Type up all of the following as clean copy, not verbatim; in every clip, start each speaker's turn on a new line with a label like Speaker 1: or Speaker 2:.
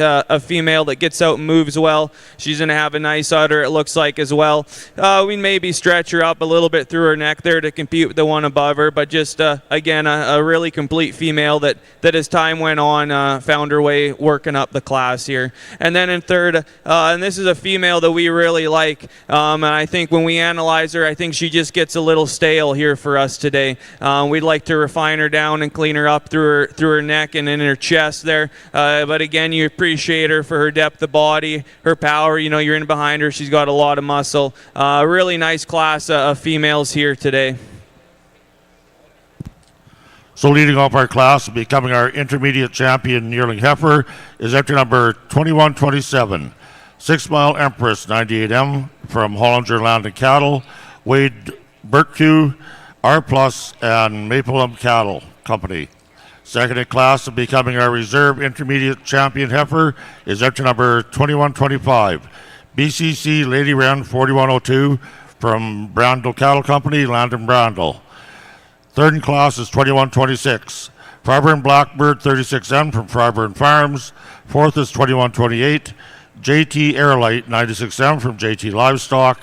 Speaker 1: a female that gets out and moves well. She's going to have a nice udder, it looks like, as well. We maybe stretch her up a little bit through her neck there to compete with the one above her, but just, again, a really complete female that as time went on, found her way working up the class here. And then in third, and this is a female that we really like, and I think when we analyze her, I think she just gets a little stale here for us today. We'd like to refine her down and clean her up through her neck and in her chest there, but again, you appreciate her for her depth of body, her power. You know, you're in behind her. She's got a lot of muscle. Really nice class of females here today.
Speaker 2: So leading off our class and becoming our intermediate champion yearling heifer is entry number 2127, 6 Mile Empress 98M from Hollinger Land and Cattle, Wade Burkue, R Plus, and Mapleum Cattle Company. Second in class and becoming our reserve intermediate champion heifer is entry number 2125, BCC Lady Wren 4102 from Brandel Cattle Company, Landon Brandel. Third in class is 2126, Farburn Blackbird 36M from Farburn Farms. Fourth is 2128, JT Airlight 96M from JT Livestock.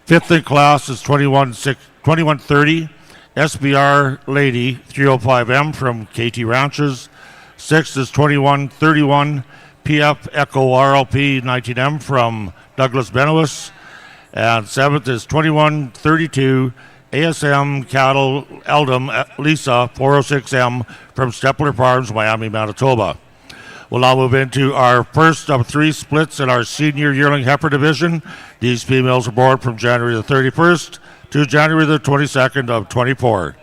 Speaker 2: Fifth in class is 2130, SBR Lady 305M from KT Ranches. Sixth is 2131 PF Echo RLP 19M from Douglas Benoist. And seventh is 2132 ASM Cattle Eldom Lisa 406M from Stepler Farms, Miami, Manitoba. We'll now move into our first of 3 splits in our senior yearling heifer division. These females are born from January the 31st to January the 22nd of 24.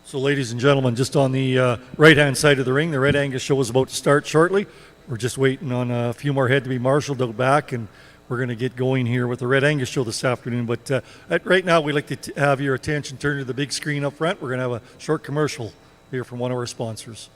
Speaker 3: So ladies and gentlemen, just on the right-hand side of the ring, the Red Angus show is about to start shortly. We're just waiting on a few more head to be marshaled out back, and we're going to get going here with the Red Angus show this afternoon. But right now, we'd like to have your attention turned to the big screen up front. We're going to have a short commercial here from one of our sponsors.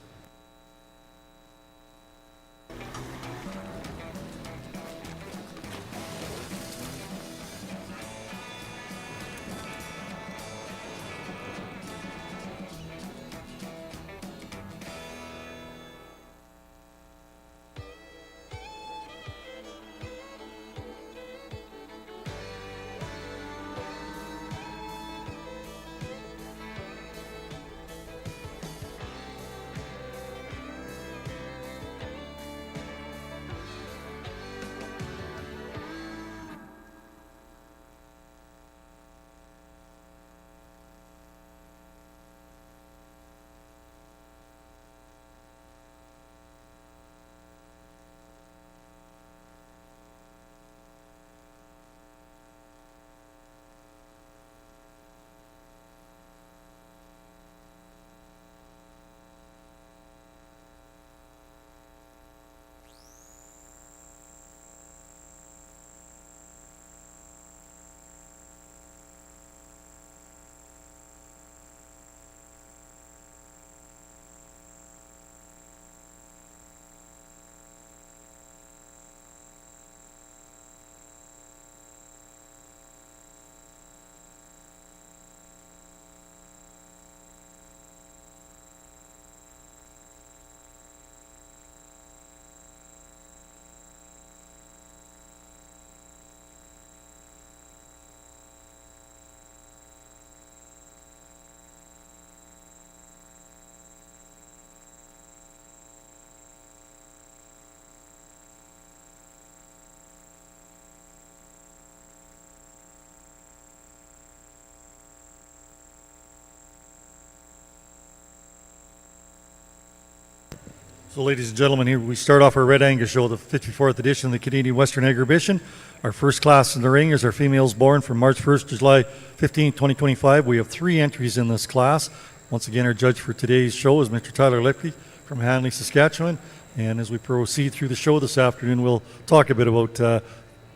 Speaker 3: So ladies and gentlemen, here we start off our Red Angus show, the 54th edition of the Canadian Western Agribition. Our first class in the ring is our females born from March 1st to July 15th, 2025. We have 3 entries in this class. Once again, our judge for today's show is Mr. Tyler Lipke from Hanley, Saskatchewan. And as we proceed through the show this afternoon, we'll talk a bit about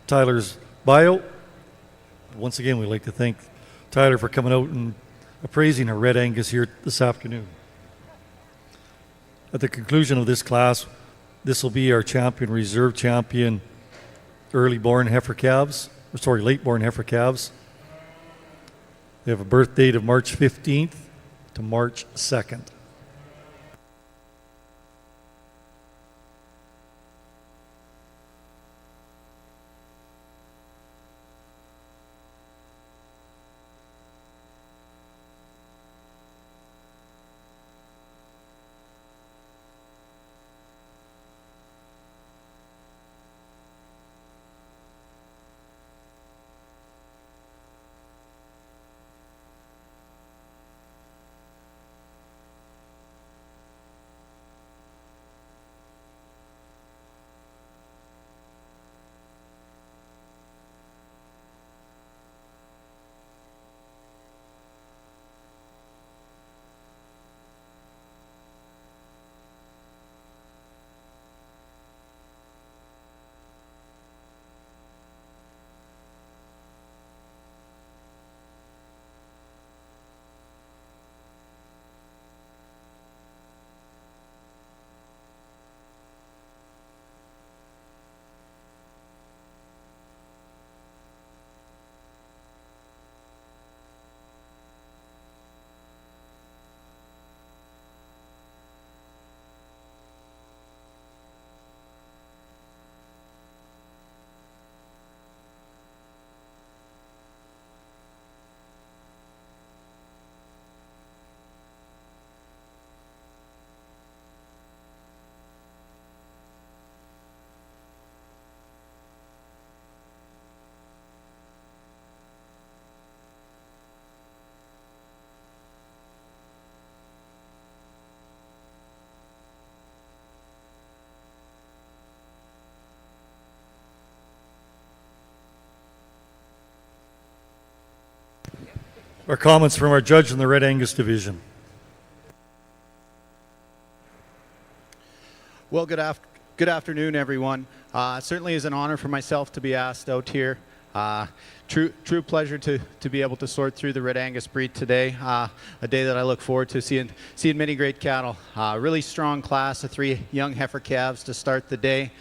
Speaker 3: Tyler's bio. Once again, we'd like to thank Tyler for coming out and appraising our Red Angus here this afternoon. At the conclusion of this class, this will be our champion, reserve champion, late-born heifer calves. They have a birth date of March 15th to March 2nd. Our comments from our judge in the Red Angus division.
Speaker 4: Well, good afternoon, everyone. Certainly is an honor for myself to be asked out here. True pleasure to be able to sort through the Red Angus breed today. A day that I look forward to seeing many great cattle. Really strong class of 3 young heifer calves to start the day.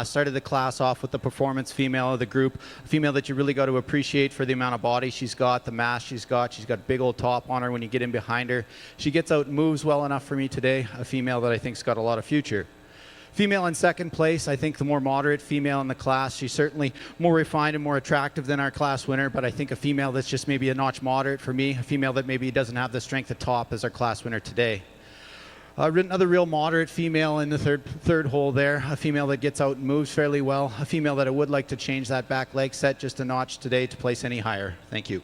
Speaker 4: Started the class off with the performance female of the group, a female that you really got to appreciate for the amount of body she's got, the mass she's got. She's got a big old top on her when you get in behind her. She gets out and moves well enough for me today, a female that I think's got a lot of future. Female in second place, I think the more moderate female in the class. She's certainly more refined and more attractive than our class winner, but I think a female that's just maybe a notch moderate for me, a female that maybe doesn't have the strength at top as our class winner today. Another real moderate female in the third hole there, a female that gets out and moves fairly well, a female that I would like to change that back leg set just a notch today to place any higher. Thank you.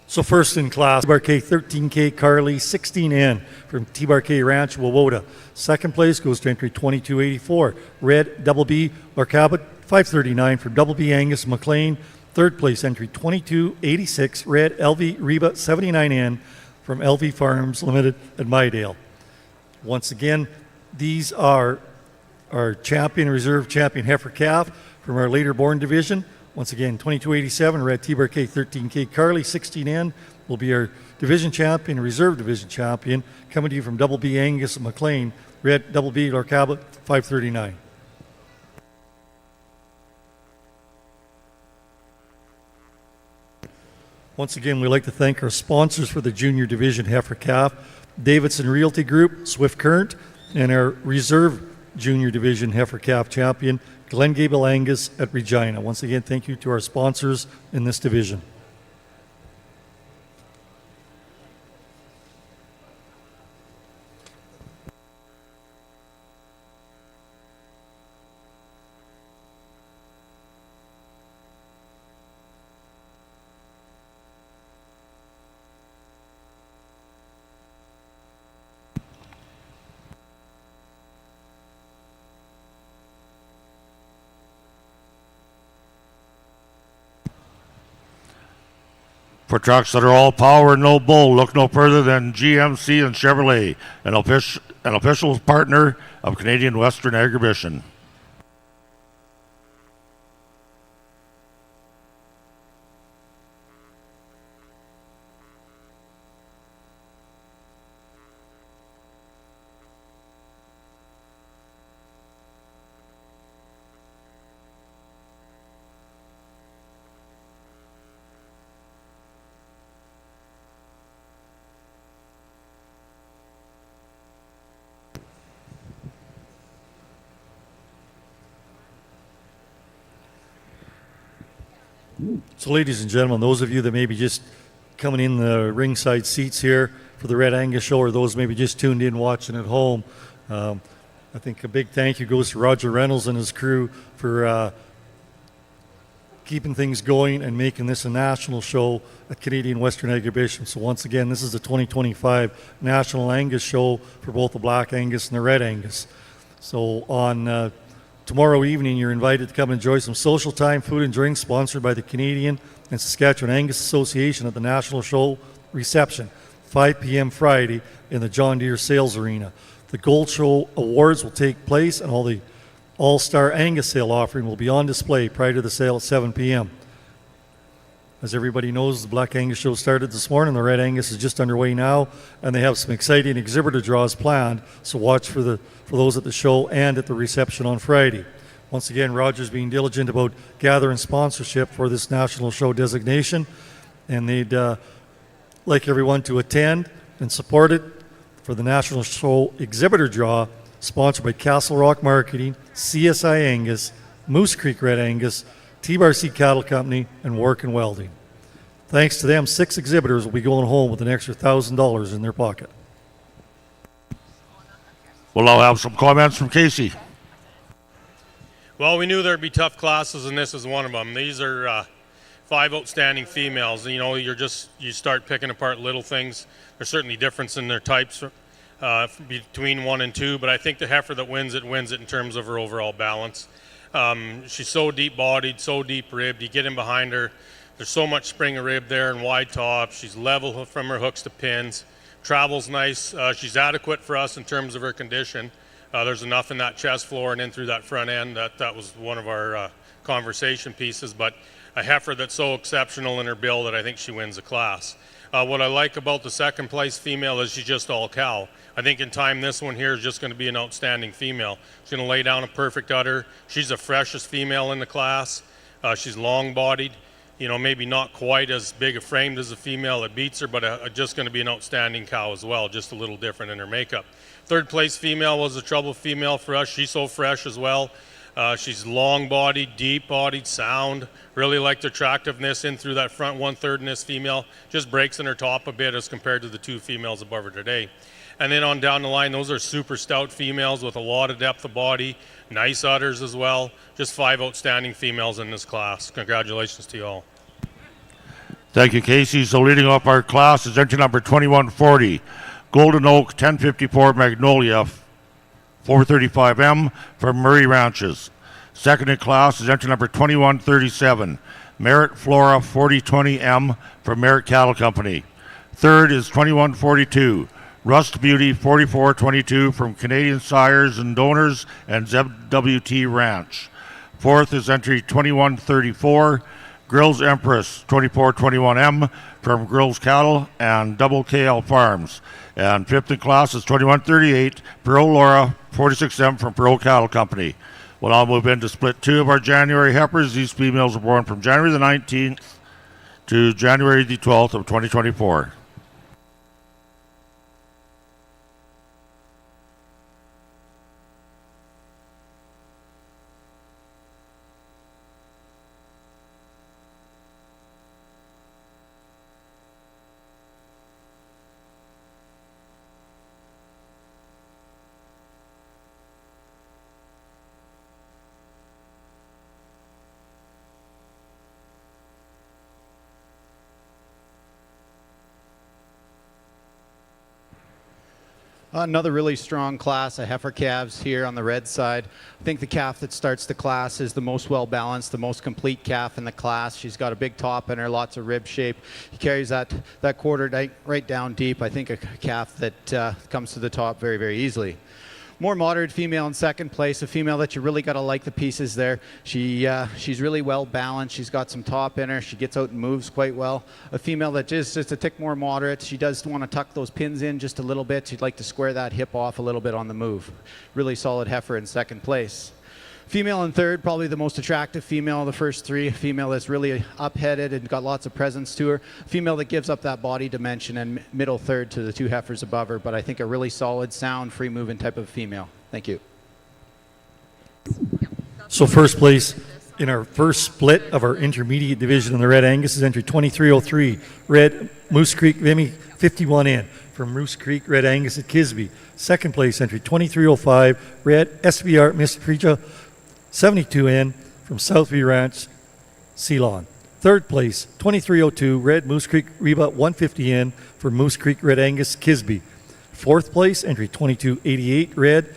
Speaker 3: So first in class, T-Bar-K 13K Carly 16N from T-Bar-K Ranch, Wawota. Second place goes to entry 2284. Red Double B Larcabot 539 from Double B Angus McLean. Third place entry 2286. Red LV Reba 79N from LV Farms Limited at Mydale. Once again, these are our champion, reserve champion heifer calf from our later born division. Once again, 2287, Red T-Bar-K 13K Carly 16N will be our division champion, reserve division champion, coming to you from Double B Angus McLean, Red Double B Larcabot 539. Once again, we'd like to thank our sponsors for the junior division heifer calf, Davidson Realty Group, Swift Current, and our reserve junior division heifer calf champion, Glen Gable Angus at Regina. Once again, thank you to our sponsors in this division.
Speaker 2: For trucks that are all power and no bull, look no further than GMC and Chevrolet, an official partner of Canadian Western Agribition.
Speaker 3: So ladies and gentlemen, those of you that may be just coming in the ringside seats here for the Red Angus show, or those maybe just tuned in watching at home, I think a big thank you goes to Roger Reynolds and his crew for keeping things going and making this a national show at Canadian Western Exhibition. So once again, this is the 2025 National Angus Show for both the Black Angus and the Red Angus. So on tomorrow evening, you're invited to come enjoy some social time, food and drinks sponsored by the Canadian and Saskatchewan Angus Association at the National Show reception, 5 p.m. Friday in the John Deere Sales Arena. The Gold Show Awards will take place, and all the All-Star Angus sale offering will be on display prior to the sale at 7 p.m. As everybody knows, the Black Angus show started this morning. The Red Angus is just underway now, and they have some exciting exhibitor draws planned, so watch for those at the show and at the reception on Friday. Once again, Roger's being diligent about gathering sponsorship for this national show designation, and they'd like everyone to attend and support it for the National Show exhibitor draw, sponsored by Castle Rock Marketing, CSI Angus, Moose Creek Red Angus, T-Bar-C Cattle Company, and Work and Welding. Thanks to them, 6 exhibitors will be going home with an extra $1,000 in their pocket.
Speaker 2: We'll now have some comments from Casey.
Speaker 5: Well, we knew there'd be tough classes, and this is one of them. These are 5 outstanding females. You know, you start picking apart little things. There's certainly difference in their types between 1 and 2, but I think the heifer that wins it in terms of her overall balance. She's so deep-bodied, so deep-ribbed. You get in behind her, there's so much spring of rib there and wide top. She's level from her hooks to pins. Travels nice. She's adequate for us in terms of her condition. There's enough in that chest floor and in through that front end. That was one of our conversation pieces, but a heifer that's so exceptional in her build that I think she wins the class. What I like about the second place female is she's just all cow. I think in time this one here is just going to be an outstanding female. She's going to lay down a perfect udder. She's the freshest female in the class. She's long-bodied, you know, maybe not quite as big a framed as a female that beats her, but just going to be an outstanding cow as well, just a little different in her makeup. Third place female was a trouble female for us. She's so fresh as well. She's long-bodied, deep-bodied, sound. Really like the attractiveness in through that front 1/3 in this female. Just breaks in her top a bit as compared to the 2 females above her today. And then on down the line, those are super stout females with a lot of depth of body, nice udders as well. Just 5 outstanding females in this class. Congratulations to you all.
Speaker 2: Thank you, Casey. So leading off our class is entry number 2140, Golden Oak 1054 Magnolia 435M from Murray Ranches. Second in class is entry number 2137, Merritt Flora 4020M from Merritt Cattle Company. Third is 2142, Rust Beauty 4422 from Canadian Sires and Donors and ZWT Ranch. Fourth is entry 2134, Grills Empress 2421M from Grills Cattle and Double KL Farms. And fifth in class is 2138, Perot Laura 46M from Perot Cattle Company. We'll now move into split 2 of our January heifers. These females are born from January the 19th to January the 12th of 2024.
Speaker 4: Another really strong class of heifer calves here on the red side. I think the calf that starts the class is the most well-balanced, the most complete calf in the class. She's got a big top in her, lots of rib shape. He carries that quarter right down deep. I think a calf that comes to the top very, very easily. More moderate female in second place, a female that you really got to like the pieces there. She's really well balanced. She's got some top in her. She gets out and moves quite well. A female that is just a tick more moderate. She does want to tuck those pins in just a little bit. She'd like to square that hip off a little bit on the move. Really solid heifer in second place. Female in third, probably the most attractive female of the first 3. A female that's really up-headed and got lots of presence to her. A female that gives up that body dimension, and middle third to the 2 heifers above her. But I think a really solid, sound, free-moving type of female. Thank you.
Speaker 3: So first place In our first split of our intermediate division in the Red Angus is entry 2303, Red Moose Creek Vimy 51N from Moose Creek Red Angus at Kisby. Second place entry 2305, Red SVR Miss Preja 72N from Southview Ranch, Ceylon. Third place 2302, Red Moose Creek Reba 150N from Moose Creek Red Angus, Kisby. Fourth place entry 2288, Red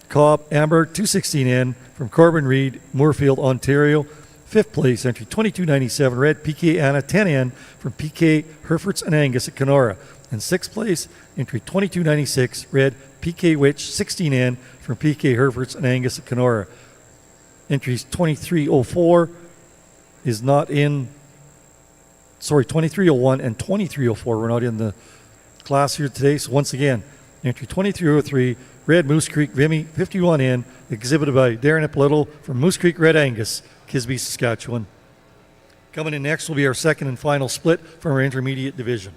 Speaker 3: Cobb Amber 216N from Corbin Reed, Moorfield, Ontario. Fifth place entry 2297, Red PK Anna 10N from PK Herefords and Angus at Kenora. And sixth place entry 2296, Red PK Witch 16N from PK Herefords and Angus at Kenora. Entries 2304 is not in, 2301 and 2304 were not in the class here today. So once again, entry 2303, Red Moose Creek Vimy 51N, exhibited by Darren Ippolito from Moose Creek Red Angus, Kisby, Saskatchewan. Coming in next will be our second and final split from our intermediate division.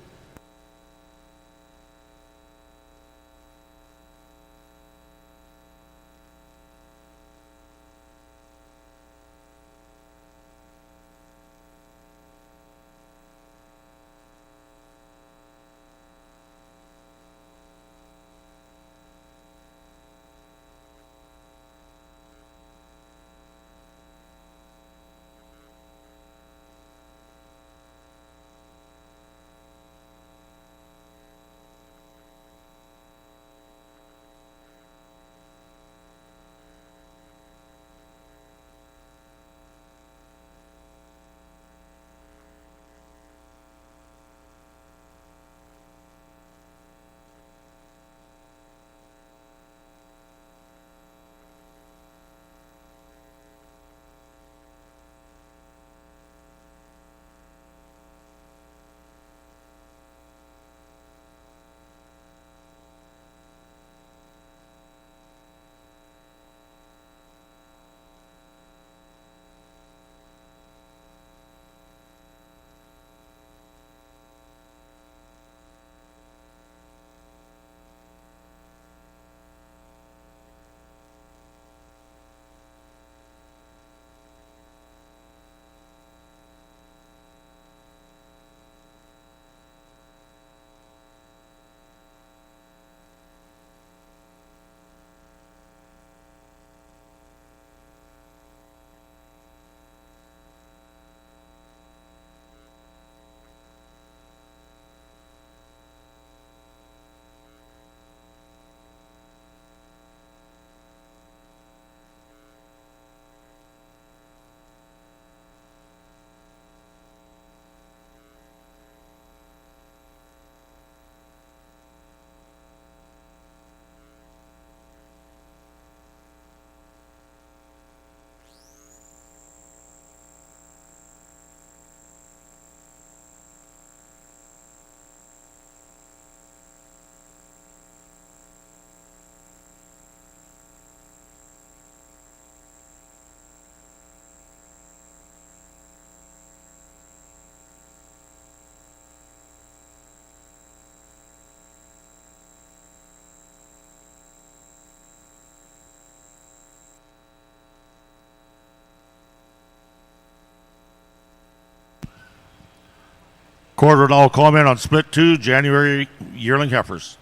Speaker 2: Court will now comment on Split 2 January yearling heifers.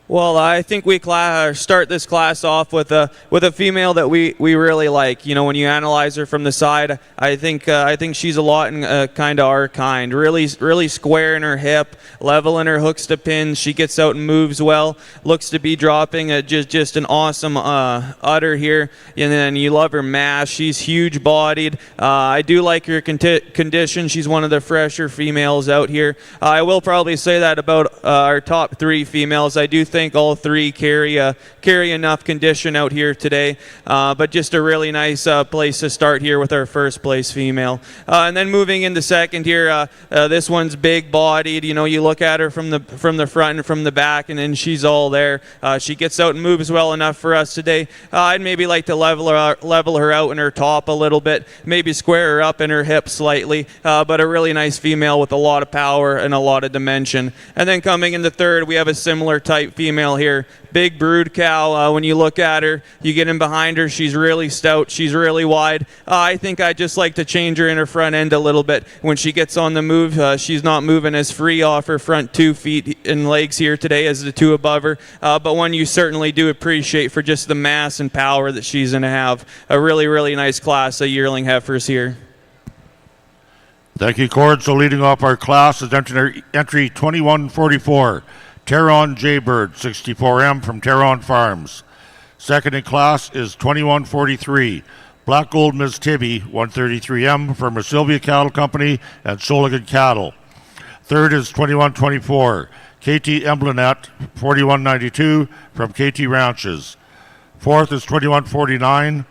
Speaker 1: Well, I think we start this class off with a female that we really like. You know, when you analyze her from the side, I think she's a lot in kind of our kind. Really square in her hip, level in her hooks to pins. She gets out and moves well. Looks to be dropping just an awesome udder here. And then you love her mass. She's huge bodied. I do like her condition. She's one of the fresher females out here. I will probably say that about our top three females. I do think all three carry enough condition out here today, but just a really nice place to start here with our first place female. And then moving into second here, this one's big bodied. You know, you look at her from the front and from the back, and then she's all there. She gets out and moves well enough for us today. I'd maybe like to level her out in her top a little bit, maybe square her up in her hips slightly, but a really nice female with a lot of power and a lot of dimension. And then coming in the third, we have a similar type female female here. Big brood cow. When you look at her, you get in behind her, she's really stout, she's really wide. I think I just like to change her in her front end a little bit. When she gets on the move, she's not moving as free off her front 2 feet and legs here today as the two above her, but one you certainly do appreciate for just the mass and power that she's going to have. A really, really nice class of yearling heifers here.
Speaker 2: Thank you, Cord. So leading off our class is entry 2144, Teron Jaybird, 64M from Teron Farms. Second in class is 2143, Black Gold Miss Tibby, 133M from Sylvia Cattle Company and Soligan Cattle. Third is 2124, KT Emblenet, 4192 from KT Ranches. Fourth is 2149,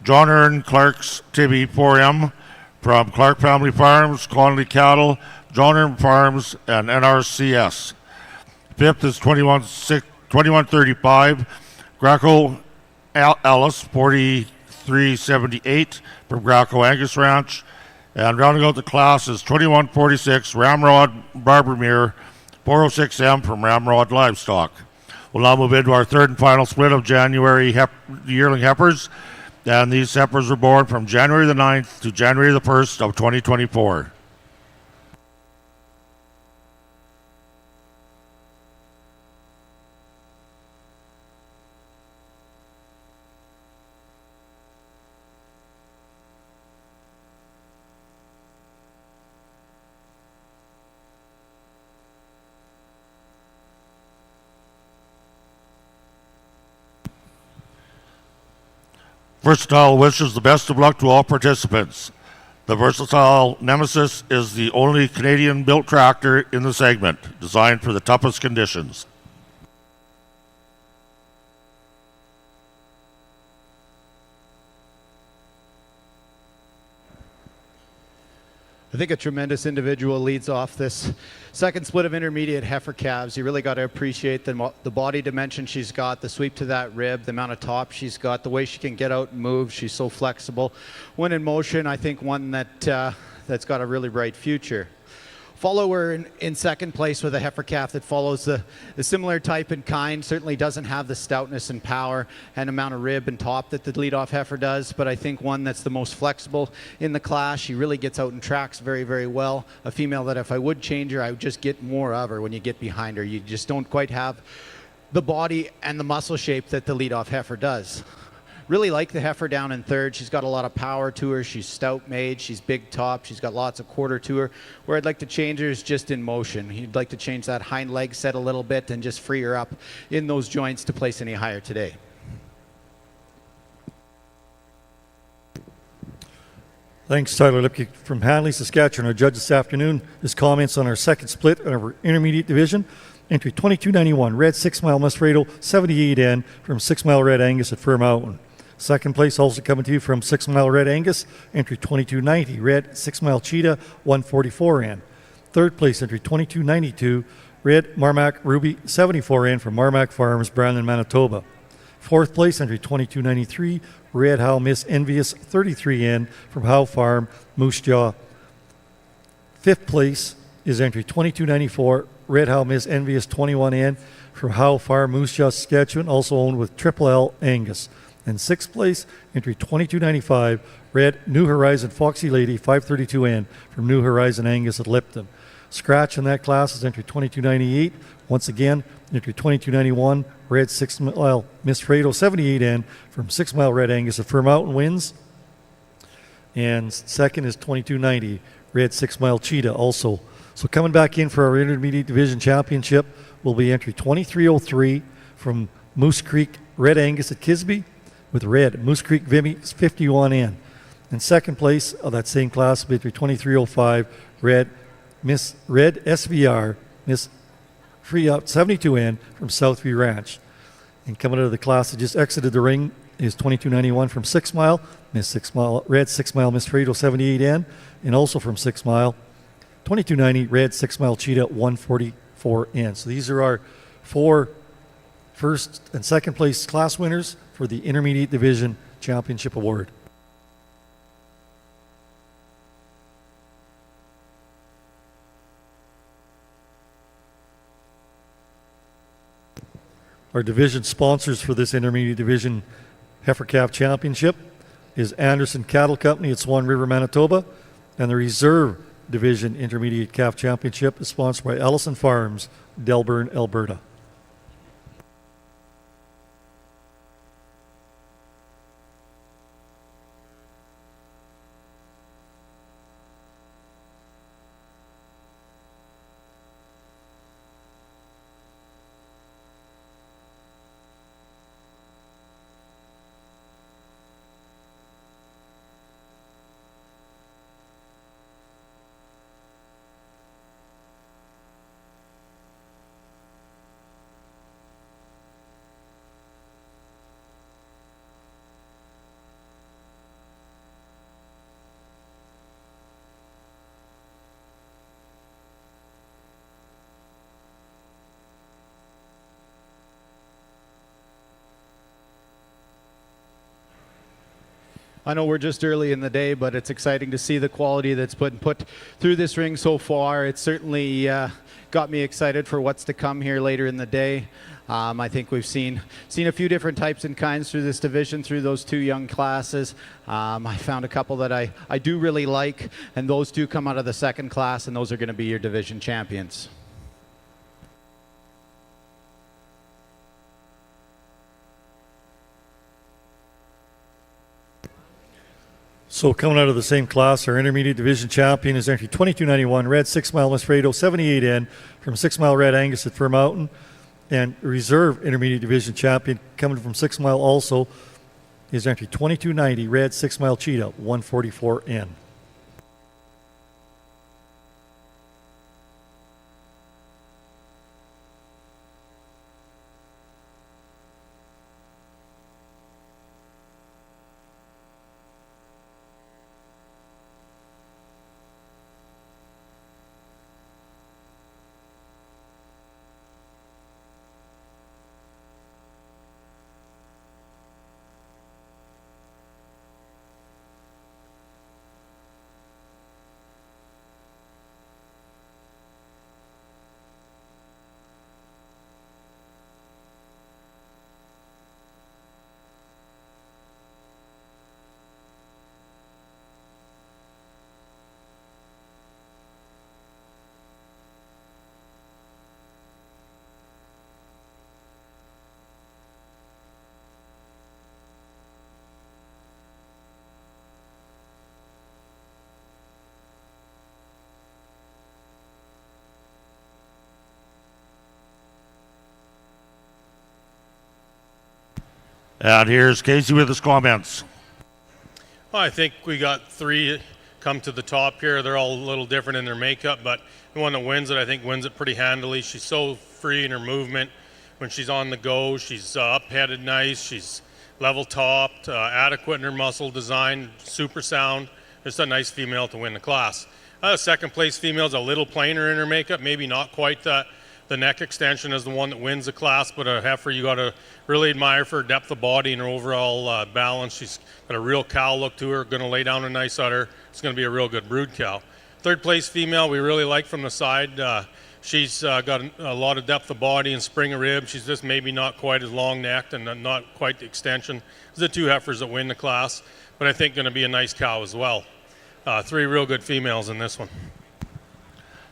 Speaker 2: John Ern Clark's Tibby, 4M from Clark Family Farms, Connolly Cattle, John Ern Farms, and NRCS. Fifth is 2135, Graco Ellis, 4378 from Graco Angus Ranch. And rounding out the class is 2146, Ramrod Barbermere, 406M from Ramrod Livestock. We'll now move into our third and final split of January yearling heifers. And these heifers were born from January the 9th to January the 1st of 2024. Versatile wishes the best of luck to all participants. The Versatile Nemesis is the only Canadian-built tractor in the segment, designed for the toughest conditions.
Speaker 4: I think a tremendous individual leads off this second split of intermediate heifer calves. You really got to appreciate the body dimension she's got, the sweep to that rib, the amount of top she's got, the way she can get out and move. She's so flexible. When in motion, I think one that's got a really bright future. Follow her in second place with a heifer calf that follows the similar type and kind. Certainly doesn't have the stoutness and power and amount of rib and top that the leadoff heifer does, but I think one that's the most flexible in the class. She really gets out and tracks very, very well. A female that if I would change her, I would just get more of her when you get behind her. You just don't quite have the body and the muscle shape that the leadoff heifer does. Really like the heifer down in third. She's got a lot of power to her. She's stout made. She's big top. She's got lots of quarter to her. Where I'd like to change her is just in motion. You'd like to change that hind leg set a little bit and just free her up in those joints to place any higher today.
Speaker 3: Thanks, Tyler Lipke from Hanley, Saskatchewan. Our judge this afternoon. His comments on our second split of our intermediate division. Entry 2291, Red 6 Mile Musfredo, 78N from 6 Mile Red Angus at Fir Mountain. Second place also coming to you from 6 Mile Red Angus, entry 2290, Red 6 Mile Cheetah, 144N. Third place, entry 2292, Red Marmac Ruby, 74N from Marmac Farms, Brandon, Manitoba. Fourth place, entry 2293, Red Howe Miss Envious, 33N from Howe Farm, Moose Jaw. Fifth place is entry 2294, Red Howe Miss Envious, 21N from Howe Farm, Moose Jaw, Saskatchewan, also owned with Triple L Angus. And sixth place, entry 2295, Red New Horizon Foxy Lady, 532N from New Horizon Angus at Lipton. Scratch in that class is entry 2298. Once again, entry 2291, Red 6 Mile Miss Fredo, 78N from 6 Mile Red Angus at Fir Mountain wins. And second is 2290, Red 6 Mile Cheetah also. So coming back in for our intermediate division championship will be entry 2303 from Moose Creek Red Angus at Kisby, with Red Moose Creek Vimy 51N. In second place of that same class will be 2305 Red SVR Miss Free Up 72N from Southview Ranch. And coming out of the class that just exited the ring is 2291 from 6 Mile, Miss 6 Mile Red 6 Mile Miss Fredo 78N, and also from 6 Mile 2290 Red 6 Mile Cheetah 144N. So these are our four first and second place class winners for the Intermediate Division Championship Award. Our division sponsors for this intermediate division heifer calf championship is Anderson Cattle Company at Swan River, Manitoba, and the reserve division intermediate calf championship is sponsored by Ellison Farms, Delburn, Alberta.
Speaker 4: I know we're just early in the day, but it's exciting to see the quality that's been put through this ring so far. It certainly got me excited for what's to come here later in the day. I think we've seen a few different types and kinds through this division, through those two young classes. I found a couple that I do really like, and those two come out of the second class, and those are going to be your division champions.
Speaker 3: So coming out of the same class, our intermediate division champion is entry 2291, red 6 Mile Musfredo 78N from 6 Mile Red Angus at Fir Mountain. And reserve intermediate division champion coming from 6 Mile also is entry 2290, red 6 Mile Cheetah 144N.
Speaker 2: And here's Casey with his comments.
Speaker 5: Well, I think we got three come to the top here. They're all a little different in their makeup, but the one that wins it, I think, wins it pretty handily. She's so free in her movement. When she's on the go, she's up-headed nice. She's level-topped, adequate in her muscle design, super sound. Just a nice female to win the class. Second place female is a little plainer in her makeup, maybe not quite the neck extension as the one that wins the class, but a heifer you got to really admire for her depth of body and her overall balance. She's got a real cow look to her, going to lay down a nice udder. It's going to be a real good brood cow. Third place female we really like from the side. She's got a lot of depth of body and spring of rib. She's just maybe not quite as long necked and not quite the extension as the two heifers that win the class, but I think going to be a nice cow as well. Three real good females in this one.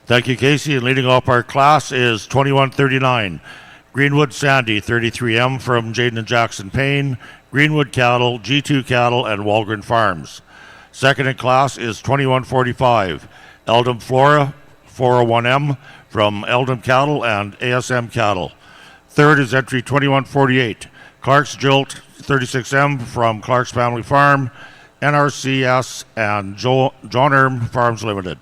Speaker 2: Thank you, Casey. And leading off our class is 2139, Greenwood Sandy, 33M from Jaden and Jackson Payne, Greenwood Cattle, G2 Cattle, and Walgren Farms. Second in class is 2145, Eldom Flora, 401M from Eldom Cattle and ASM Cattle. Third is entry 2148, Clark's Jilt, 36M from Clark's Family Farm, NRCS, and John Erm Farms Limited.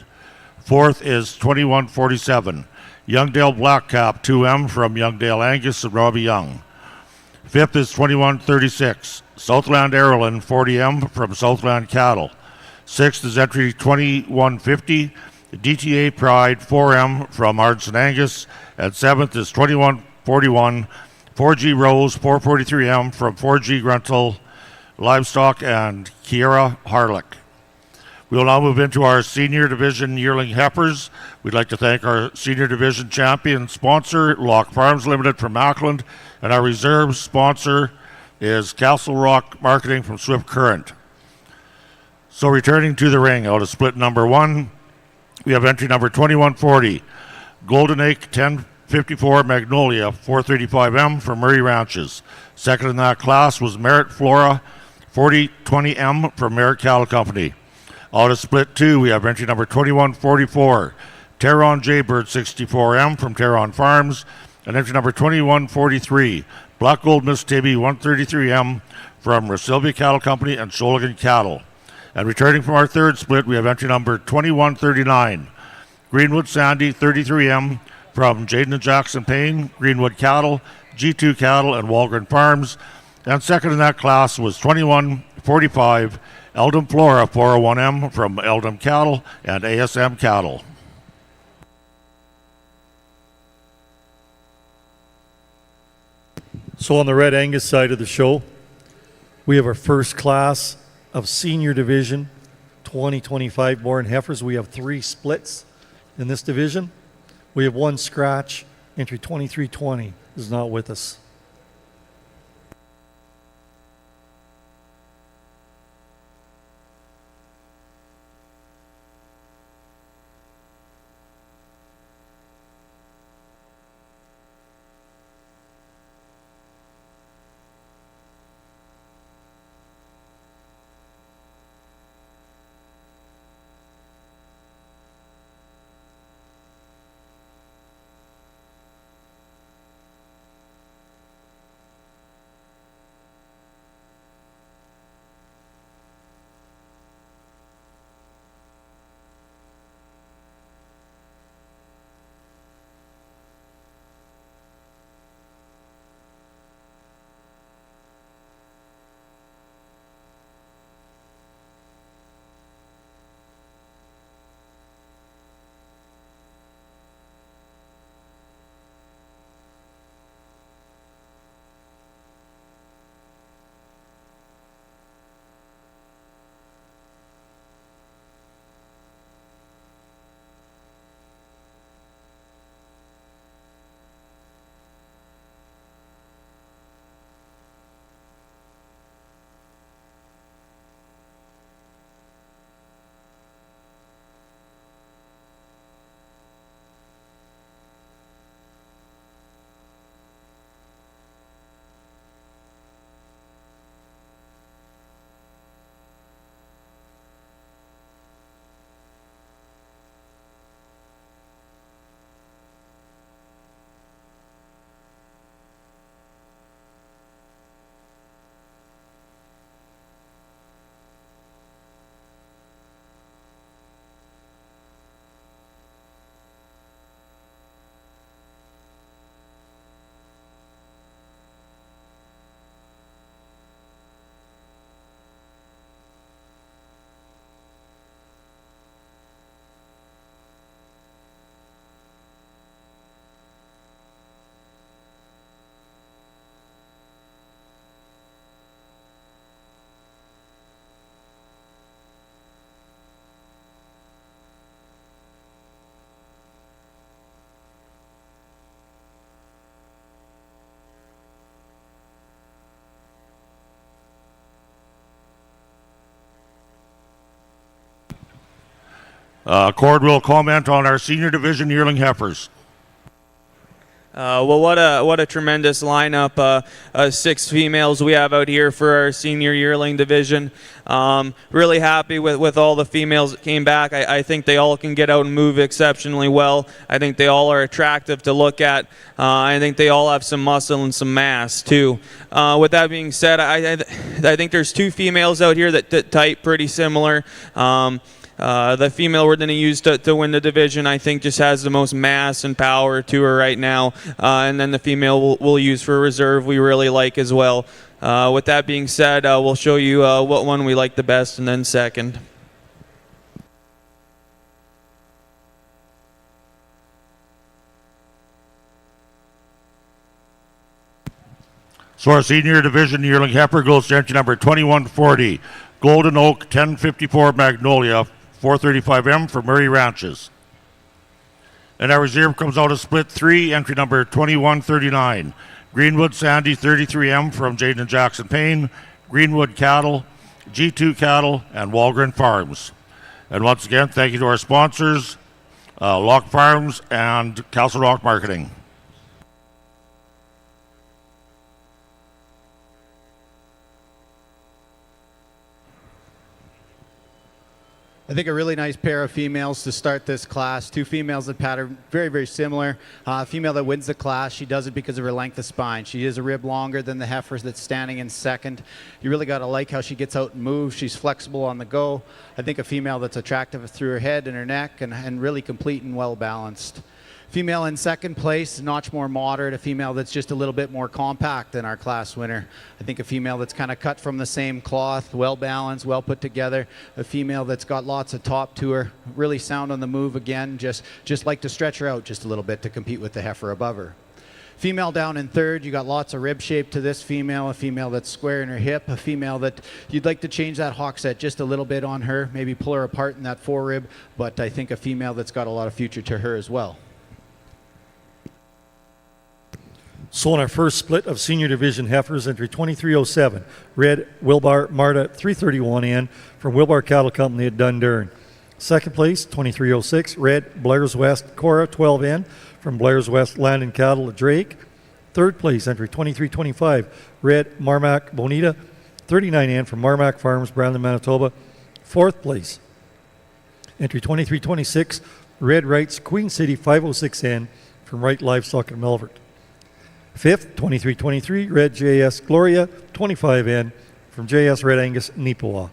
Speaker 2: Fourth is 2147, Youngdale Blackcap 2M from Youngdale Angus and Robbie Young. Fifth is 2136, Southland Arrowland 40M from Southland Cattle. Sixth is entry 2150, DTA Pride 4M from Ardson Angus. And seventh is 2141, 4G Rose 443M from 4G Gruntle Livestock and Kiera Harlick. We will now move into our senior division yearling heifers. We'd like to thank our senior division champion sponsor, Lock Farms Limited from Ackland, and our reserve sponsor is Castle Rock Marketing from Swift Current. So returning to the ring, out of split number 1, we have entry number 2140, Golden Ache 1054 Magnolia 435M from Murray Ranches. Second in that class was Merritt Flora 4020M from Merritt Cattle Company. Out of split 2, we have entry number 2144, Terron Jaybird 64M from Terron Farms, and entry number 2143, Black Gold Miss Tibby 133M from Rasilvia Cattle Company and Sholigan Cattle. And returning from our third split, we have entry number 2139, Greenwood Sandy 33M from Jaden and Jackson Payne, Greenwood Cattle, G2 Cattle, and Walgren Farms. And second in that class was 2145, Eldon Flora 401M from Eldon Cattle and ASM Cattle.
Speaker 3: So on the Red Angus side of the show, we have our first class of senior division 2025 born heifers. We have 3 splits in this division. We have 1 scratch. Entry 2320 is not with us.
Speaker 2: Cord will comment on our senior division yearling heifers.
Speaker 1: Well, what a tremendous lineup. 6 females we have out here for our senior yearling division. Really happy with all the females that came back. I think they all can get out and move exceptionally well. I think they all are attractive to look at. I think they all have some muscle and some mass too. With that being said, I think there's 2 females out here that type pretty similar. The female we're going to use to win the division, I think, just has the most mass and power to her right now. And then the female we'll use for reserve we really like as well. With that being said, we'll show you what one we like the best and then second.
Speaker 2: So our senior division yearling heifer goes to entry number 2140, Golden Oak 1054 Magnolia 435M from Murray Ranches. And our reserve comes out of split 3, entry number 2139. Greenwood Sandy 33M from Jaden and Jackson Payne, Greenwood Cattle, G2 Cattle, and Walgren Farms. And once again, thank you to our sponsors, Lock Farms and Castle Rock Marketing.
Speaker 4: I think a really nice pair of females to start this class. Two females that pattern very, very similar. Female that wins the class, she does it because of her length of spine. She is a rib longer than the heifers that's standing in second. You really got to like how she gets out and moves. She's flexible on the go. I think a female that's attractive through her head and her neck and really complete and well balanced. Female in second place, a notch more moderate, a female that's just a little bit more compact than our class winner. I think a female that's kind of cut from the same cloth, well balanced, well put together. A female that's got lots of top to her, really sound on the move again, just like to stretch her out just a little bit to compete with the heifer above her. Female down in third, you got lots of rib shape to this female, a female that's square in her hip, a female that you'd like to change that hock set just a little bit on her, maybe pull her apart in that forerib, but I think a female that's got a lot of future to her as well.
Speaker 3: So in our first split of senior division heifers, entry 2307, red Wilbar Marta 331N from Wilbar Cattle Company at Dundurn. Second place, 2306, red Blair's West Cora 12N from Blair's West Land and Cattle at Drake. Third place, entry 2325, red Marmac Bonita 39N from Marmac Farms, Brandon, Manitoba. Fourth place, entry 2326, red Wrights Queen City 506N from Wright Livestock at Melvert. Fifth, 2323, red JS Gloria 25N from JS Red Angus Neepawa.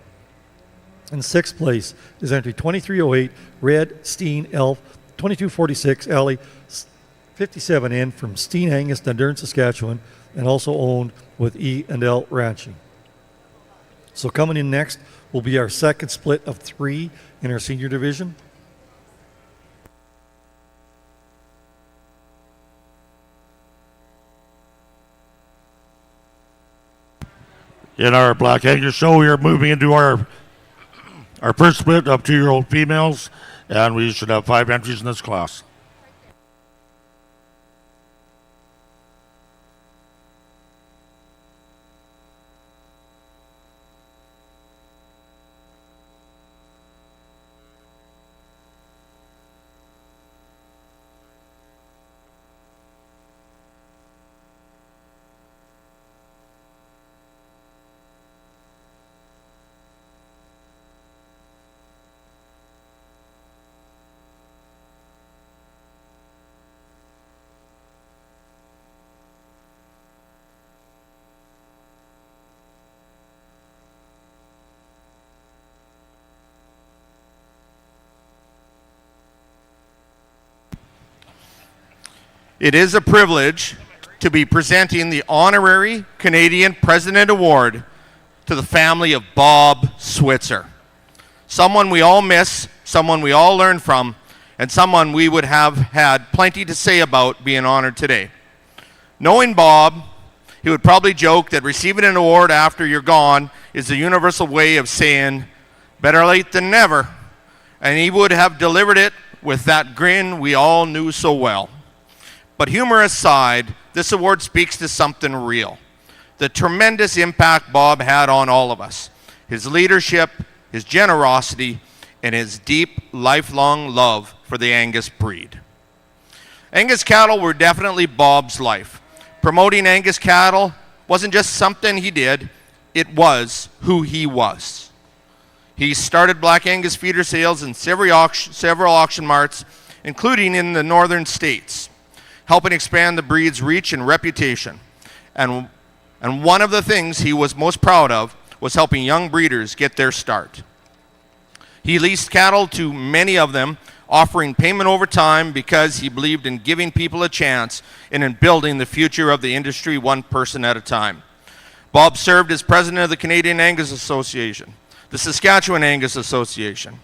Speaker 3: And sixth place is entry 2308, red Steen Elf 2246 Alley 57N from Steen Angus, Dundurn, Saskatchewan, and also owned with E&L Ranching. So coming in next will be our second split of 3 in our senior division.
Speaker 2: In our Black Angus show, we are moving into our first split of 2-year-old females, and we should have 5 entries in this class.
Speaker 6: It is a privilege to be presenting the Honorary Canadian President Award to the family of Bob Switzer. Someone we all miss, someone we all learn from, and someone we would have had plenty to say about being honored today. Knowing Bob, he would probably joke that receiving an award after you're gone is the universal way of saying, better late than never. And he would have delivered it with that grin we all knew so well. But humor aside, this award speaks to something real. The tremendous impact Bob had on all of us. His leadership, his generosity, and his deep, lifelong love for the Angus breed. Angus cattle were definitely Bob's life. Promoting Angus cattle wasn't just something he did, it was who he was. He started Black Angus feeder sales in several auction marts, including in the northern states, helping expand the breed's reach and reputation. And one of the things he was most proud of was helping young breeders get their start. He leased cattle to many of them, offering payment over time because he believed in giving people a chance and in building the future of the industry one person at a time. Bob served as president of the Canadian Angus Association, the Saskatchewan Angus Association,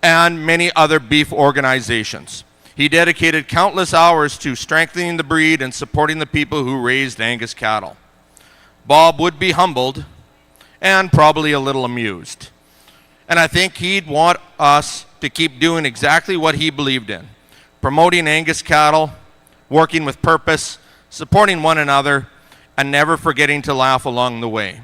Speaker 6: and many other beef organizations. He dedicated countless hours to strengthening the breed and supporting the people who raised Angus cattle. Bob would be humbled and probably a little amused. And I think he'd want us to keep doing exactly what he believed in, promoting Angus cattle, working with purpose, supporting one another, and never forgetting to laugh along the way.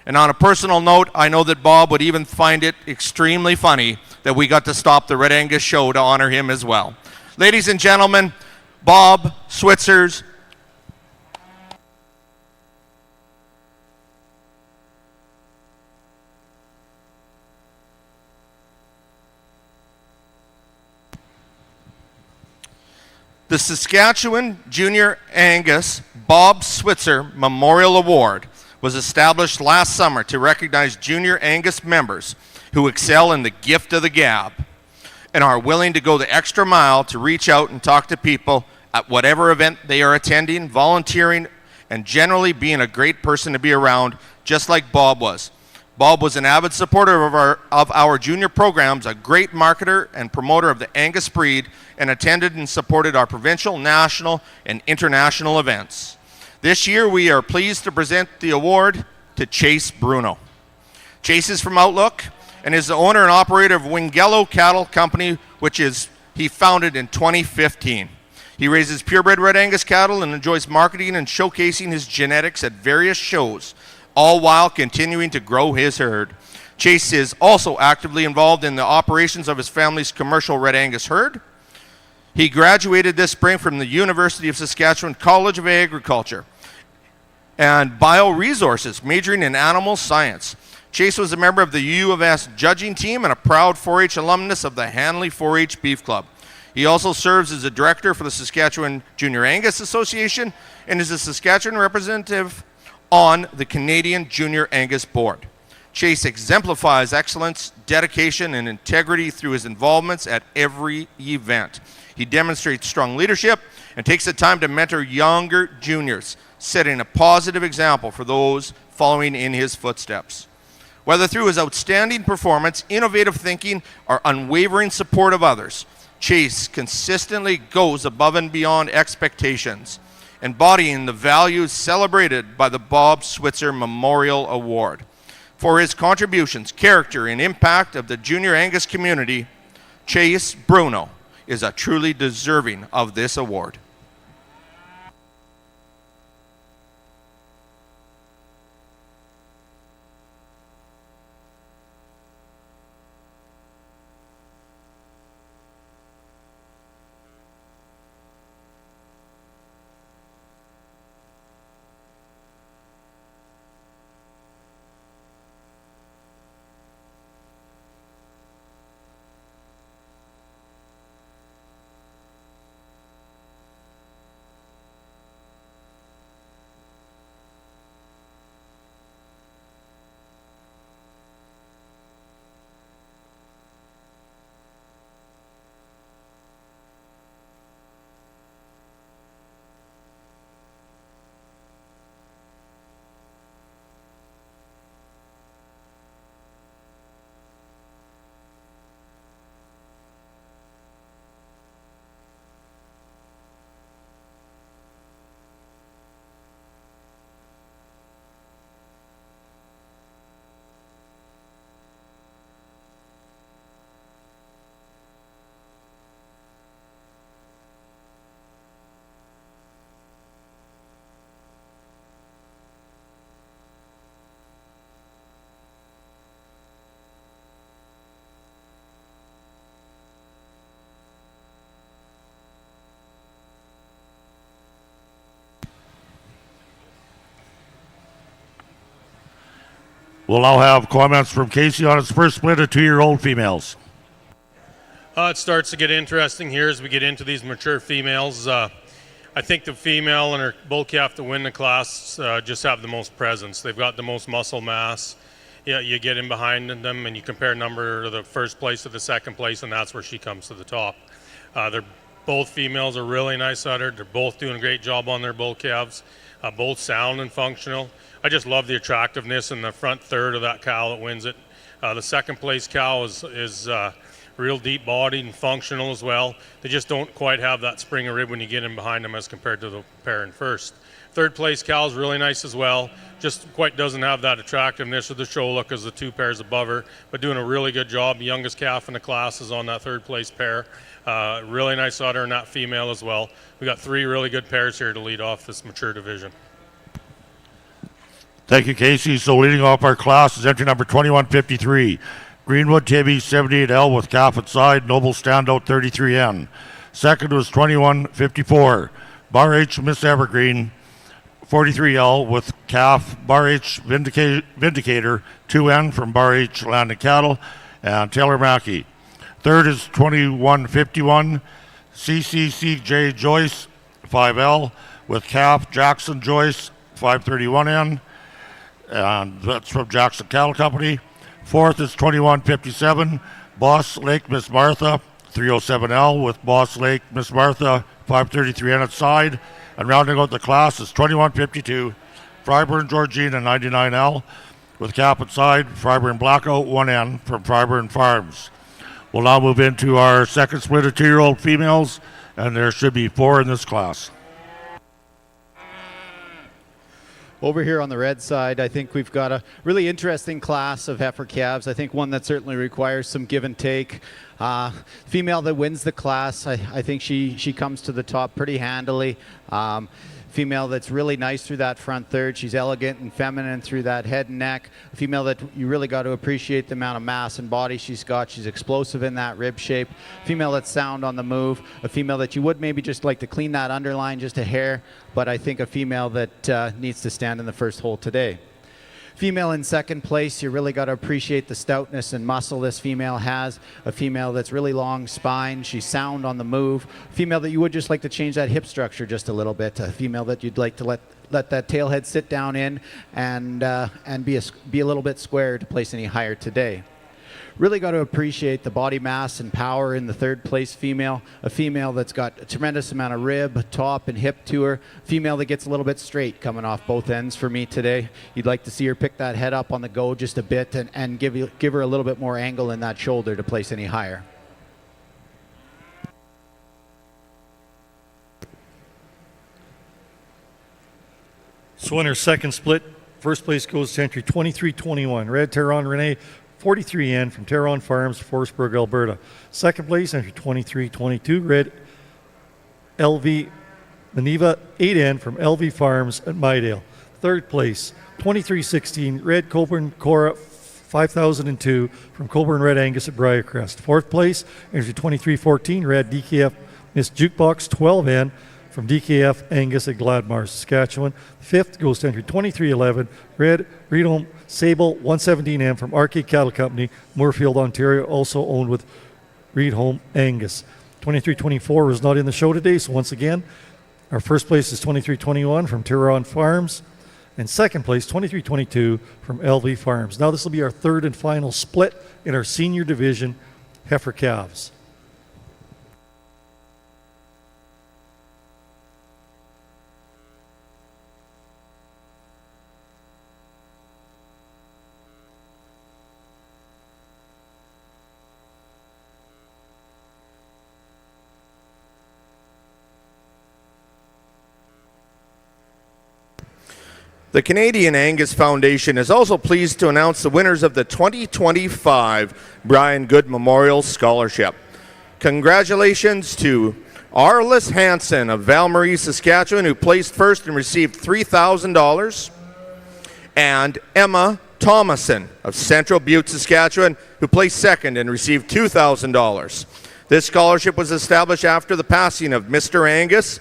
Speaker 6: And on a personal note, I know that Bob would even find it extremely funny that we got to stop the Red Angus show to honor him as well. Ladies and gentlemen, Bob Switzer's The Saskatchewan Junior Angus Bob Switzer Memorial Award was established last summer to recognize Junior Angus members who excel in the gift of the gab and are willing to go the extra mile to reach out and talk to people at whatever event they are attending, volunteering, and generally being a great person to be around, just like Bob was. Bob was an avid supporter of our junior programs, a great marketer and promoter of the Angus breed, and attended and supported our provincial, national, and international events. This year, we are pleased to present the award to Chase Bruno. Chase is from Outlook and is the owner and operator of Wingello Cattle Company, which he founded in 2015. He raises purebred Red Angus cattle and enjoys marketing and showcasing his genetics at various shows, all while continuing to grow his herd. Chase is also actively involved in the operations of his family's commercial Red Angus herd. He graduated this spring from the University of Saskatchewan College of Agriculture and Bioresources, majoring in animal science. Chase was a member of the U of S judging team and a proud 4-H alumnus of the Hanley 4-H Beef Club. He also serves as a director for the Saskatchewan Junior Angus Association and is a Saskatchewan representative on the Canadian Junior Angus Board. Chase exemplifies excellence, dedication, and integrity through his involvements at every event. He demonstrates strong leadership and takes the time to mentor younger juniors, setting a positive example for those following in his footsteps. Whether through his outstanding performance, innovative thinking, or unwavering support of others, Chase consistently goes above and beyond expectations, embodying the values celebrated by the Bob Switzer Memorial Award. For his contributions, character, and impact of the Junior Angus community, Chase Bruno is a truly deserving of this award.
Speaker 2: We'll now have comments from Casey on his first split of 2-year-old females.
Speaker 5: It starts to get interesting here as we get into these mature females. I think the female and her bull calf to win the class just have the most presence. They've got the most muscle mass. Yeah, you get in behind them and you compare number to the first place to the second place, and that's where she comes to the top. Both females are really nice uddered. They're both doing a great job on their bull calves, both sound and functional. I just love the attractiveness in the front third of that cow that wins it. The second place cow is real deep bodied and functional as well. They just don't quite have that spring of rib when you get in behind them as compared to the pair in first. Third place cow is really nice as well. Just quite doesn't have that attractiveness of the show look as the two pairs above her, but doing a really good job. The youngest calf in the class is on that third place pair. Really nice udder in that female as well. We got 3 really good pairs here to lead off this mature division.
Speaker 2: Thank you, Casey. So leading off our class is entry number 2153. Greenwood Tibby 78L with calf at side, Noble Standout 33N. Second was 2154. Bar H Miss Evergreen 43L with calf, Bar H Vindicator 2N from Bar H Land and Cattle, and Taylor Mackey. Third is 2151 CCCJ Joyce 5L with calf Jackson Joyce 531N, and that's from Jackson Cattle Company. Fourth is 2157 Boss Lake Miss Martha 307L with Boss Lake Miss Martha 533N at side. And rounding out the class is 2152 Freiburg Georgina 99L with cap at side, Freiburg Blackout 1N from Freiburg Farms. We'll now move into our second split of 2-year-old females, and there should be 4 in this class.
Speaker 4: Over here on the red side, I think we've got a really interesting class of heifer calves. I think one that certainly requires some give and take. Female that wins the class, I think she comes to the top pretty handily. Female that's really nice through that front third. She's elegant and feminine through that head and neck. A female that you really got to appreciate the amount of mass and body she's got. She's explosive in that rib shape. Female that's sound on the move. A female that you would maybe just like to clean that underline just a hair, but I think a female that needs to stand in the first hole today. Female in second place, you really got to appreciate the stoutness and muscle this female has. A female that's really long spine, she's sound on the move. A female that you would just like to change that hip structure just a little bit. A female that you'd like to let that tail head sit down in and be a little bit square to place any higher today. Really got to appreciate the body mass and power in the third place female. A female that's got a tremendous amount of rib, top, and hip to her. Female that gets a little bit straight coming off both ends for me today. You'd like to see her pick that head up on the go just a bit and give her a little bit more angle in that shoulder to place any higher.
Speaker 3: So in our second split, first place goes to entry 2321. Red Tehran Renee 43N from Tehran Farms, Forestburg, Alberta. Second place, entry 2322, Red LV Maniva 8N from LV Farms at Mydale. Third place, 2316, Red Coburn Cora 5002 from Coburn Red Angus at Briarcrest. Fourth place, entry 2314, Red DKF Miss Jukebox 12N from DKF Angus at Gladmar, Saskatchewan. Fifth goes to entry 2311, Red Reedholm Sable 117M from Arcade Cattle Company, Moorfield, Ontario, also owned with Reedholm Angus. 2324 was not in the show today, so once again, our first place is 2321 from Tehran Farms, and second place 2322 from LV Farms. Now this will be our third and final split in our senior division heifer calves.
Speaker 6: The Canadian Angus Foundation is also pleased to announce the winners of the 2025 Brian Good Memorial Scholarship. Congratulations to Arliss Hansen of Val-Marie, Saskatchewan, who placed first and received $3,000, and Emma Thomason of Central Butte, Saskatchewan, who placed second and received $2,000. This scholarship was established after the passing of Mr. Angus.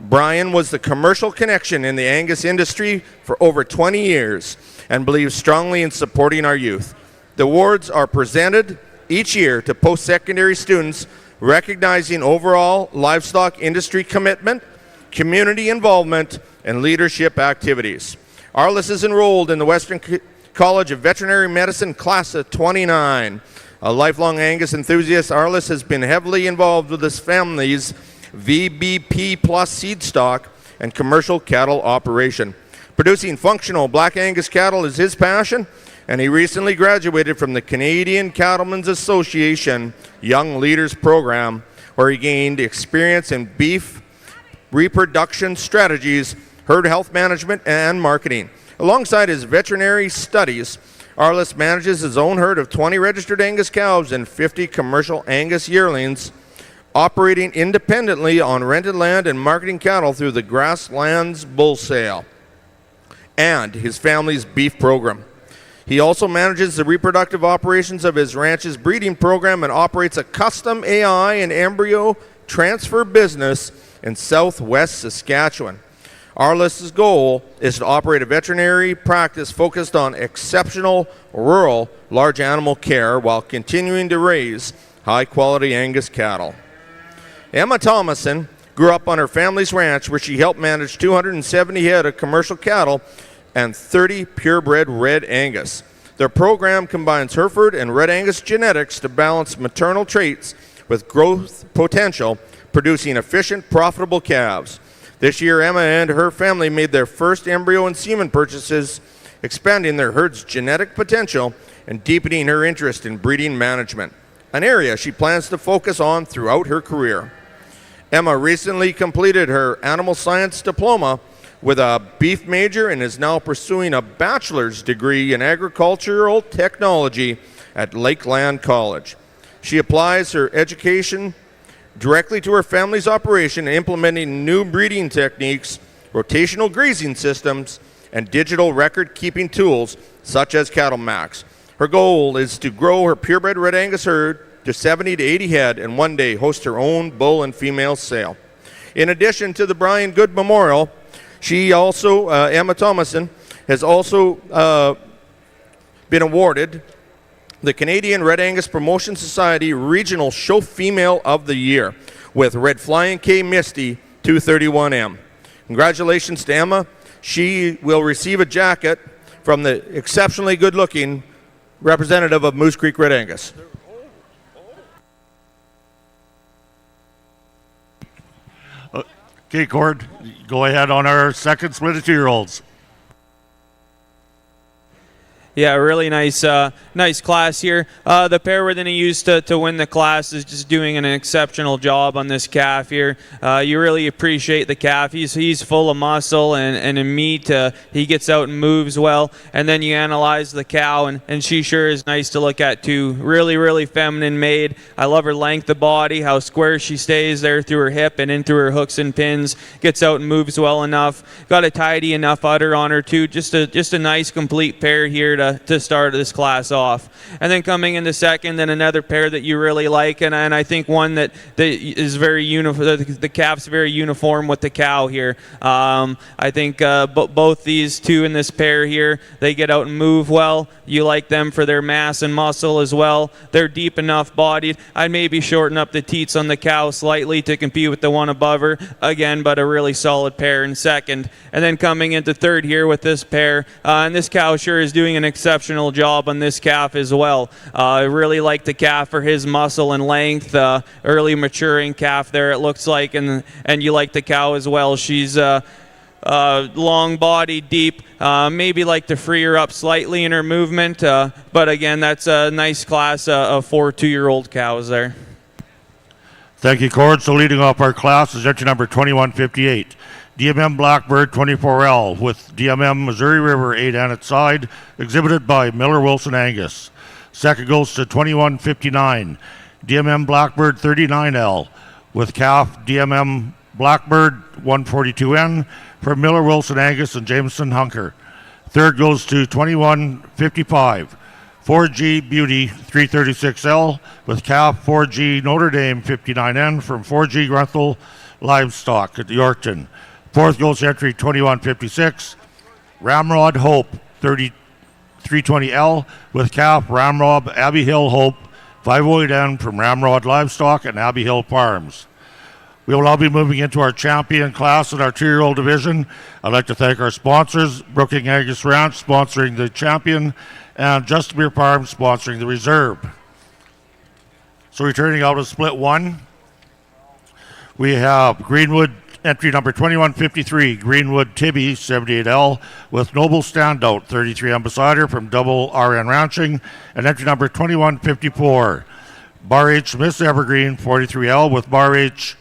Speaker 6: Brian was the commercial connection in the Angus industry for over 20 years and believes strongly in supporting our youth. The awards are presented each year to post-secondary students recognizing overall livestock industry commitment, community involvement, and leadership activities. Arliss is enrolled in the Western College of Veterinary Medicine Class of 29. A lifelong Angus enthusiast, Arliss has been heavily involved with his family's VBP plus seed stock and commercial cattle operation. Producing functional Black Angus cattle is his passion, and he recently graduated from the Canadian Cattlemen's Association Young Leaders Program, where he gained experience in beef reproduction strategies, herd health management, and marketing. Alongside his veterinary studies, Arliss manages his own herd of 20 registered Angus cows and 50 commercial Angus yearlings, operating independently on rented land and marketing cattle through the Grasslands Bull Sale and his family's beef program. He also manages the reproductive operations of his ranch's breeding program and operates a custom AI and embryo transfer business in southwest Saskatchewan. Arliss's goal is to operate a veterinary practice focused on exceptional rural large animal care while continuing to raise high-quality Angus cattle. Emma Thomason grew up on her family's ranch where she helped manage 270 head of commercial cattle and 30 purebred Red Angus. Their program combines Hereford and Red Angus genetics to balance maternal traits with growth potential, producing efficient, profitable calves. This year, Emma and her family made their first embryo and semen purchases, expanding their herd's genetic potential and deepening her interest in breeding management, an area she plans to focus on throughout her career. Emma recently completed her animal science diploma with a beef major and is now pursuing a bachelor's degree in agricultural technology at Lakeland College. She applies her education directly to her family's operation, implementing new breeding techniques, rotational grazing systems, and digital record-keeping tools such as Cattle Max. Her goal is to grow her purebred Red Angus herd to 70 to 80 head and one day host her own bull and female sale. In addition to the Brian Good Memorial, she also, Emma Thomason, has also been awarded the Canadian Red Angus Promotion Society Regional Show Female of the Year with Red Flying K Misty 231M. Congratulations to Emma. She will receive a jacket from the exceptionally good-looking representative of Moose Creek Red Angus.
Speaker 2: Okay, Cord, go ahead on our second split of 2-year-olds.
Speaker 1: Yeah, really nice nice class here. The pair we're going to use to win the class is just doing an exceptional job on this calf here. You really appreciate the calf. He's full of muscle and in meat. He gets out and moves well. And then you analyze the cow, and she sure is nice to look at too. Really, really feminine made. I love her length of body, how square she stays there through her hip and in through her hooks and pins. Gets out and moves well enough. Got a tidy enough udder on her too. Just a nice complete pair here to start this class off. And then coming into second, then another pair that you really like, and I think one that is very uniform. The calf's very uniform with the cow here. I think both these two in this pair here, they get out and move well. You like them for their mass and muscle as well. They're deep enough bodied. I'd maybe shorten up the teats on the cow slightly to compete with the one above her. Again, but a really solid pair in second. And then coming into third here with this pair, and this cow sure is doing an exceptional job on this calf as well. I really like the calf for his muscle and length. Early maturing calf there, it looks like, and you like the cow as well. She's long body, deep. Maybe like to free her up slightly in her movement, but again, that's a nice class of 4 2-year-old cows there.
Speaker 2: Thank you, Cord. So leading off our class is entry number 2158. DMM Blackbird 24L with DMM Missouri River 8 on its side, exhibited by Miller Wilson Angus. Second goes to 2159. DMM Blackbird 39L with calf DMM Blackbird 142N from Miller Wilson Angus and Jameson Hunker. Third goes to 2155. 4G Beauty 336L with calf 4G Notre Dame 59N from 4G Grunthal Livestock at Yorkton. Fourth goes to entry 2156. Ramrod Hope 320L with calf Ramrod Abbey Hill Hope 508N from Ramrod Livestock and Abbey Hill Farms. We will now be moving into our champion class in our 2-year-old division. I'd like to thank our sponsors, Brooking Angus Ranch sponsoring the champion and Justin Farms sponsoring the reserve. So returning out of split 1, we have Greenwood entry number 2153, Greenwood Tibby 78L with Noble Standout 33 Beside from Double RN Ranching, and entry number 2154, Bar H Miss Evergreen 43L with Bar H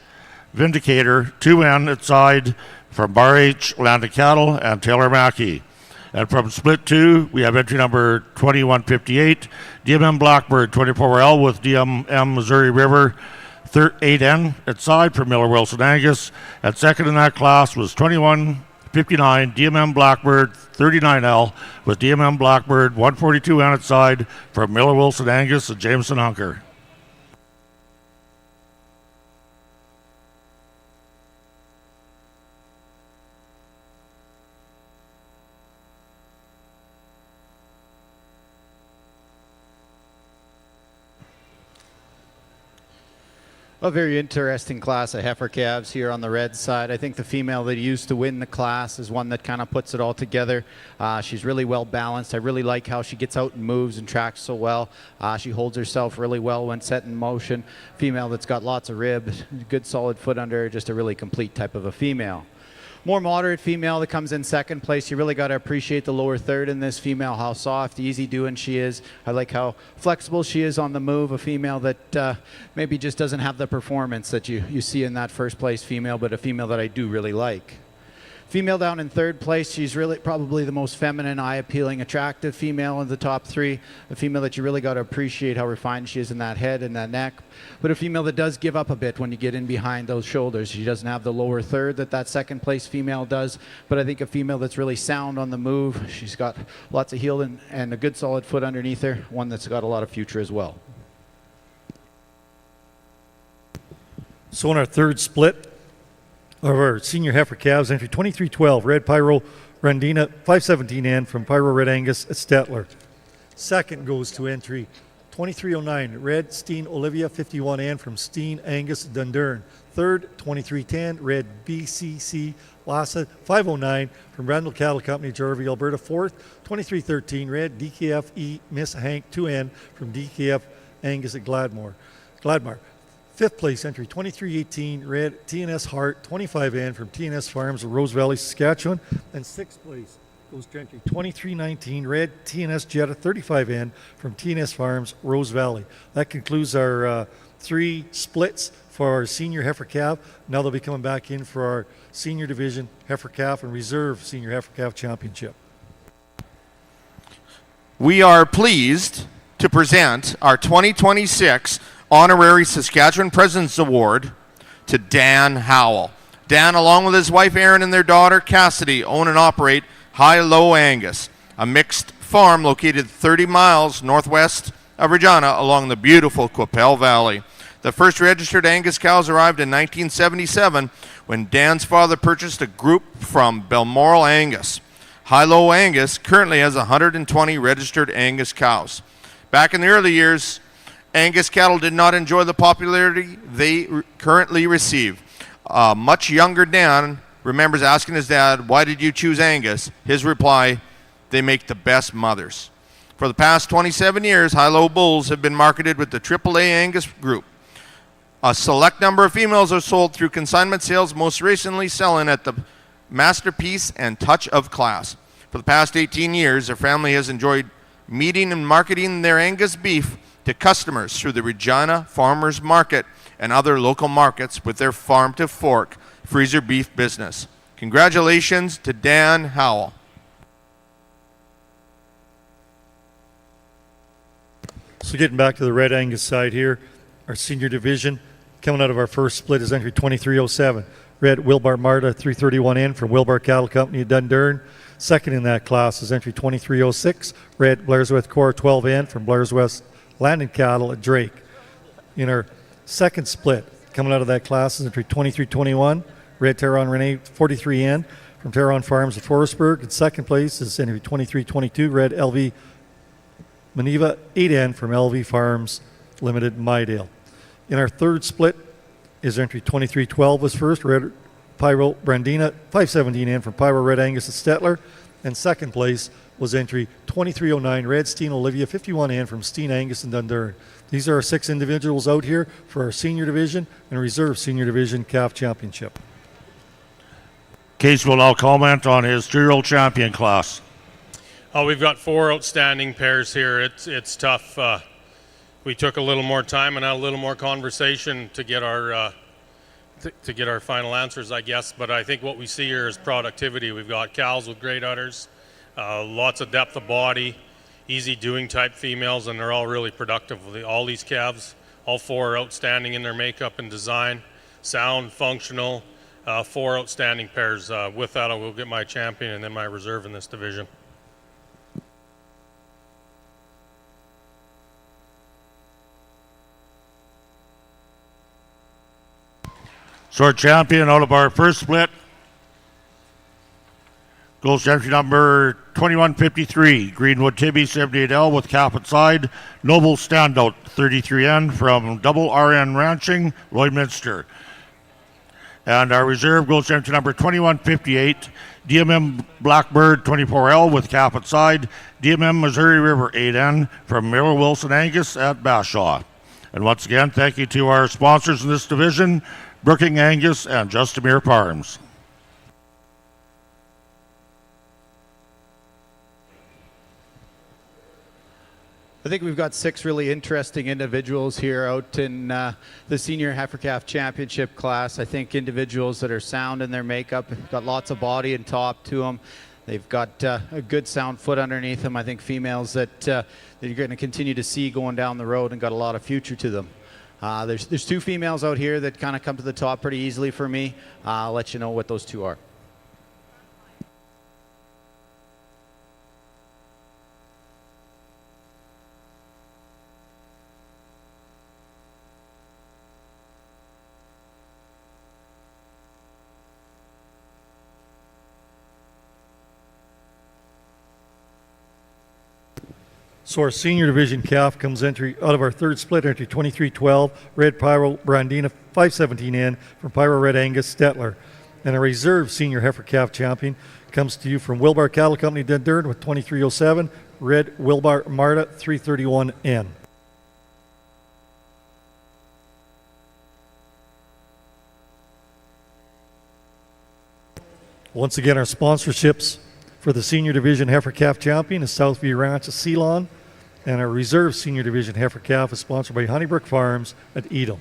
Speaker 2: Vindicator 2N at side from Bar H Land and Cattle and Taylor Mackey. And from Split 2, we have entry number 2158, DMM Blackbird 24L with DMM Missouri River 8N at side from Miller Wilson Angus. And second in that class was 2159, DMM Blackbird 39L with DMM Blackbird 142N at side from Miller Wilson Angus and Jameson Hunker.
Speaker 4: A very interesting class of heifer calves here on the red side. I think the female that used to win the class is one that kind of puts it all together. She's really well balanced. I really like how she gets out and moves and tracks so well. She holds herself really well when set in motion. Female that's got lots of rib, good solid foot under her, just a really complete type of a female. More moderate female that comes in second place. You really got to appreciate the lower third in this female, how soft, easy doing she is. I like how flexible she is on the move. A female that maybe just doesn't have the performance that you see in that first place female, but a female that I do really like. Female down in third place, she's really probably the most feminine, eye-appealing, attractive female in the top three. A female that you really got to appreciate how refined she is in that head and that neck. But a female that does give up a bit when you get in behind those shoulders. She doesn't have the lower third that second place female does. But I think a female that's really sound on the move. She's got lots of heel and a good solid foot underneath her. One that's got a lot of future as well.
Speaker 3: So in our third split of our senior heifer calves, entry 2312, Red Pyro Regina 517N from Pyro Red Angus at Stettler. Second goes to entry 2309, Red Steen Olivia 51N from Steen Angus at Dundurn. Third, 2310, Red BCC Lassa 509 from Randall Cattle Company, Jarvie, Alberta. Fourth, 2313, Red DKF Miss Hank 2N from DKF Angus at Gladmar. Fifth place entry, 2318, Red TNS Hart 25N from TNS Farms of Rose Valley, Saskatchewan. And sixth place goes to entry 2319, Red TNS Jetta 35N from TNS Farms, Rose Valley. That concludes our three splits for our senior heifer calf. Now they'll be coming back in for our senior division heifer calf and reserve senior heifer calf championship.
Speaker 6: We are pleased to present our 2026 Honorary Saskatchewan President's Award to Dan Howell. Dan, along with his wife Erin and their daughter Cassidy, own and operate High-Low Angus, a mixed farm located 30 miles northwest of Regina along the beautiful Qu'Appelle Valley. The first registered Angus cows arrived in 1977 when Dan's father purchased a group from Balmoral Angus. High-Low Angus currently has 120 registered Angus cows. Back in the early years, Angus cattle did not enjoy the popularity they currently receive. Much younger Dan remembers asking his dad, "Why did you choose Angus?" His reply, "They make the best mothers." For the past 27 years, High-Low bulls have been marketed with the AAA Angus group. A select number of females are sold through consignment sales, most recently selling at the Masterpiece and Touch of Class. For the past 18 years, their family has enjoyed meeting and marketing their Angus beef to customers through the Regina Farmers Market and other local markets with their farm-to-fork freezer beef business. Congratulations to Dan Howell.
Speaker 3: So getting back to the Red Angus side here, our senior division, coming out of our first split is entry 2307. Red Wilbar Marta 331N from Wilbar Cattle Company at Dundurn. Second in that class is entry 2306. Red Blairsworth Core 12N from Blairsworth Land and Cattle at Drake. In our second split, coming out of that class is entry 2321. Red Terron Renee 43N from Terron Farms at Forestburg. In second place is entry 2322. Red LV Maneva 8N from LV Farms Limited, Mydale. In our third split is entry 2312 was first, Red Pyro Brandina 517N from Pyro Red Angus at Stettler. And second place was entry 2309, Red Steen Olivia 51N from Steen Angus and Dundurn. These are our 6 individuals out here for our senior division and reserve senior division calf championship.
Speaker 2: Case will now comment on his 3-year-old champion class.
Speaker 5: We've got 4 outstanding pairs here. It's tough. We took a little more time and had a little more conversation to get our to get our final answers, I guess. But I think what we see here is productivity. We've got cows with great udders, lots of depth of body, easy doing type females, and they're all really productive. All these calves, all 4 are outstanding in their makeup and design, sound, functional, 4 outstanding pairs. With that, I will get my champion and then my reserve in this division.
Speaker 2: So our champion out of our first split goes to entry number 2153, Greenwood Tibby 78L with cap at side, Noble Standout 33N from Double RN Ranching, Lloydminster. And our reserve goes to entry number 2158, DMM Blackbird 24L with cap at side, DMM Missouri River 8N from Miller Wilson Angus at Bashaw. And once again, thank you to our sponsors in this division, Brooking Angus and Justamere Farms.
Speaker 4: I think we've got 6 really interesting individuals here out in the Senior Heifer Calf Championship class. I think individuals that are sound in their makeup, got lots of body and top to them. They've got a good sound foot underneath them. I think females that you're going to continue to see going down the road and got a lot of future to them. There's 2 females out here that kind of come to the top pretty easily for me. I'll let you know what those 2 are.
Speaker 3: So our senior division calf comes entry out of our third split entry 2312 Red Pyro Brandina 517N from Pyro Red Angus Stetler. And our reserve senior heifer calf champion comes to you from Wilbar Cattle Company Dundurn with 2307 Red Wilbar Marta 331N. Once again, our sponsorships for the senior division heifer calf champion is Southview Ranch of Ceylon, and our reserve senior division heifer calf is sponsored by Honeybrook Farms at Edom.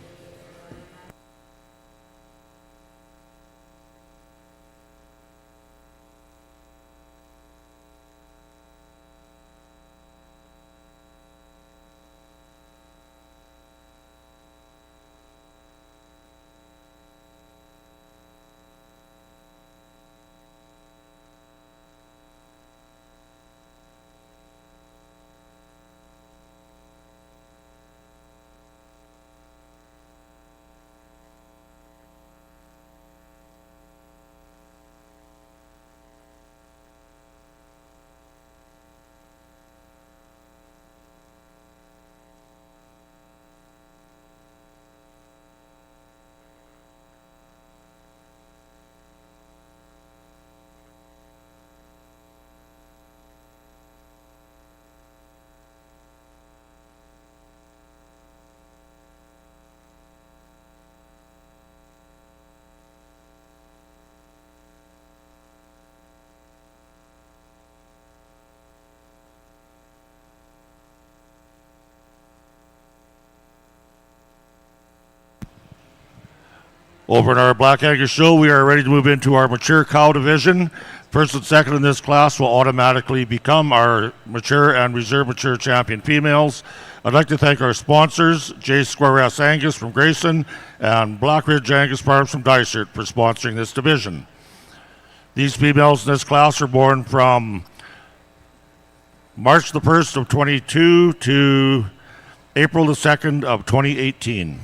Speaker 2: Over in our Black Angus show, we are ready to move into our mature cow division. First and second in this class will automatically become our mature and reserve mature champion females. I'd like to thank our sponsors, J Square S Angus from Grayson and Black Ridge Angus Farms from Dysart for sponsoring this division. These females in this class are born from March the 1st of 22 to April the 2nd of 2018.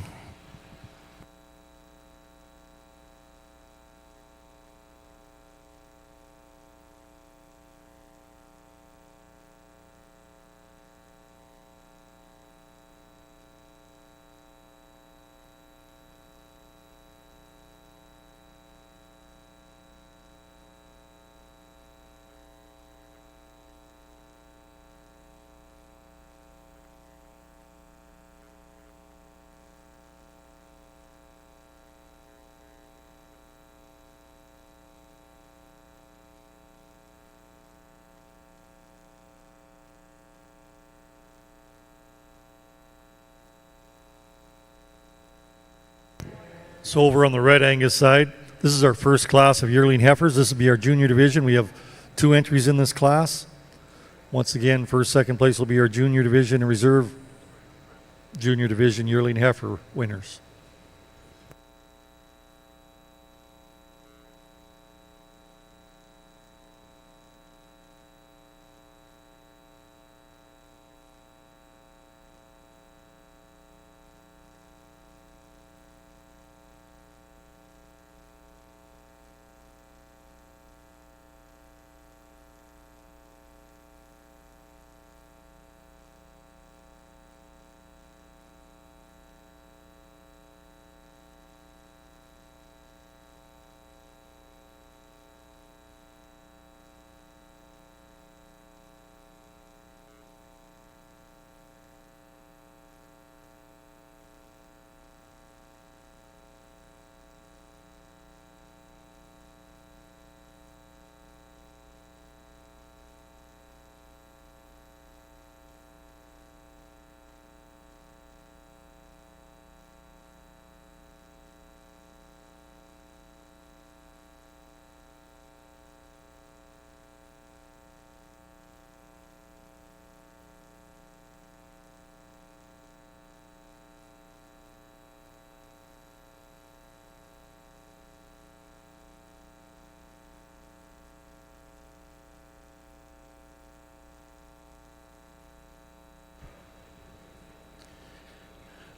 Speaker 3: So over on the red Angus side, this is our first class of yearling heifers. This will be our junior division. We have 2 entries in this class. Once again, first, second place will be our junior division and reserve junior division yearling heifer winners.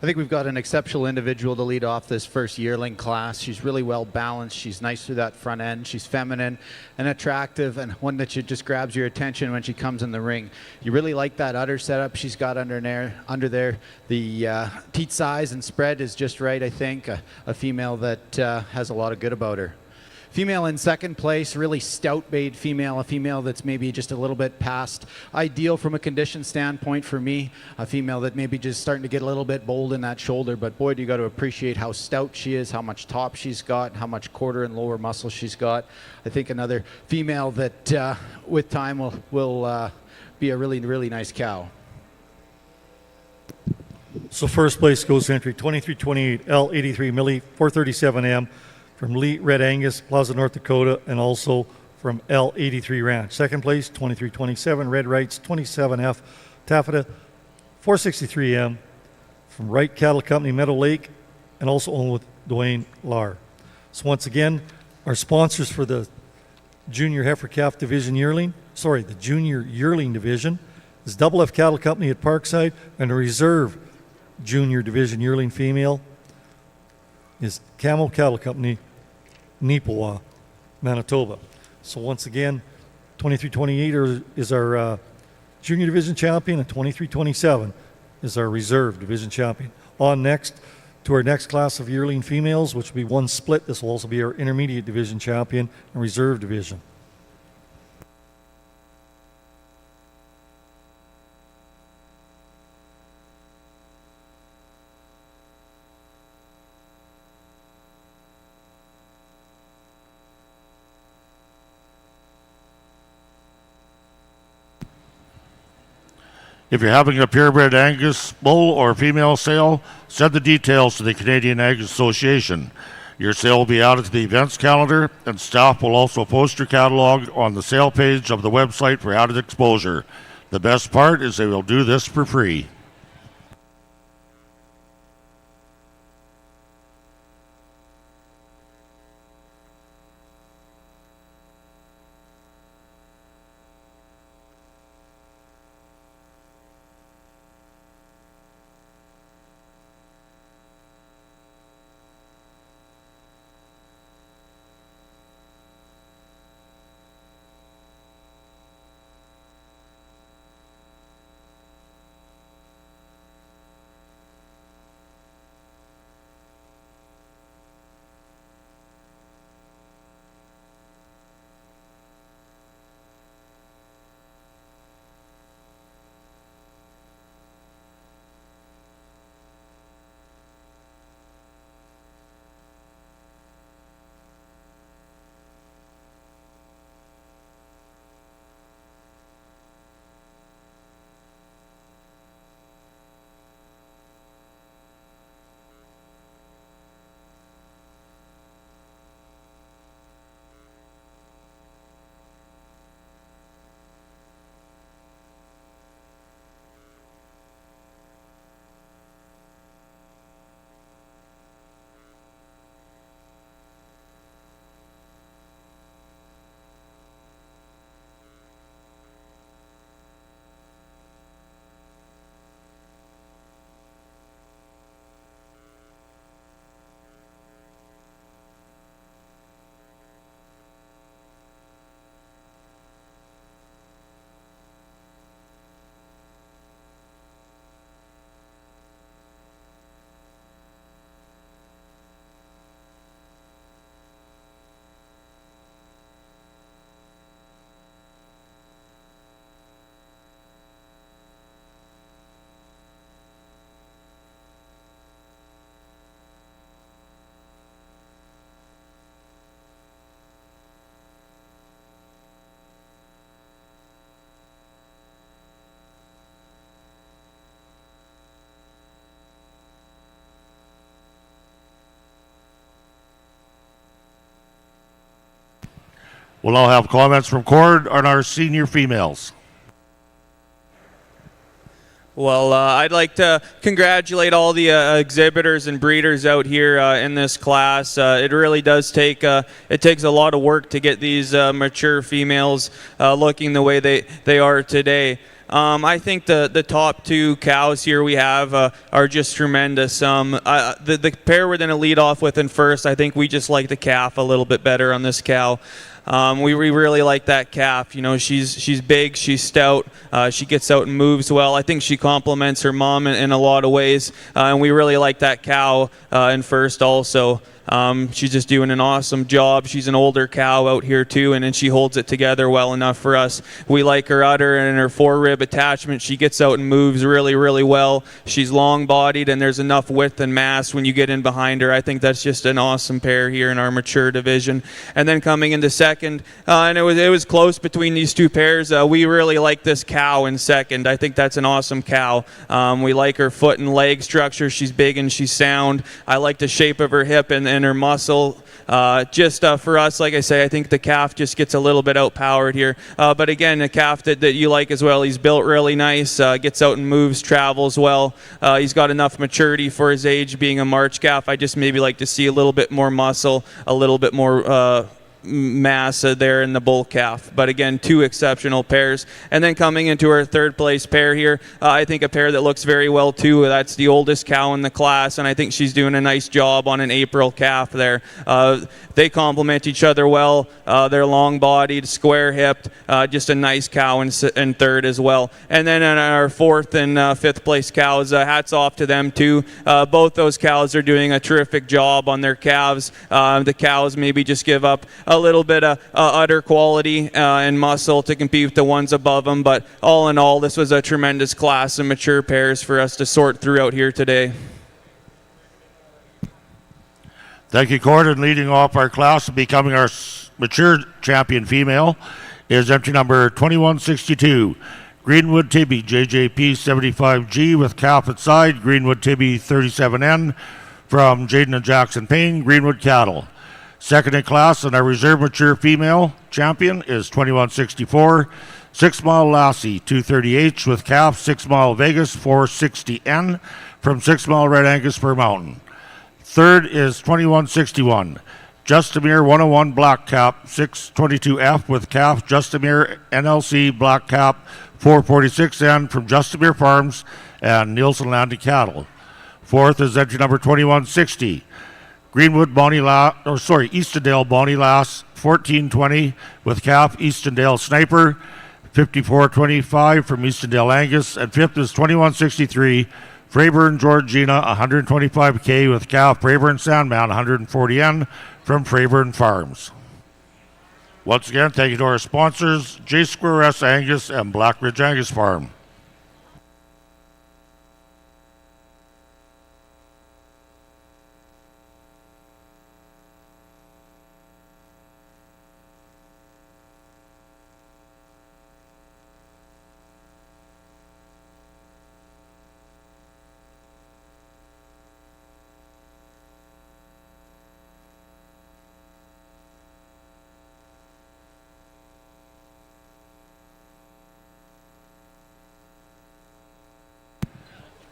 Speaker 4: I think we've got an exceptional individual to lead off this first yearling class. She's really well balanced. She's nice through that front end. She's feminine and attractive, and one that just grabs your attention when she comes in the ring. You really like that udder setup she's got under there. The teat size and spread is just right, I think. A female that has a lot of good about her. Female in second place, really stout-bayed female, a female that's maybe just a little bit past ideal from a condition standpoint for me, a female that maybe just starting to get a little bit bold in that shoulder, but boy, do you got to appreciate how stout she is, how much top she's got, how much quarter and lower muscle she's got. I think another female that with time will be a really, really nice cow.
Speaker 3: So first place goes to entry 2328 L83 Millie 437M from Lee Red Angus, Plaza, North Dakota, and also from L83 Ranch. Second place, 2327 Red Wrights 27F Taffeta 463M from Wright Cattle Company, Meadow Lake, and also owned with Dwayne Lahr. So once again, our sponsors for the Junior Heifer Calf Division Yearling, the Junior Yearling Division is Double F Cattle Company at Parkside, and a Reserve Junior Division Yearling Female is Camel Cattle Company, Neepawa, Manitoba. So once again, 2328 is our Junior Division Champion, and 2327 is our Reserve Division Champion. On next to our next class of yearling females, which will be one split. This will also be our Intermediate Division Champion and Reserve Division.
Speaker 2: If you're having a purebred Angus bull or female sale, send the details to the Canadian Ag Association. Your sale will be added to the events calendar, and staff will also post your catalog on the sale page of the website for added exposure. The best part is they will do this for free. We'll now have comments from Cord on our senior females.
Speaker 1: Well, I'd like to congratulate all the exhibitors and breeders out here in this class. It really does take it takes a lot of work to get these mature females looking the way they are today. I think the top two cows here we have are just tremendous. The pair we're going to lead off with in first, I think we just like the calf a little bit better on this cow. We really like that calf. You know, she's big, she's stout, she gets out and moves well. I think she complements her mom in a lot of ways, and we really like that cow in first also. She's just doing an awesome job. She's an older cow out here too, and then she holds it together well enough for us. We like her udder and her forerib attachment. She gets out and moves really well. She's long-bodied, and there's enough width and mass when you get in behind her. I think that's just an awesome pair here in our mature division. And then coming into second, and it was close between these two pairs. We really like this cow in second. I think that's an awesome cow. We like her foot and leg structure. She's big and she's sound. I like the shape of her hip and her muscle. For us, like I say, I think the calf just gets a little bit outpowered here. But again, a calf that you like as well. He's built really nice, gets out and moves, travels well. He's got enough maturity for his age being a March calf. I just maybe like to see a little bit more muscle, a little bit more mass there in the bull calf. But again, two exceptional pairs. And then coming into our third place pair here, I think a pair that looks very well too. That's the oldest cow in the class, and I think she's doing a nice job on an April calf there. They complement each other well. They're long-bodied, square-hipped, just a nice cow in third as well. And then in our fourth and fifth place cows, hats off to them too. Both those cows are doing a terrific job on their calves. The cows maybe just give up a little bit of udder quality and muscle to compete with the ones above them, but all in all, this was a tremendous class of mature pairs for us to sort through out here today.
Speaker 2: Thank you, Gordon. Leading off our class and becoming our mature champion female is entry number 2162, Greenwood Tibby, JJP 75G with calf at side, Greenwood Tibby 37N from Jaden and Jackson Payne, Greenwood Cattle. Second in class and our reserve mature female champion is 2164, 6 Mile Lassie 230H with calf, 6 Mile Vegas 460N from 6 Mile Red Angus per mountain. Third is 2161, Justamere 101 Black Cap 622F with calf, Justamere NLC Black Cap 446N from Justamere Farms and Nielsen Landing Cattle. Fourth is entry number 2160, Greenwood Eastendale Bonnie Lass 1420 with calf, Eastendale Sniper 5425 from Eastendale Angus, and fifth is 2163 Freyburn Georgina 125K with calf, Freyburn Sandman 140N from Freyburn Farms. Once again, thank you to our sponsors, J2S Angus and Black Ridge Angus Farm.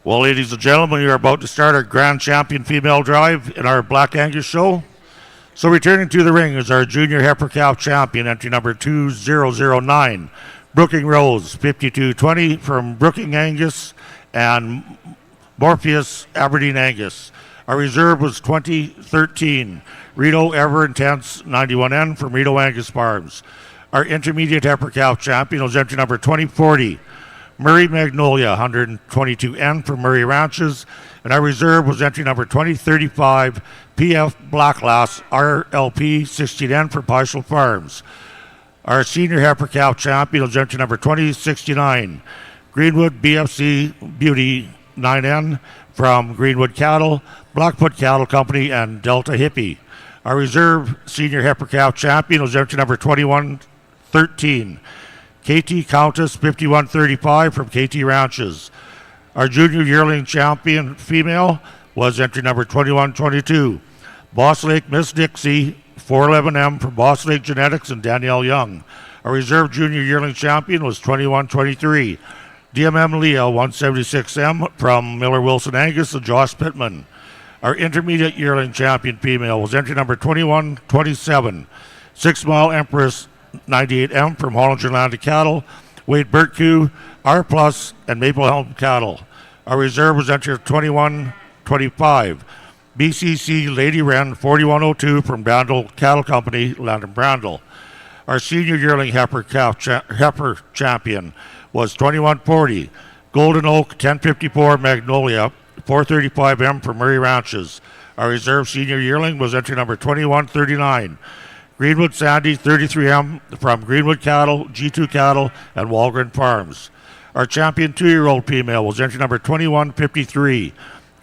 Speaker 2: Well, ladies and gentlemen, we are about to start our Grand Champion Female Drive in our Black Angus show. So returning to the ring is our Junior Heifer Calf Champion, entry number 2009, Brooking Rose, 5220 from Brooking Angus and Morpheus Aberdeen Angus. Our reserve was 2013, Rito Ever Intense 91N from Rito Angus Farms. Our intermediate heifer calf champion was entry number 2040, Murray Magnolia 122N from Murray Ranches, and our reserve was entry number 2035 PF Blacklass RLP 16N from Partial Farms. Our senior heifer calf champion was entry number 2069 Greenwood BFC Beauty 9N from Greenwood Cattle, Blackfoot Cattle Company, and Delta Hippie. Our reserve senior heifer calf champion was entry number 2113 KT Countess 5135 from KT Ranches. Our junior yearling champion female was entry number 2122, Boss Lake Miss Dixie 411M from Boss Lake Genetics and Danielle Young. Our reserve junior yearling champion was 2123. DMM Leah 176M from Miller Wilson Angus and Josh Pittman. Our intermediate yearling champion female was entry number 2127. 6 Mile Empress 98M from Hollinger Land Cattle, Wade Burtku, R Plus, and Maple Elm Cattle. Our reserve was entry 2125. BCC Lady Wren 4102 from Brandel Cattle Company, Landon Brandel. Our senior yearling heifer champion was 2140. Golden Oak 1054 Magnolia 435M from Murray Ranches. Our reserve senior yearling was entry number 2139. Greenwood Sandy 33M from Greenwood Cattle, G2 Cattle, and Walgren Farms. Our champion 2-year-old female was entry number 2153.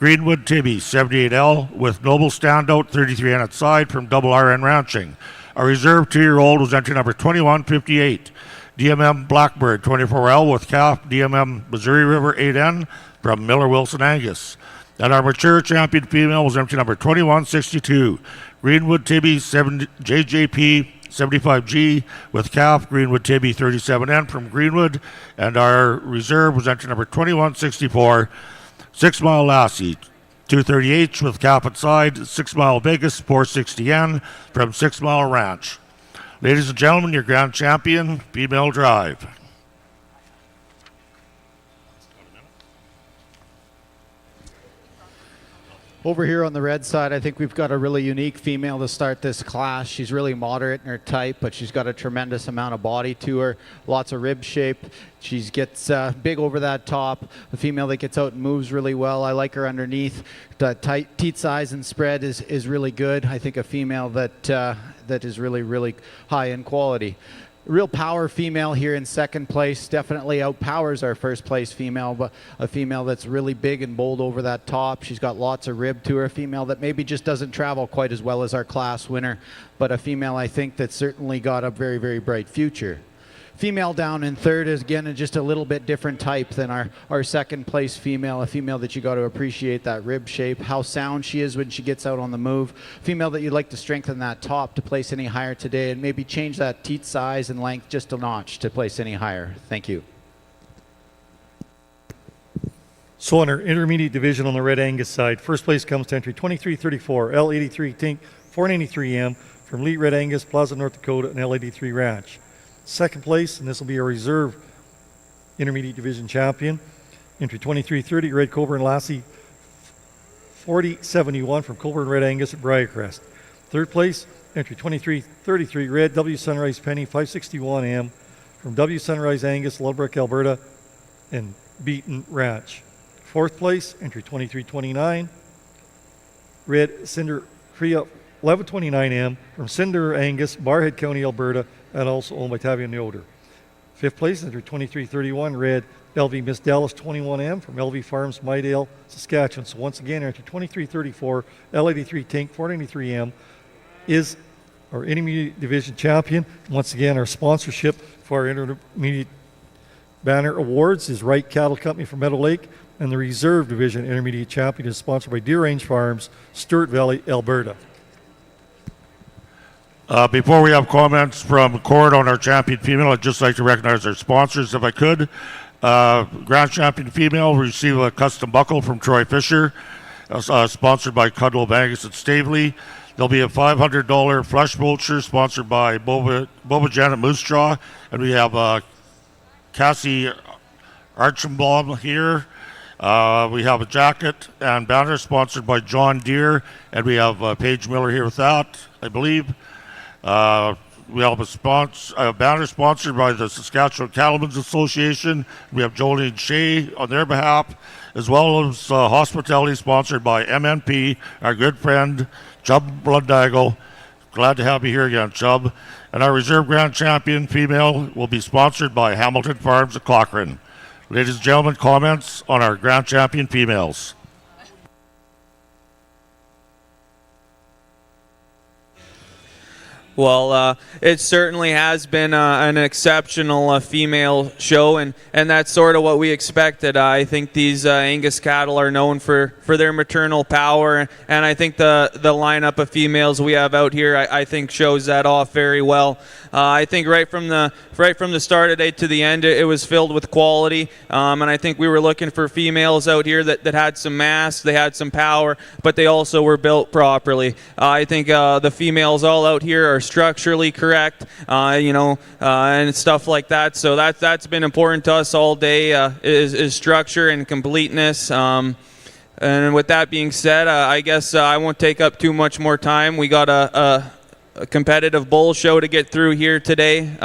Speaker 2: Greenwood Tibby 78L with Noble Standout 33 on its side from Double RN Ranching. Our reserve 2-year-old was entry number 2158. DMM Blackbird 24L with calf DMM Missouri River 8N from Miller Wilson Angus. And our mature champion female was entry number 2162. Greenwood Tibby JJP 75G with calf Greenwood Tibby 37N from Greenwood. And our reserve was entry number 2164. 6 Mile Lassie 230H with calf inside. 6 Mile Vegas 460N from 6 Mile Ranch. Ladies and gentlemen, your grand champion, female drive.
Speaker 4: Over here on the red side, I think we've got a really unique female to start this class. She's really moderate in her type, but she's got a tremendous amount of body to her, lots of rib shape. She gets big over that top, a female that gets out and moves really well. I like her underneath. The teat size and spread is really good. I think a female that is really, really high in quality. Real power female here in second place, definitely outpowers our first place female, but a female that's really big and bold over that top. She's got lots of rib to her, a female that maybe just doesn't travel quite as well as our class winner, but a female I think that's certainly got a very, very bright future. Female down in third is again just a little bit different type than our second place female, a female that you got to appreciate that rib shape, how sound she is when she gets out on the move. Female that you'd like to strengthen that top to place any higher today and maybe change that teat size and length just a notch to place any higher. Thank you.
Speaker 3: So in our intermediate division on the Red Angus side, first place comes to entry 2334, L83 Tink 493M from Lee Red Angus, Plaza, North Dakota, and L83 Ranch. Second place, and this will be a reserve intermediate division champion, entry 2330, Red Cobra and Lassie 4071 from Colburn Red Angus at Briarcrest. Third place, entry 2333, Red W Sunrise Penny 561M from W Sunrise Angus, Ludbrook, Alberta, and Beaton Ranch. Fourth place, entry 2329, Red Cinder Priya 1129M from Cinder Angus, Barhead County, Alberta, and also owned by Tavian Yoder. Fifth place, entry 2331, Red LV Miss Dallas 21M from LV Farms, Mydale, Saskatchewan. So once again, entry 2334, L83 Tank 493M is our intermediate division champion. Once again, our sponsorship for our intermediate banner awards is Wright Cattle Company from Meadow Lake, and the reserve division intermediate champion is sponsored by Deer Range Farms, Sturt Valley, Alberta.
Speaker 2: Before we have comments from Cord on our champion female, I'd just like to recognize our sponsors if I could. Grand champion female will receive a custom buckle from Troy Fisher, sponsored by Cudlow Angus and Stavely. There'll be a $500 flush voucher sponsored by Boba Janet Moose Jaw. And we have Cassie Archambaum here. We have a jacket and banner sponsored by John Deere. And we have Paige Miller here with that, I believe. We have a banner sponsored by the Saskatchewan Cattlemen's Association. We have Jolene Shea on their behalf, as well as hospitality sponsored by MNP, our good friend Chubb Bloodagle. Glad to have you here again, Chubb. And our reserve grand champion female will be sponsored by Hamilton Farms of Cochrane. Ladies and gentlemen, comments on our grand champion females.
Speaker 1: Well, it certainly has been an exceptional female show, and that's sort of what we expected. I think these Angus cattle are known for their maternal power, and I think the lineup of females we have out here, I think, shows that off very well. I think right from the start of the day to the end, it was filled with quality, and I think we were looking for females out here that had some mass, they had some power, but they also were built properly. I think the females all out here are structurally correct, and stuff like that. So that's been important to us all day, is structure and completeness. And with that being said, I guess I won't take up too much more time. We got a competitive bull show to get through here today.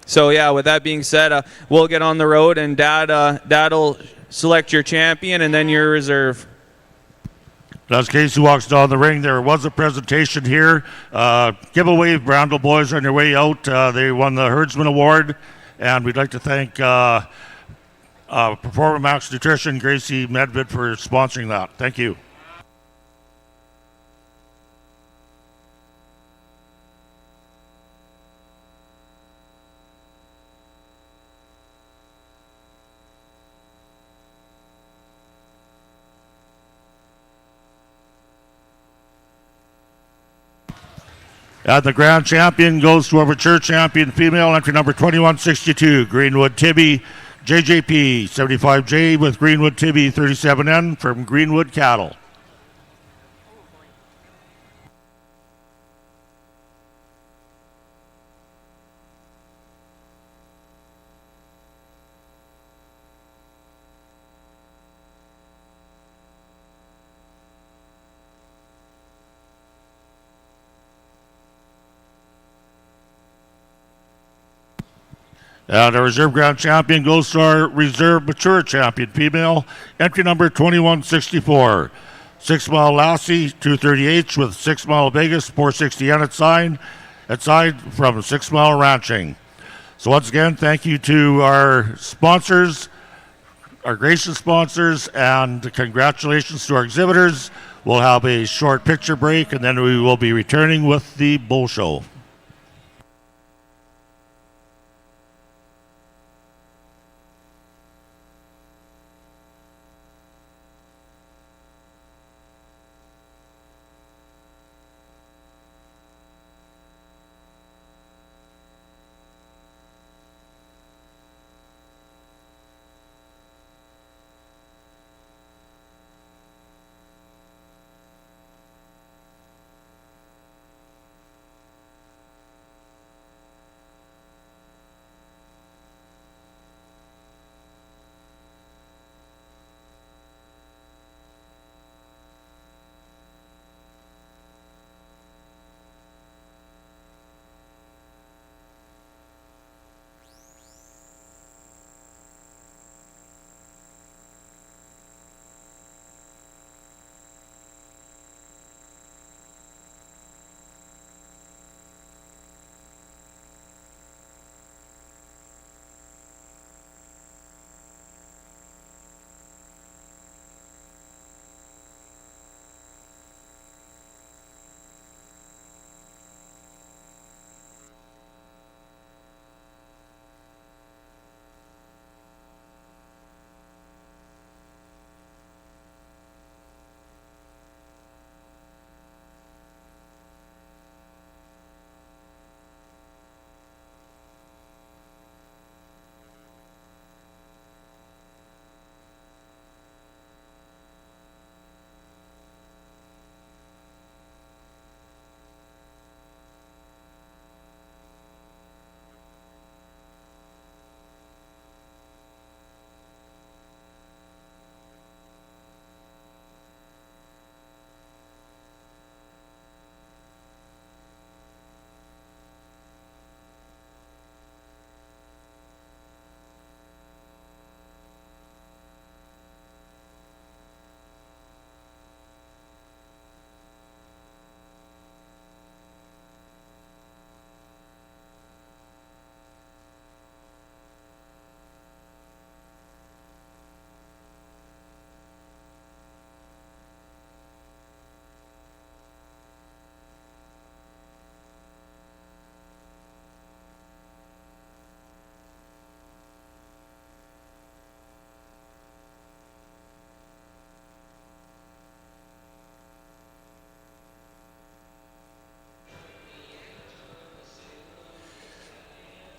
Speaker 1: So yeah, with that being said, we'll get on the road, and Dad'll select your champion and then your reserve.
Speaker 2: As Casey walks down the ring, there was a presentation here. Giveaway, Brandel boys on their way out. They won the Herdsman Award, and we'd like to thank Performamax Nutrition, Gracie Medved, for sponsoring that. Thank you. And the grand champion goes to our mature champion female, entry number 2162, Greenwood Tibby, JJP 75J with Greenwood Tibby 37N from Greenwood Cattle. And our reserve ground champion goes to our reserve mature champion female, entry number 2164. 6 Mile Lassie, 230H with 6 Mile Vegas, 460N at side from 6 Mile Ranching. So once again, thank you to our sponsors, our gracious sponsors, and congratulations to our exhibitors. We'll have a short picture break, and then we will be returning with the bull show.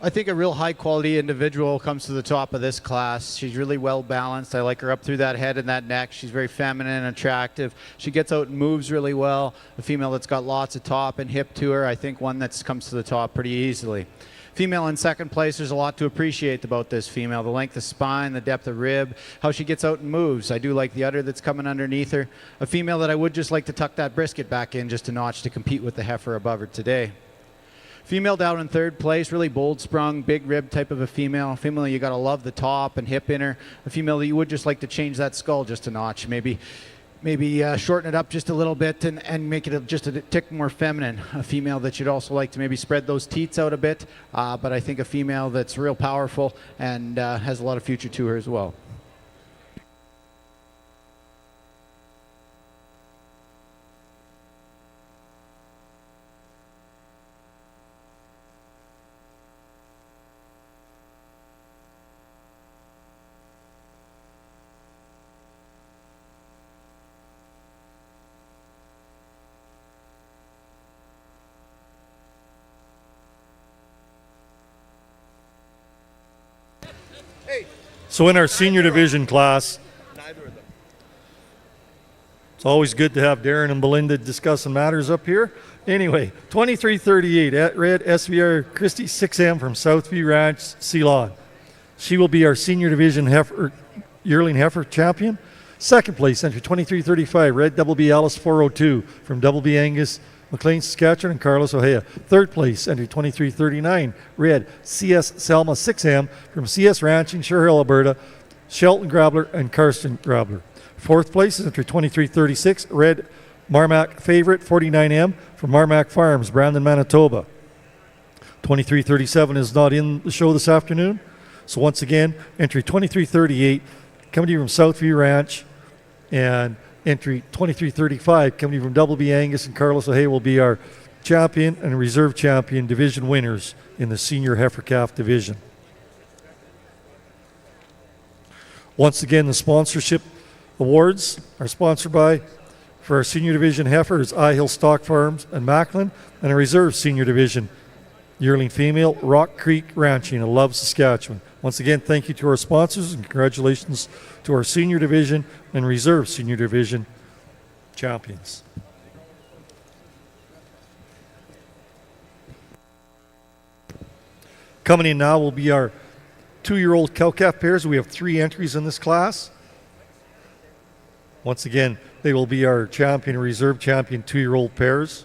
Speaker 4: I think a real high quality individual comes to the top of this class. She's really well balanced. I like her up through that head and that neck. She's very feminine and attractive. She gets out and moves really well. A female that's got lots of top and hip to her. I think one that comes to the top pretty easily. Female in second place, there's a lot to appreciate about this female. The length of spine, the depth of rib, how she gets out and moves. I do like the udder that's coming underneath her. A female that I would just like to tuck that brisket back in just a notch to compete with the heifer above her today. Female down in third place, really bold sprung, big rib type of a female. Female you gotta love the top and hip in her. A female that you would just like to change that skull just a notch. Maybe shorten it up just a little bit and make it just a tick more feminine. A female that you'd also like to maybe spread those teats out a bit, but I think a female that's real powerful and has a lot of future to her as well.
Speaker 3: So in our senior division class, it's always good to have Darren and Belinda discussing matters up here. Anyway, 2338 at red SVR Christie 6M from Southview Ranch, Ceylon. She will be our senior division yearling heifer champion. Second place, entry 2335, red Double B Alice 402 from Double B Angus, McLean, Saskatchewan, and Carlos Ojea. Third place, entry 2339, red CS Selma 6M from CS Ranching, Shore Hill, Alberta, Shelton Grabler and Karsten Grabler. Fourth place is entry 2336, red Marmac Favorite 49M from Marmac Farms, Brandon, Manitoba. 2337 is not in the show this afternoon. So once again, entry 2338 coming to you from Southview Ranch, and entry 2335 coming from Double B Angus and Carlos O'Hay will be our champion and reserve champion division winners in the senior heifer calf division. Once again, the sponsorship awards are sponsored by, for our senior division heifer is I Hill Stock Farms and Macklin, and a reserve senior division yearling female, Rock Creek Ranching in Love, Saskatchewan. Once again, thank you to our sponsors and congratulations to our senior division and reserve senior division champions. Coming in now will be our 2-year-old cow-calf pairs. We have 3 entries in this class. Once again, they will be our champion and reserve champion 2-year-old pairs.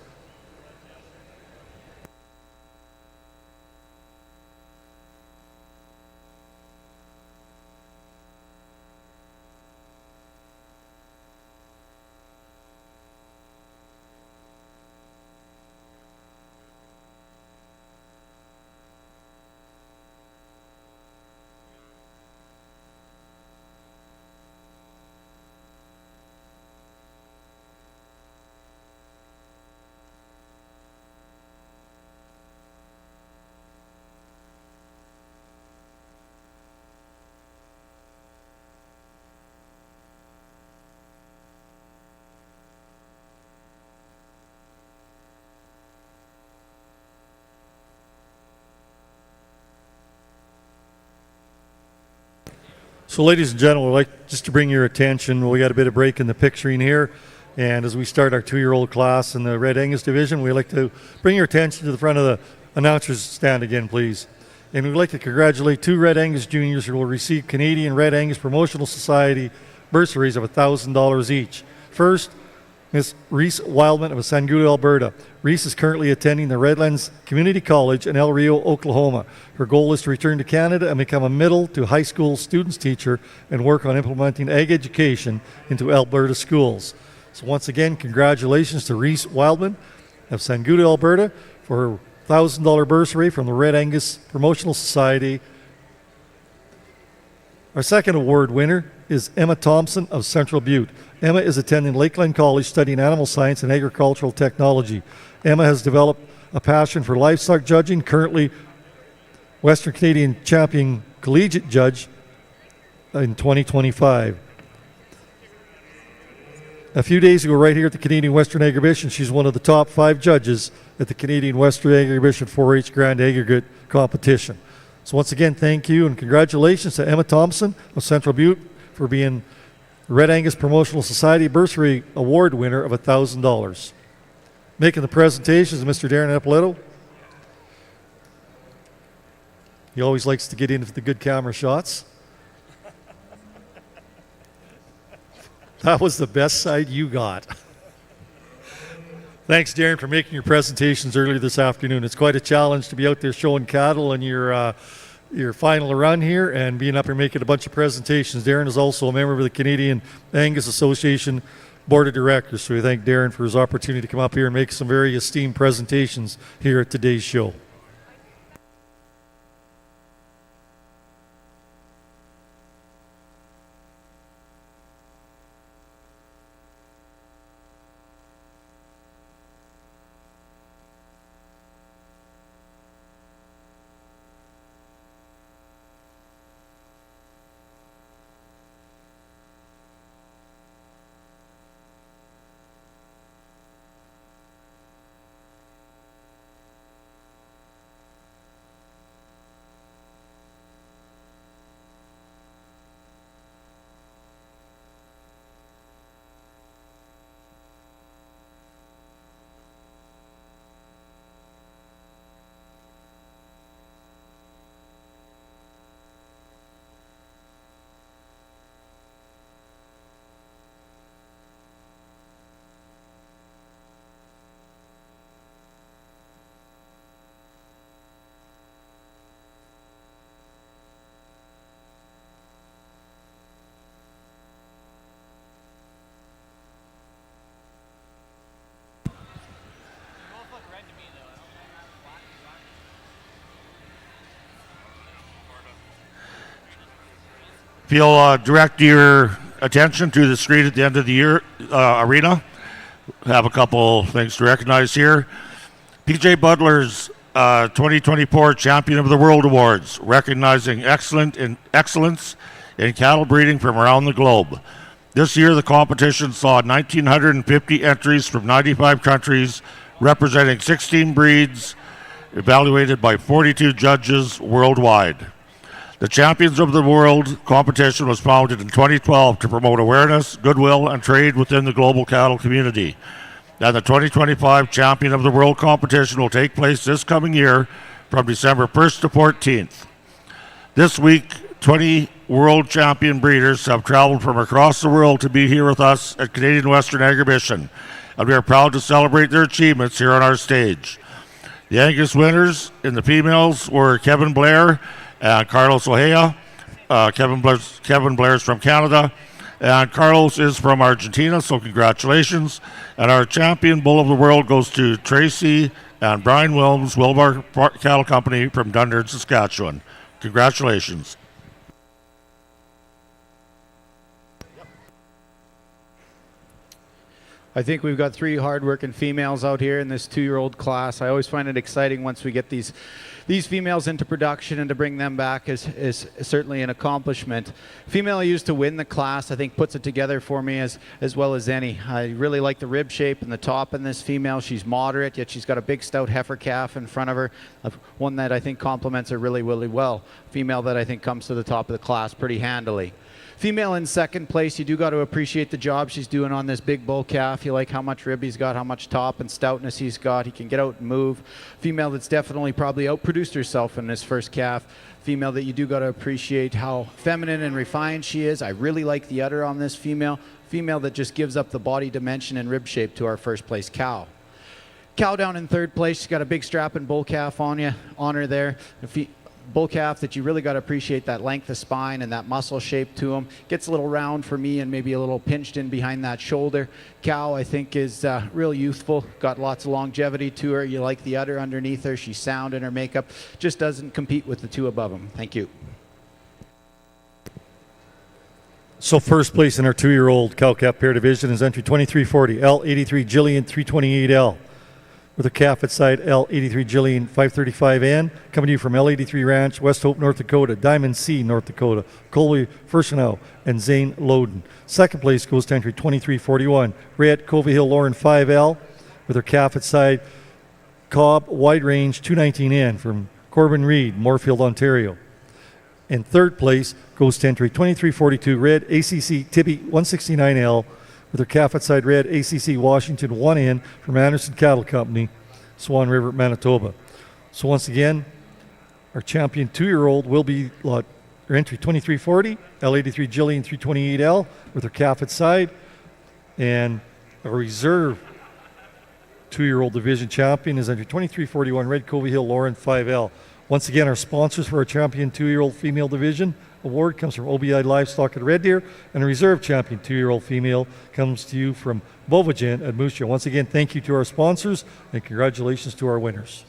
Speaker 3: So ladies and gentlemen, we'd like just to bring your attention, we got a bit of break in the picturing here, and as we start our 2-year-old class in the Red Angus division, we'd like to bring your attention to the front of the announcer's stand again, please. And we'd like to congratulate 2 Red Angus juniors who will receive Canadian Red Angus Promotional Society bursaries of $1,000 each. First, Miss Reese Wildman of Sangudo, Alberta. Reese is currently attending the Redlands Community College in El Rio, Oklahoma. Her goal is to return to Canada and become a middle to high school students teacher and work on implementing ag education into Alberta schools. So once again, congratulations to Reese Wildman of Sangudo, Alberta for her $1,000 bursary from the Red Angus Promotional Society. Our second award winner is Emma Thompson of Central Butte. Emma is attending Lakeland College studying animal science and agricultural technology. Emma has developed a passion for livestock judging, currently Western Canadian champion collegiate judge in 2025. A few days ago, right here at the Canadian Western Agribition, she's one of the top 5 judges at the Canadian Western Agribition 4-H Grand Aggregate Competition. So once again, thank you and congratulations to Emma Thompson of Central Butte for being the Red Angus Promotional Society Bursary Award winner of $1,000. Making the presentation is Mr. Darren Eppolito. He always likes to get into the good camera shots. That was the best side you got. Thanks, Darren, for making your presentations earlier this afternoon. It's quite a challenge to be out there showing cattle in your final run here and being up here making a bunch of presentations. Darren is also a member of the Canadian Angus Association Board of Directors, so we thank Darren for his opportunity to come up here and make some very esteemed presentations here at today's show.
Speaker 2: If you'll direct your attention to the screen at the end of the year arena, have a couple things to recognize here. PJ Butler's 2024 Champion of the World Awards, recognizing excellence in cattle breeding from around the globe. This year, the competition saw 1,950 entries from 95 countries, representing 16 breeds, evaluated by 42 judges worldwide. The Champions of the World competition was founded in 2012 to promote awareness, goodwill, and trade within the global cattle community. And the 2025 Champion of the World competition will take place this coming year from December 1st to 14th. This week, 20 world champion breeders have traveled from across the world to be here with us at Canadian Western Agribition, and we are proud to celebrate their achievements here on our stage. The Angus winners in the females were Kevin Blair and Carlos Ojea. Kevin Blair's from Canada, and Carlos is from Argentina, so congratulations. And our champion bull of the world goes to Tracy and Brian Wilms, Wilbar Cattle Company from Dunnard, Saskatchewan. Congratulations.
Speaker 4: I think we've got 3 hard-working females out here in this 2-year-old class. I always find it exciting once we get these females into production, and to bring them back is certainly an accomplishment. Female I used to win the class, I think, puts it together for me as well as any. I really like the rib shape and the top in this female. She's moderate, yet she's got a big stout heifer calf in front of her, one that I think complements her really, really well. Female that I think comes to the top of the class pretty handily. Female in second place, you do got to appreciate the job she's doing on this big bull calf. You like how much rib he's got, how much top and stoutness he's got. He can get out and move. Female that's definitely probably outproduced herself in this first calf. Female that you do got to appreciate how feminine and refined she is. I really like the udder on this female. Female that just gives up the body dimension and rib shape to our first place cow. Cow down in third place, she's got a big strapping bull calf on her there. Bull calf that you really got to appreciate that length of spine and that muscle shape to him. Gets a little round for me and maybe a little pinched in behind that shoulder. Cow, I think, is real youthful. Got lots of longevity to her. You like the udder underneath her. She's sound in her makeup. Just doesn't compete with the 2 above them. Thank you.
Speaker 3: So first place in our 2-year-old cow calf pair division is entry 2340, L83 Jillian 328L. with her calf at side L83 Jillian 535N, coming to you from L83 Ranch, West Hope, North Dakota, Diamond C, North Dakota, Colby Firshenow, and Zane Loden. Second place goes to entry 2341, Red Covey Hill Lauren 5L, with her calf at side Cobb Wide Range 219N from Corbin Reed, Moorfield, Ontario. And third place goes to entry 2342, Red ACC Tibby 169L, with her calf outside Red ACC Washington 1N from Anderson Cattle Company, Swan River, Manitoba. So once again, our champion 2-year-old will be her entry 2340, L83 Jillian 328L, with her calf outside, and a reserve 2-year-old division champion is entry 2341, Red Covey Hill Lauren 5L. Once again, our sponsors for our champion 2-year-old female division award comes from OBI Livestock at Red Deer, and a reserve champion 2-year-old female comes to you from Bovagen at Moose Jaw. Once again, thank you to our sponsors, and congratulations to our winners.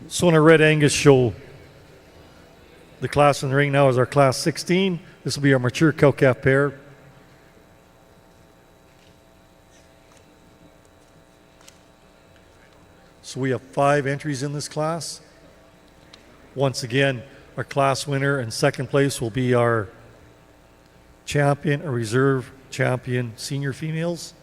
Speaker 3: So in our Red Angus show, the class in the ring now is our class 16. This will be our mature cow-calf pair. So we have 5 entries in this class. Once again, our class winner and second place will be our champion or reserve champion senior females.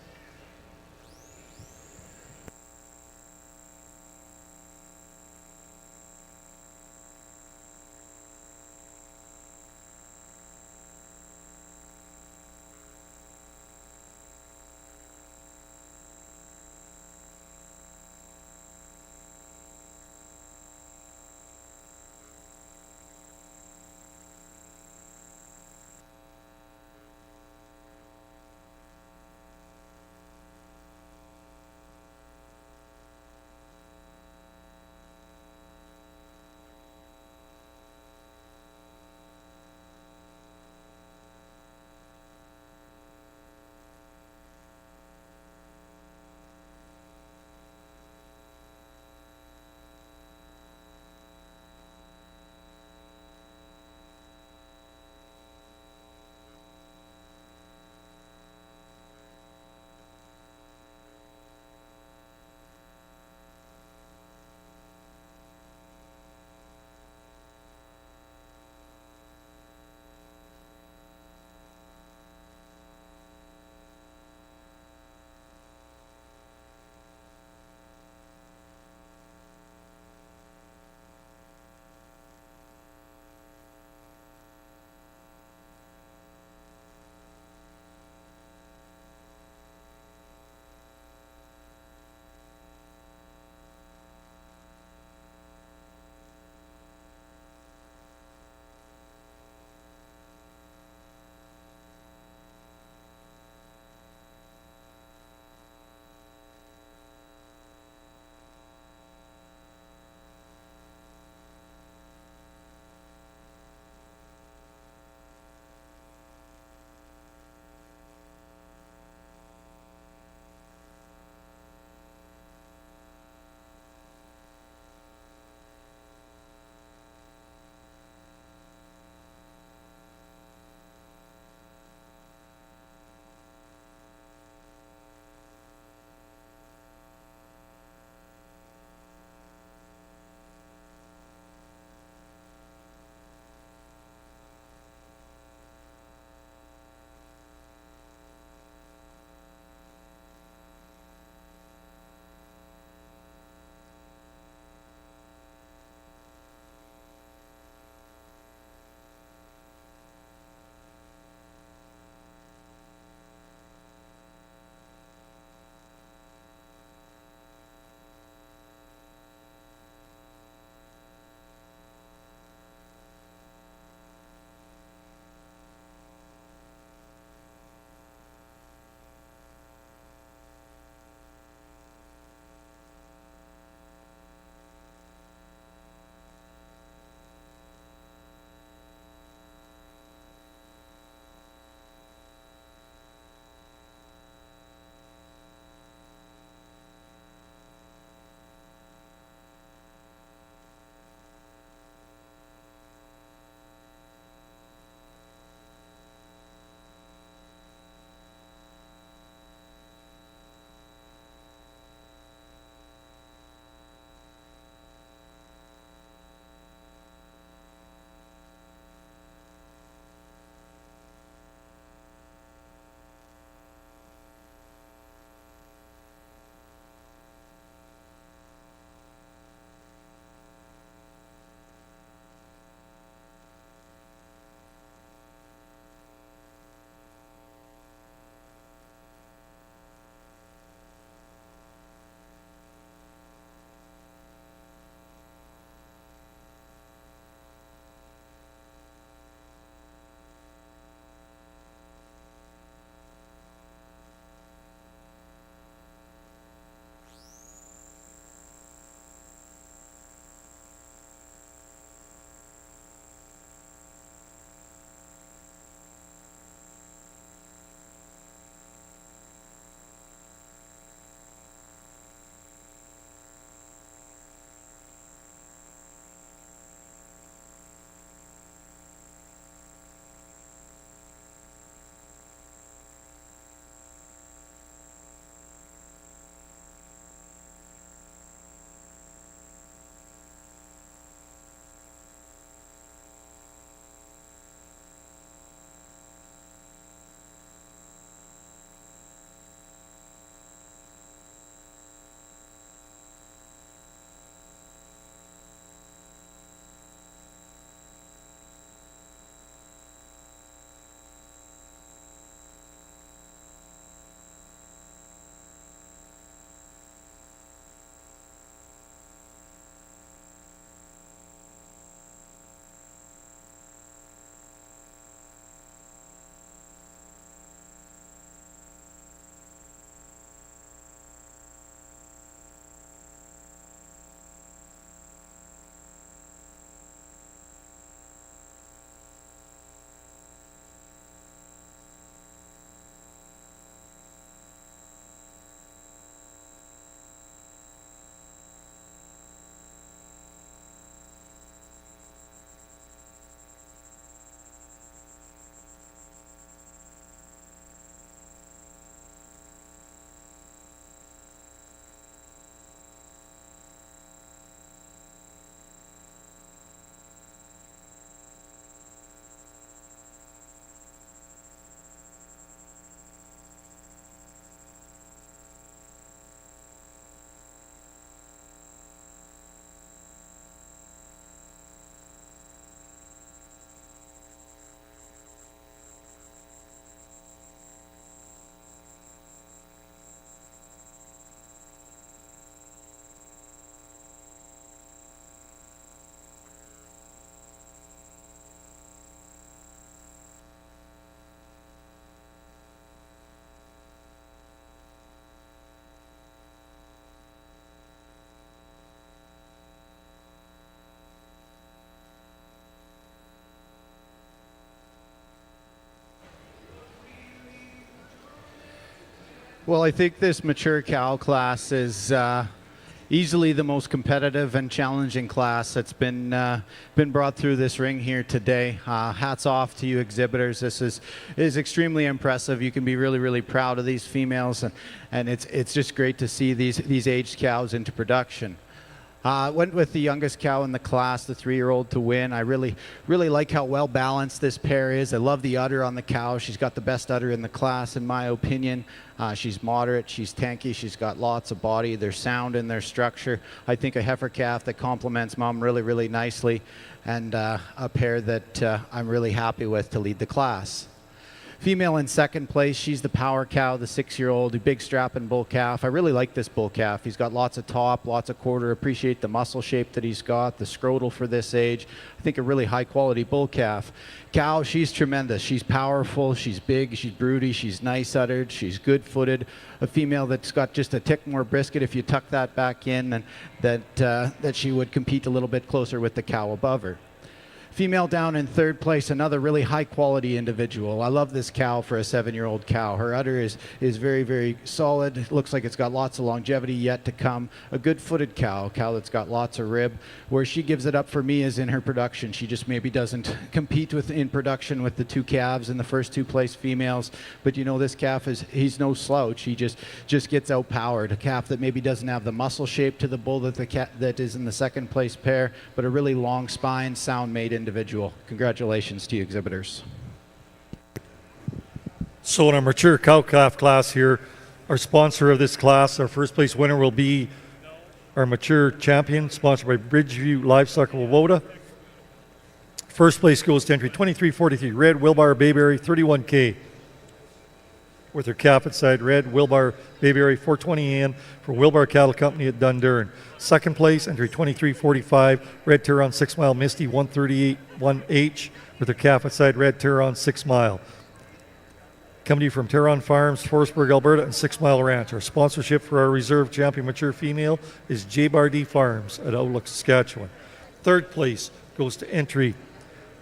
Speaker 4: Well, I think this mature cow class is easily the most competitive and challenging class that's been brought through this ring here today. Hats off to you exhibitors. This is extremely impressive. You can be really, really proud of these females, and it's just great to see these aged cows into production. Went with the youngest cow in the class, the 3-year-old, to win. I really like how well balanced this pair is. I love the udder on the cow. She's got the best udder in the class, in my opinion. She's moderate, she's tanky, she's got lots of body. They're sound in their structure. I think a heifer calf that complements mom really, really nicely, and a pair that I'm really happy with to lead the class. Female in second place, she's the power cow, the 6-year-old, big strapping bull calf. I really like this bull calf. He's got lots of top, lots of quarter. Appreciate the muscle shape that he's got, the scrotal for this age. I think a really high quality bull calf. Cow, she's tremendous. She's powerful, she's big, she's broody, she's nice uddered, she's good footed. A female that's got just a tick more brisket if you tuck that back in, and that she would compete a little bit closer with the cow above her. Female down in third place, another really high quality individual. I love this cow for a 7-year-old cow. Her udder is very, very solid. It looks like it's got lots of longevity yet to come. A good footed cow that's got lots of rib. Where she gives it up for me is in her production. She just maybe doesn't compete in production with the 2 calves and the first 2 place females. But you know, this calf he's no slouch. He just gets outpowered. A calf that maybe doesn't have the muscle shape to the bull that is in the second place pair, but a really long spine, sound made individual. Congratulations to you exhibitors.
Speaker 3: So in our mature cow-calf class here, our sponsor of this class, our first place winner, will be our mature champion, sponsored by Bridgeview Livestock Wovoda. First place goes to entry 2343, Red Wilbar Bayberry 31K. With her calf at side red, Wilbar Bayberry 420 Ann for Wilbar Cattle Company at Dundurn. Second place, entry 2345, Red Turon 6 Mile Misty 138 1H with her calf at side red, Turon 6 Mile. Coming to you from Turon Farms, Forestburg, Alberta, and 6 Mile Ranch. Our sponsorship for our reserve champion mature female is J. Bardee Farms at Outlook, Saskatchewan. Third place goes to entry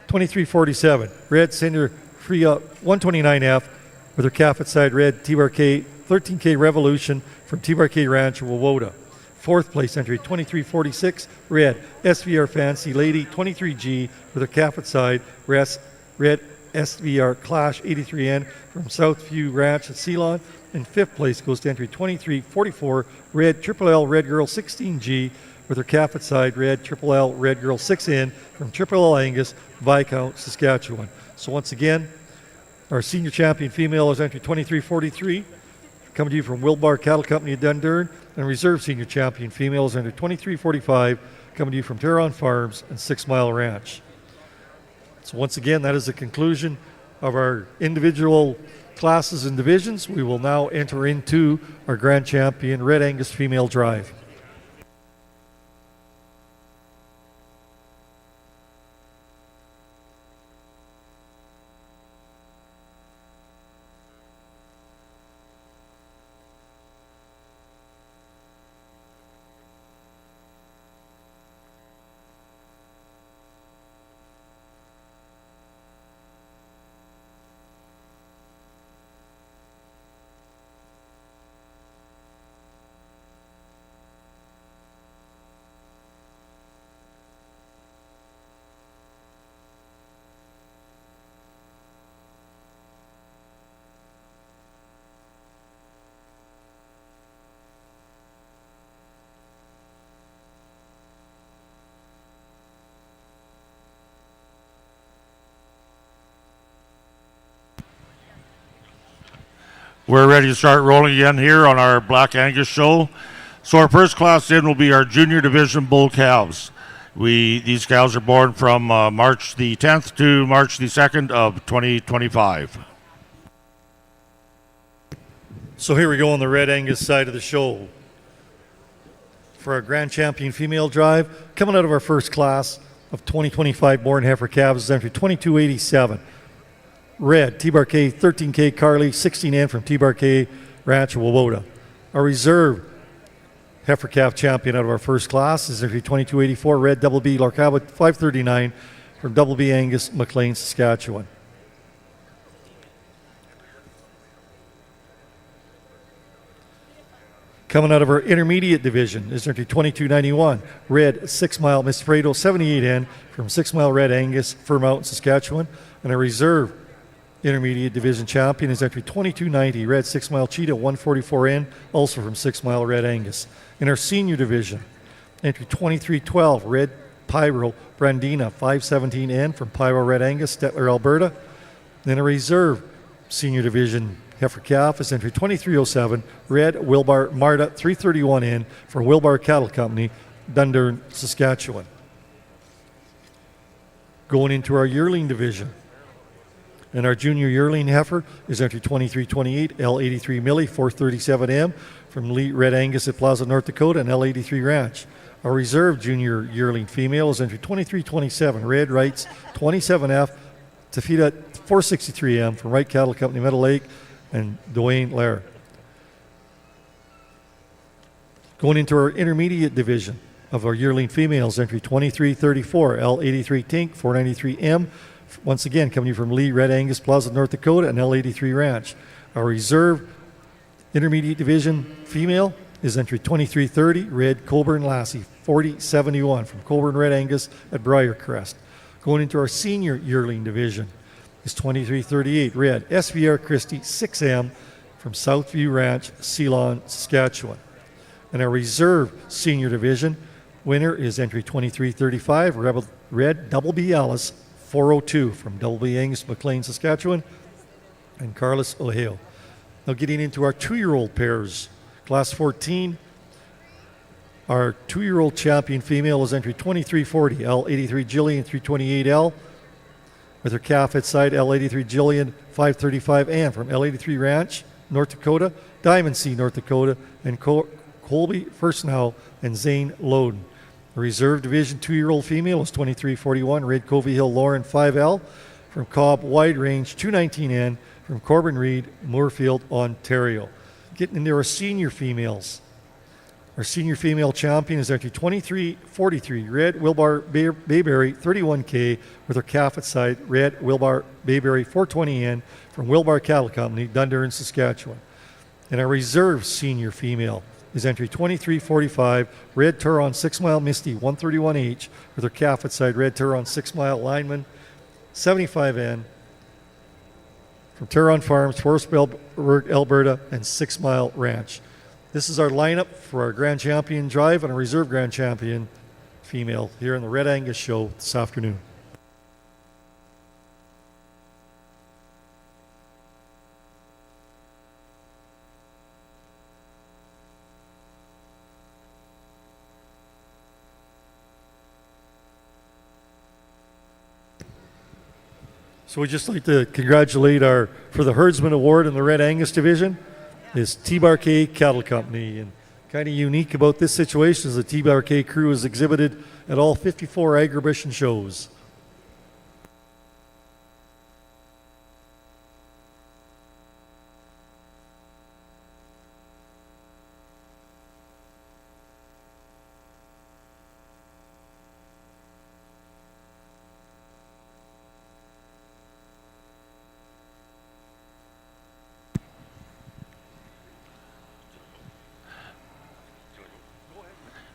Speaker 3: 2347, Red Cinder Freya 129F with her calf at side red, T-Bar K 13K Revolution from T-Bar K Ranch, Wovoda. Fourth place entry 2346, Red SVR Fancy Lady 23G with her calf at side red SVR Clash 83N from Southview Ranch at Ceylon. And fifth place goes to entry 2344, Red Triple L Red Girl 16G with her calf at side red Triple L Red Girl 6N from Triple L Angus, Viscount, Saskatchewan. So once again, our senior champion female is entry 2343, coming to you from Wilbar Cattle Company of Dundurn, and reserve senior champion female is entry 2345, coming to you from Turon Farms and 6 Mile Ranch. So once again, that is the conclusion of our individual classes and divisions. We will now enter into our grand champion Red Angus female drive.
Speaker 2: We're ready to start rolling again here on our Black Angus show. So our first class in will be our junior division bull calves. These cows are born from March the 10th to March the 2nd of 2025.
Speaker 3: So here we go on the Red Angus side of the show. For our grand champion female drive, coming out of our first class of 2025 born heifer calves is entry 2287. Red, T-Bar K, 13K Carly, 16N from T-Bar K Ranch, Wovoda. Our reserve heifer calf champion out of our first class is entry 2284, Red Double B Larkaba 539 from Double B Angus, McLean, Saskatchewan. Coming out of our intermediate division is entry 2291, red 6 Mile Miss Fredo 78N from 6 Mile Red Angus, Fir Mountain, Saskatchewan. And a reserve intermediate division champion is entry 2290, red 6 Mile Cheetah 144N, also from 6 Mile Red Angus. In our senior division, entry 2312, red Pyro Brandina 517N from Pyro Red Angus, Stettler, Alberta. Then a reserve senior division heifer calf is entry 2307, red Wilbar Marta 331N from Wilbar Cattle Company, Dundurn, Saskatchewan. Going into our yearling division. And our junior yearling heifer is entry 2328, L83 Millie 437M from Lee Red Angus at Plaza, North Dakota, and L83 Ranch. Our reserve junior yearling female is entry 2327, red Wrights 27F, Tafita 463M from Wright Cattle Company, Meadow Lake, and Dwayne Lair. Going into our intermediate division of our yearling females, entry 2334, L83 Tink 493M, once again coming from Lee Red Angus Plaza, North Dakota, and L83 Ranch. Our reserve intermediate division female is entry 2330, red Coburn Lassie 4071 from Coburn Red Angus at Briarcrest. Going into our senior yearling division is 2338, red SVR Christie 6M from Southview Ranch, Ceylon, Saskatchewan. And our reserve senior division winner is entry 2335, red Double B Alice 402 from Double B Angus, McLean, Saskatchewan, and Carlos Ohio. Now getting into our 2-year-old pairs, class 14, our 2-year-old champion female is entry 2340, L83 Jillian 328L, with her calf at side L83 Jillian 535 and from L83 Ranch, North Dakota, Diamond C, North Dakota, and Colby Firstnow and Zane Loden. The reserve division 2-year-old female is 2341, red Covey Hill Lauren 5L from Cobb Wide Range 219N from Corbin Reed, Moorfield, Ontario. Getting into our senior females. Our senior female champion is entry 2343, red Wilbar Bayberry 31K with her calf at side, red Wilbar Bayberry 420N from Wilbar Cattle Company, Dundurn, Saskatchewan. And our reserve senior female is entry 2345, red Turon 6 Mile Misty 131H with her calf at side, red Turon 6 Mile Lineman 75N from Turon Farms, Forestburg, Alberta, and 6 Mile Ranch. This is our lineup for our Grand Champion Drive and a Reserve Grand Champion female here in the Red Angus Show this afternoon. So we'd just like to congratulate for the Herdsman Award in the Red Angus Division is T-Bar-K Cattle Company. And kind of unique about this situation is the T-Bar-K crew is exhibited at all 54 Agribition shows.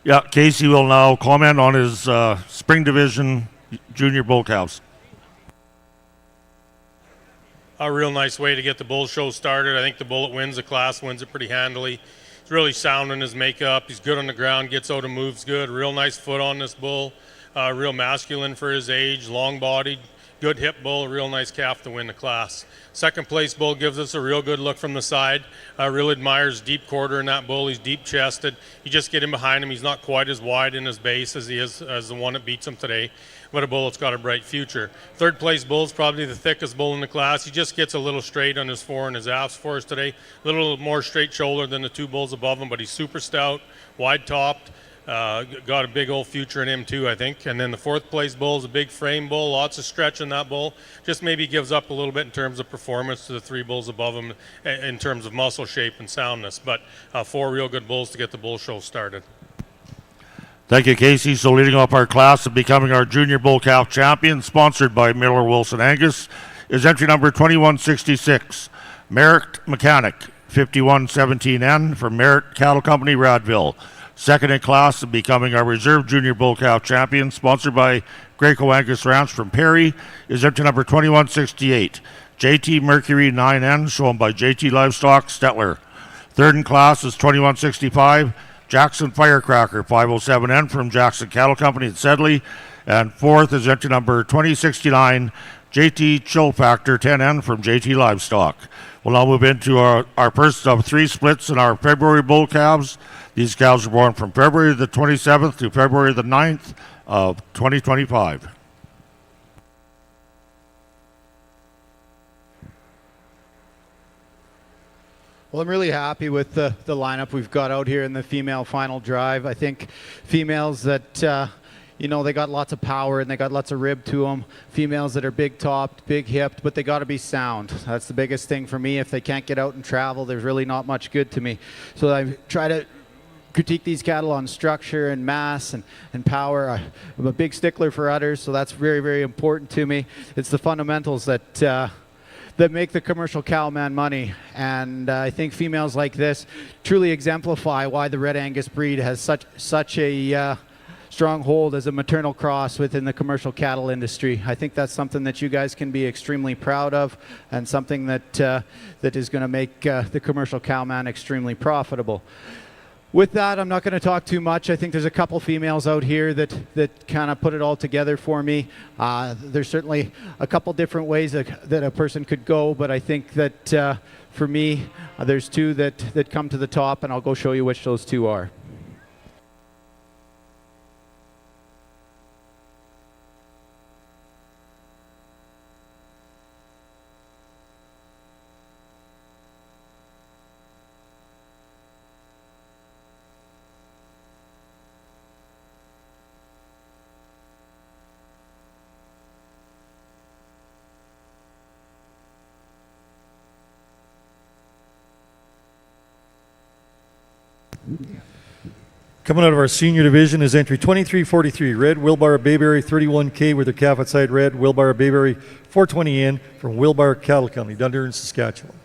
Speaker 2: Yeah, Casey will now comment on his Spring Division Junior Bull Calves.
Speaker 5: A real nice way to get the bull show started. I think the bull that wins the class wins it pretty handily. He's really sound in his makeup. He's good on the ground, gets out and moves good. Real nice foot on this bull. Real masculine for his age, long-bodied, good hip bull, real nice calf to win the class. Second place bull gives us a real good look from the side. Real admires deep quarter in that bull. He's deep chested. You just get in behind him. He's not quite as wide in his base as he is as the one that beats him today, but a bull that's got a bright future. Third place bull is probably the thickest bull in the class. He just gets a little straight on his fore and his ass for us today. A little more straight shoulder than the two bulls above him, but he's super stout, wide topped. Got a big old future in him too, I think. And then the fourth place bull is a big frame bull, lots of stretch in that bull. Just maybe gives up a little bit in terms of performance to the three bulls above him in terms of muscle shape and soundness. But 4 real good bulls to get the bull show started.
Speaker 2: Thank you, Casey. So leading off our class and becoming our Junior Bull Calf Champion, sponsored by Miller Wilson Angus, is entry number 2166, Merrick Mechanic 5117N from Merritt Cattle Company, Radville. Second in class and becoming our reserve junior bull calf champion, sponsored by Graco Angus Ranch from Perry, is empty number 2168. JT Mercury 9N, shown by JT Livestock, Stettler. Third in class is 2165, Jackson Firecracker 507N from Jackson Cattle Company at Sedley. And fourth is entry number 2069, JT Chill Factor 10N from JT Livestock. We'll now move into our first of three splits in our February bull calves. These calves were born from February the 27th to February the 9th of 2025.
Speaker 4: Well, I'm really happy with the lineup we've got out here in the female final drive. I think females that, they got lots of power and they got lots of rib to them. Females that are big topped, big hipped, but they got to be sound. That's the biggest thing for me. If they can't get out and travel, there's really not much good to me. So I try to critique these cattle on structure and mass and power. I'm a big stickler for udders, so that's very, very important to me. It's the fundamentals that make the commercial cow man money. And I think females like this truly exemplify why the Red Angus breed has such a strong hold as a maternal cross within the commercial cattle industry. I think that's something that you guys can be extremely proud of, and something that is going to make the commercial cow man extremely profitable. With that, I'm not going to talk too much. I think there's a couple females out here that kind of put it all together for me. There's certainly a couple different ways that a person could go, but I think that for me, there's two that come to the top, and I'll go show you which those two are.
Speaker 3: Coming out of our senior division is entry 2343, Red Wilbar Bayberry 31K with their calf outside red, Wilbar Bayberry 420N from Wilbar Cattle Company, Dundurn, Saskatchewan.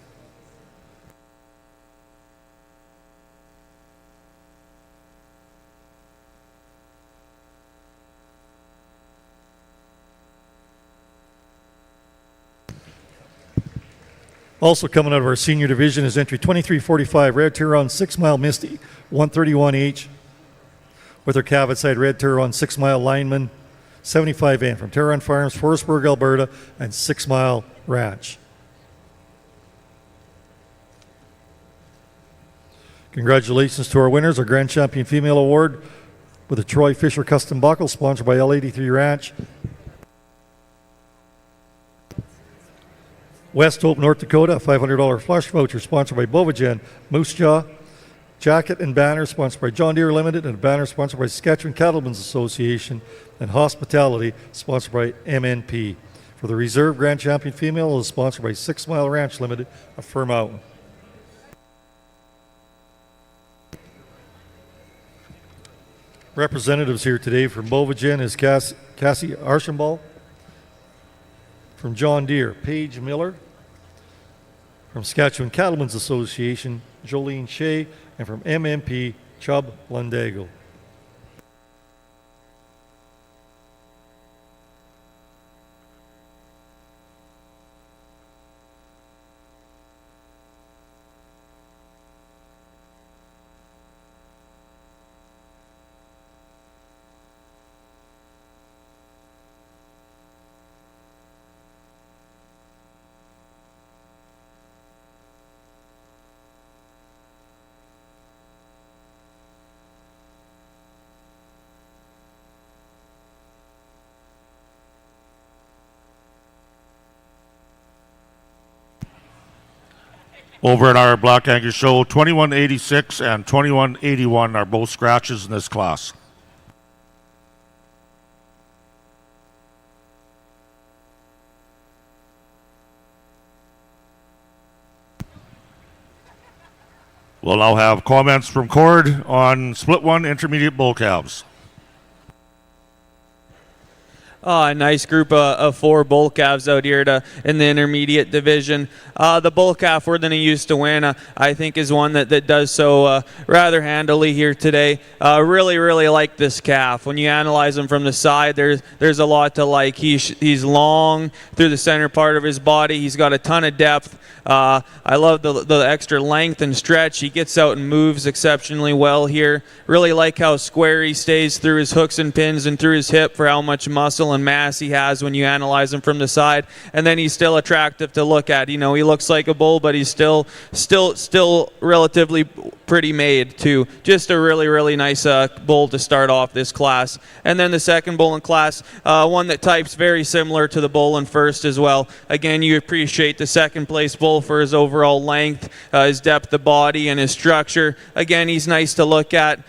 Speaker 3: Also coming out of our senior division is entry 2345, Red Turon 6 Mile Misty 131H with their calf outside red Turon 6 Mile Lineman 75N from Turon Farms, Forestburg, Alberta, and 6 Mile Ranch. Congratulations to our winners, our Grand Champion Female Award with the Troy Fisher Custom Buckle, sponsored by L83 Ranch. West Hope, North Dakota, a $500 flush voucher sponsored by Bovagen, Moose Jaw. Jacket and banner sponsored by John Deere Limited, and a banner sponsored by Saskatchewan Cattlemen's Association, and hospitality sponsored by MNP. For the Reserve Grand Champion Female, it is sponsored by 6 Mile Ranch Limited of Fir Mountain. Representatives here today from Bovagen is Cassie Archambault. From John Deere, Paige Miller. From Saskatchewan Cattlemen's Association, Jolene Shea. And from MMP, Chubb Lundago.
Speaker 2: Over at our Black Angus show, 2186 and 2181 are both scratches in this class. We'll now have comments from Cord on Split 1 Intermediate Bull Calves.
Speaker 1: Oh, a nice group of 4 bull calves out here in the intermediate division. The bull calf we're going to use to win, I think, is one that does so rather handily here today. Really like this calf. When you analyze him from the side, there's a lot to like. He's long through the center part of his body. He's got a ton of depth. I love the extra length and stretch. He gets out and moves exceptionally well here. Really like how square he stays through his hooks and pins and through his hip for how much muscle and mass he has when you analyze him from the side. And then he's still attractive to look at. You know, he looks like a bull, but he's still relatively pretty made too. Just a really nice bull to start off this class. And then the second bull in class, one that types very similar to the bull in first as well. Again, you appreciate the second place bull for his overall length, his depth of body, and his structure. Again, he's nice to look at.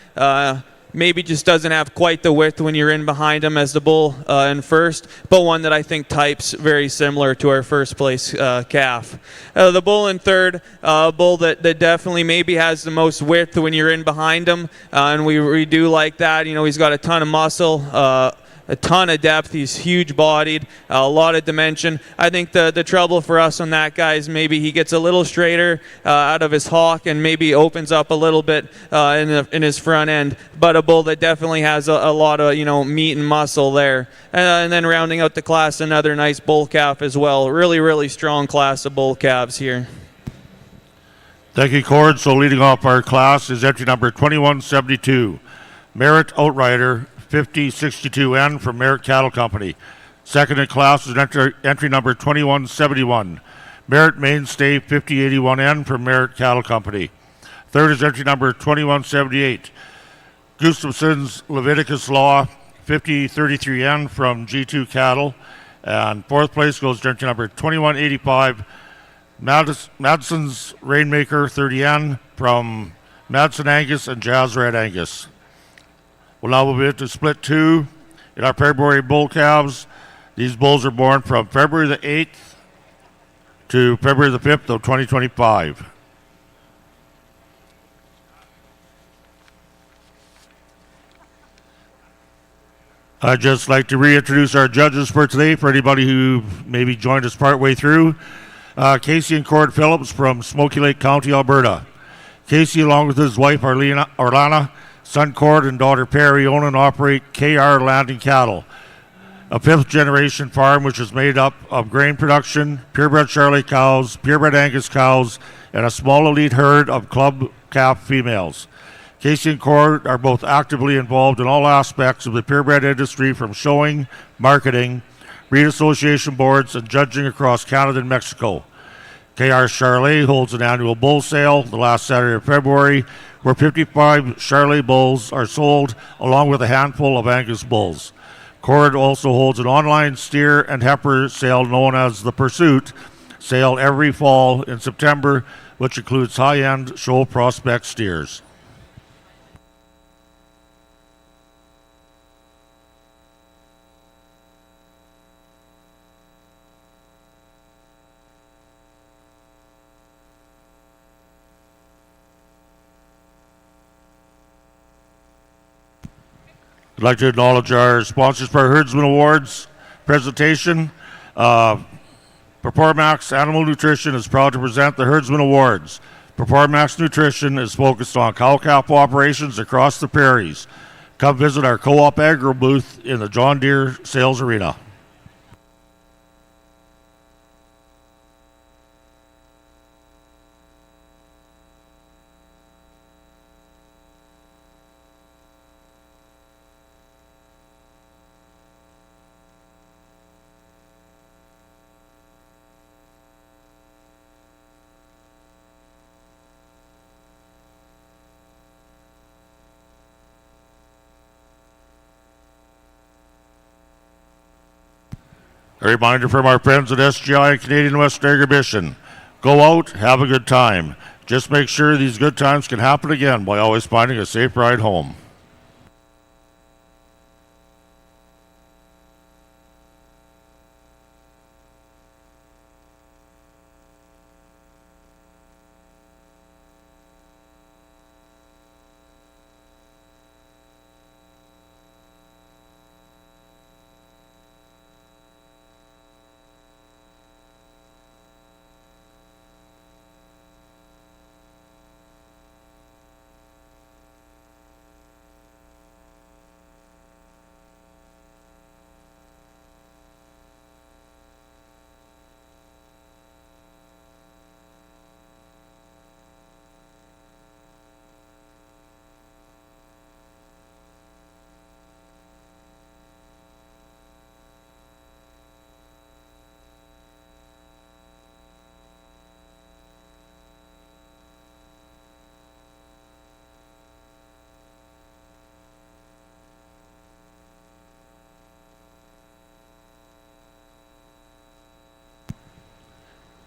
Speaker 1: Maybe just doesn't have quite the width when you're in behind him as the bull in first, but one that I think types very similar to our first place calf. The bull in third, a bull that definitely maybe has the most width when you're in behind him, and we do like that. You know, he's got a ton of muscle, a ton of depth. He's huge bodied, a lot of dimension. I think the trouble for us on that guy is maybe he gets a little straighter out of his hock and maybe opens up a little bit in his front end, but a bull that definitely has a lot of, you know, meat and muscle there. And then rounding out the class, another nice bull calf as well. Really strong class of bull calves here.
Speaker 2: Thank you, Cord. So leading off our class is entry number 2172, Merit Outrider 5062N from Merit Cattle Company. Second in class is entry number 2171, Merit Mainstay 5081N from Merit Cattle Company. Third is entry number 2178, Gustafson's Leviticus Law 5033N from G2 Cattle. And fourth place goes to entry number 2185, Madison's Rainmaker 30N from Madison Angus and Jazz Red Angus. We'll now move into split 2 in our February bull calves. These bulls are born from February the 8th to February the 5th of 2025. I'd just like to reintroduce our judges for today for anybody who maybe joined us partway through. Casey and Cord Phillips from Smoky Lake County, Alberta. Casey, along with his wife Orlana, son Cord, and daughter Perry, own and operate KR Landing Cattle, a fifth-generation farm which is made up of grain production, purebred Charolais cows, purebred Angus cows, and a small elite herd of club calf females. Casey and Cord are both actively involved in all aspects of the purebred industry, from showing, marketing, breed association boards, and judging across Canada and Mexico. KR Charolais holds an annual bull sale the last Saturday of February, where 55 Charolais bulls are sold, along with a handful of Angus bulls. Cord also holds an online steer and heifer sale known as the Pursuit sale every fall in September, which includes high-end show prospect steers. I'd like to acknowledge our sponsors for our Herdsman Awards presentation. Performax Animal Nutrition is proud to present the Herdsman Awards. Performax Nutrition is focused on cow-calf operations across the prairies. Come visit our Co-op Agro booth in the John Deere Sales Arena. A reminder from our friends at SGI and Canadian Western Agribition. Go out, have a good time. Just make sure these good times can happen again by always finding a safe ride home.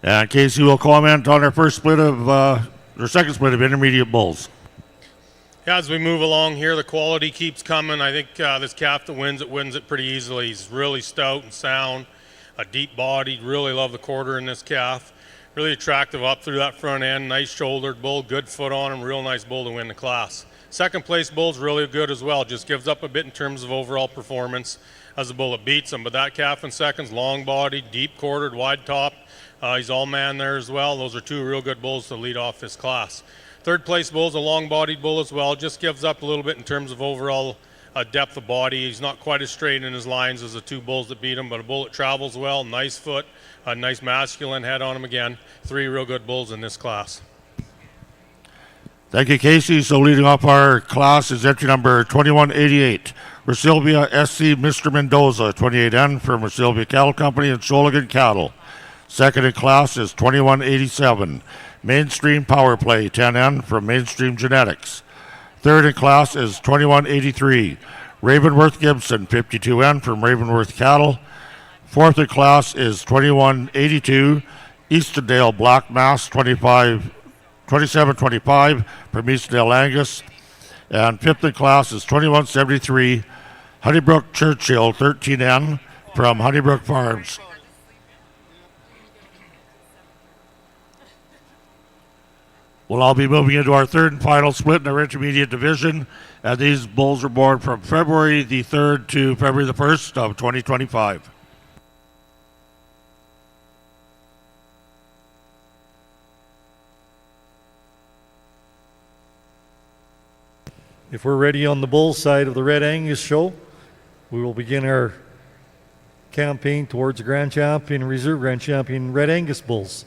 Speaker 2: And Casey will comment on our second split of intermediate bulls.
Speaker 5: Yeah, as we move along here, the quality keeps coming. I think this calf that wins it pretty easily. He's really stout and sound, a deep bodied. Really love the quarter in this calf. Really attractive up through that front end. Nice shouldered bull, good foot on him. Real nice bull to win the class. Second place bull's really good as well. Just gives up a bit in terms of overall performance as the bull that beats him. But that calf in second's long bodied, deep quartered, wide top. He's all man there as well. Those are two real good bulls to lead off this class. Third place bull's a long bodied bull as well. Just gives up a little bit in terms of overall depth of body. He's not quite as straight in his lines as the two bulls that beat him, but a bull that travels well, nice foot, a nice masculine head on him again. Three real good bulls in this class.
Speaker 2: Thank you, Casey. So leading off our class is entry number 2188, Resilvia SC Mr. Mendoza, 28N from Resilvia Cattle Company and Sholigan Cattle. Second in class is 2187, Mainstream Power Play, 10N from Mainstream Genetics. Third in class is 2183, Ravenworth Gibson, 52N from Ravenworth Cattle. Fourth in class is 2182, Eastondale Black Mass, 2725 from Eastondale Angus. And fifth in class is 2173, Honeybrook Churchill, 13N from Honeybrook Farms. We'll all be moving into our third and final split in our intermediate division, and these bulls are born from February the 3rd to February the 1st of 2025.
Speaker 3: If we're ready on the bull side of the Red Angus show, we will begin our campaign towards the Grand Champion and Reserve Grand Champion Red Angus bulls.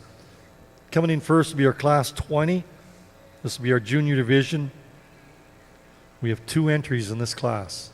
Speaker 3: Coming in first will be our Class 20. This will be our junior division. We have 2 entries in this class.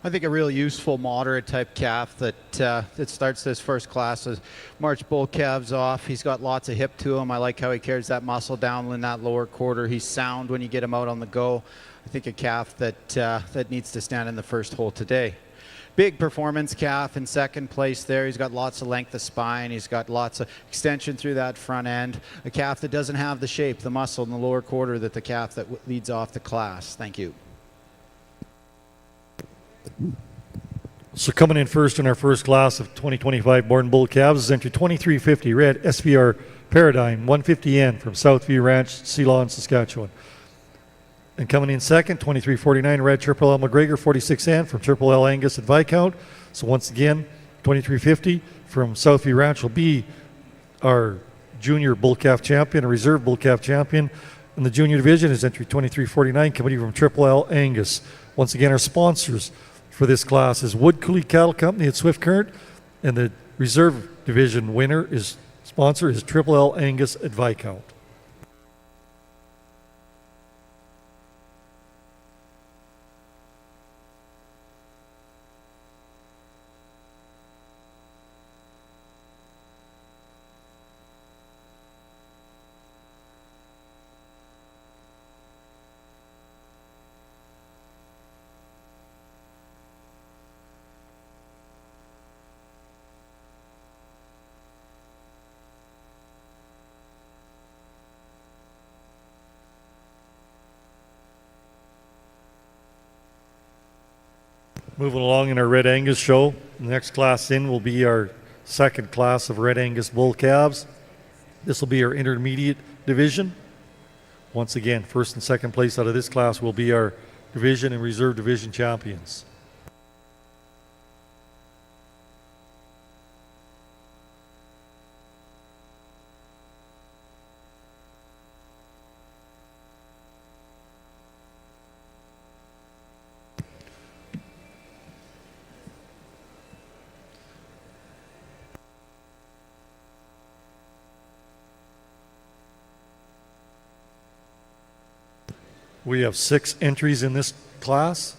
Speaker 4: I think a real useful moderate type calf that starts this first class is March bull calves off. He's got lots of hip to him. I like how he carries that muscle down in that lower quarter. He's sound when you get him out on the go. I think a calf that needs to stand in the first hole today. Big performance calf in second place there. He's got lots of length of spine. He's got lots of extension through that front end. A calf that doesn't have the shape, the muscle in the lower quarter that the calf that leads off the class. Thank you.
Speaker 3: So coming in first in our first class of 2025 born bull calves is entry 2350 red SVR Paradigm 150N from Southview Ranch, Ceylon, Saskatchewan. And coming in second, 2349 red Triple L McGregor 46N from Triple L Angus at Viscount. So once again, 2350 from Southview Ranch will be our junior bull calf champion, a reserve bull calf champion. In the junior division is entry 2349 coming from Triple L Angus. Once again, our sponsors for this class is Wood Coulee Cattle Company at Swift Current, and the reserve division winner is sponsor is Triple L Angus at Viscount. Moving along in our Red Angus show, the next class in will be our second class of Red Angus bull calves. This will be our intermediate division. Once again, first and second place out of this class will be our division and reserve division champions. We have 6 entries in this class.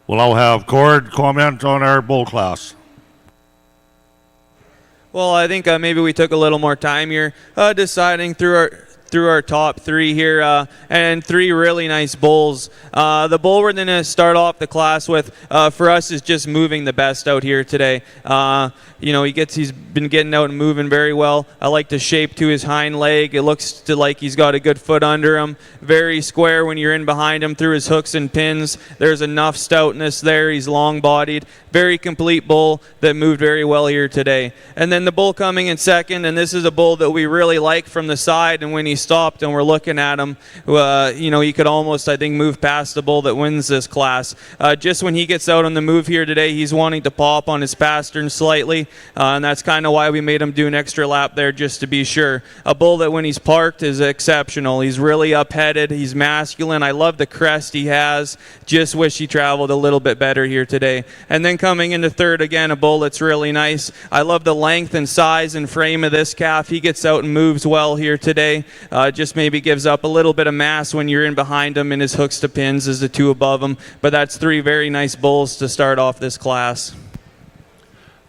Speaker 2: We'll now have Cord comment on our bull class.
Speaker 1: Well, I think maybe we took a little more time here deciding through our top 3 here, and 3 really nice bulls. The bull we're going to start off the class with for us is just moving the best out here today. You know, he's been getting out and moving very well. I like the shape to his hind leg. It looks like he's got a good foot under him. Very square when you're in behind him through his hooks and pins. There's enough stoutness there. He's long-bodied. Very complete bull that moved very well here today. And then the bull coming in second, and this is a bull that we really like from the side, and when he stopped and we're looking at him, you know, he could almost, I think, move past the bull that wins this class. Just when he gets out on the move here today, he's wanting to pop on his pastern slightly, and that's kind of why we made him do an extra lap there just to be sure. A bull that when he's parked is exceptional. He's really up-headed. He's masculine. I love the crest he has. Just wish he traveled a little bit better here today. And then coming into third, again, a bull that's really nice. I love the length and size and frame of this calf. He gets out and moves well here today. Just maybe gives up a little bit of mass when you're in behind him, and his hooks to pins is the 2 above him. But that's 3 very nice bulls to start off this class.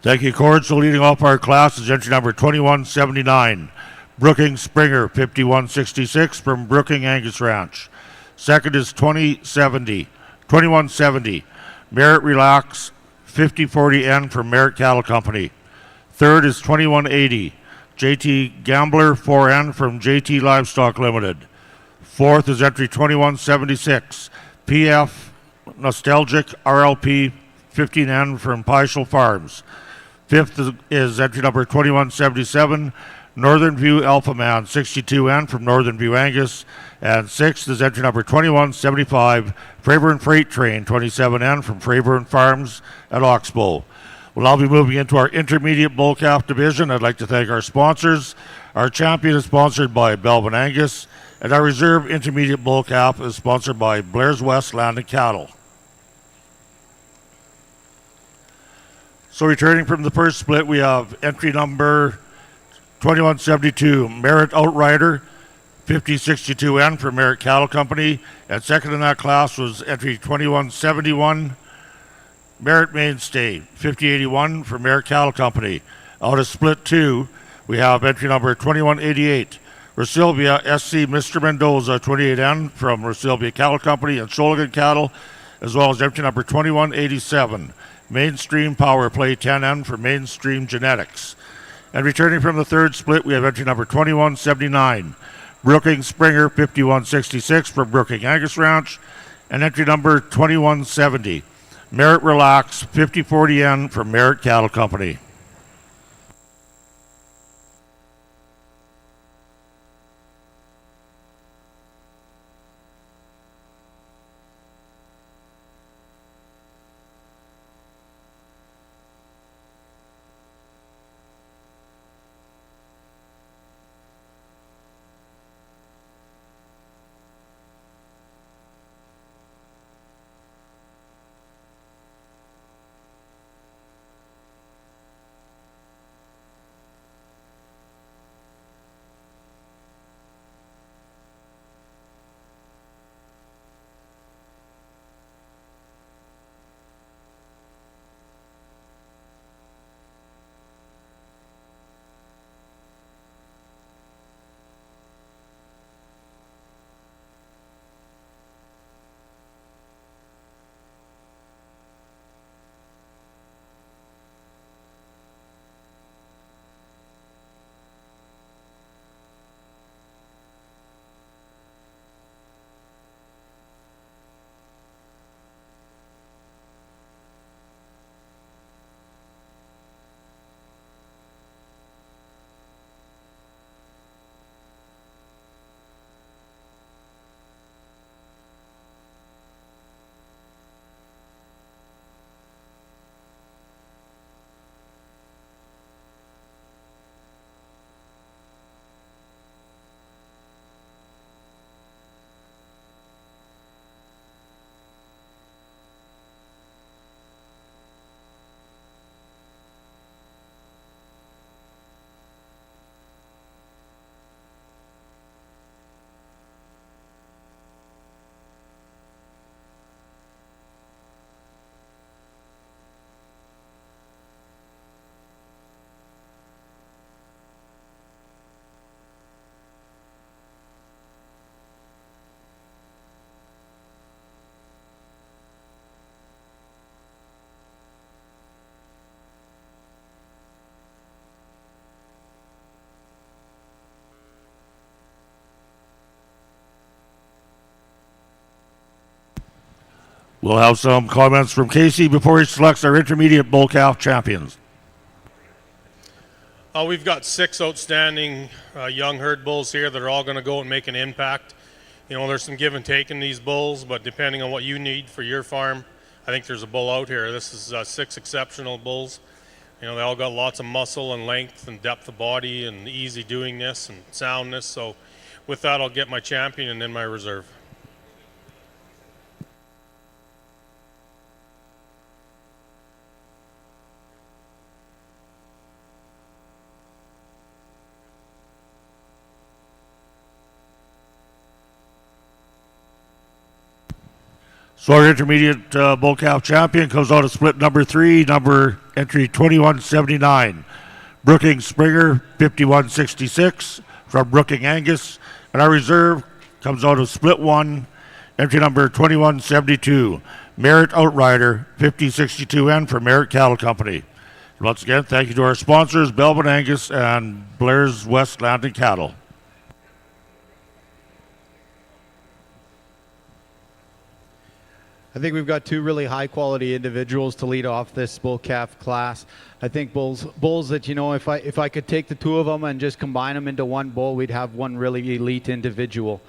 Speaker 2: Thank you, Cord. So leading off our class is entry number 2179, Brooking Springer 5166 from Brooking Angus Ranch. Second is 2170, Merritt Relax 5040N from Merritt Cattle Company. Third is 2180, JT Gambler 4N from JT Livestock Limited. Fourth is entry 2176, PF Nostalgic RLP 15N from Pyshal Farms. Fifth is entry number 2177, Northern View Alpha Man 62N from Northern View Angus. And sixth is entry number 2175, Fraburn Freight Train 27N from Fraburn Farms at Oxbow. We'll now be moving into our intermediate bull calf division. I'd like to thank our sponsors. Our champion is sponsored by Belvin Angus, and our reserve intermediate bull calf is sponsored by Blair's West Land and Cattle. So returning from the first split, we have entry number 2172, Merit Outrider, 5062N for Merit Cattle Company. And second in that class was entry 2171, Merit Mainstay, 5081 for Merit Cattle Company. Out of split 2, we have entry number 2188, Rosilvia SC Mr. Mendoza, 28N from Rosilvia Cattle Company and Sholigan Cattle, as well as entry number 2187, Mainstream Power Play 10N for Mainstream Genetics. And returning from the third split, we have entry number 2179, Brooking Springer 5166 from Brooking Angus Ranch, and entry number 2170, Merit Relax 5040N from Merit Cattle Company. We'll have some comments from Casey before he selects our intermediate bull calf champions.
Speaker 5: We've got 6 outstanding young herd bulls here that are all going to go and make an impact. You know, there's some give and take in these bulls, but depending on what you need for your farm, I think there's a bull out here. This is 6 exceptional bulls. You know, they all got lots of muscle and length and depth of body and easy doingness and soundness. So with that, I'll get my champion and then my reserve.
Speaker 2: So our intermediate bull calf champion comes out of split number 3, number entry 2179. Brooking Springer 5166 from Brooking Angus. And our reserve comes out of split 1, entry number 2172. Merit Outrider 5062N from Merit Cattle Company. Once again, thank you to our sponsors, Belvin Angus and Blair's West Land and Cattle.
Speaker 4: I think we've got two really high-quality individuals to lead off this bull calf class. I think bulls that, you know, if I could take the two of them and just combine them into one bull, we'd have one really elite individual.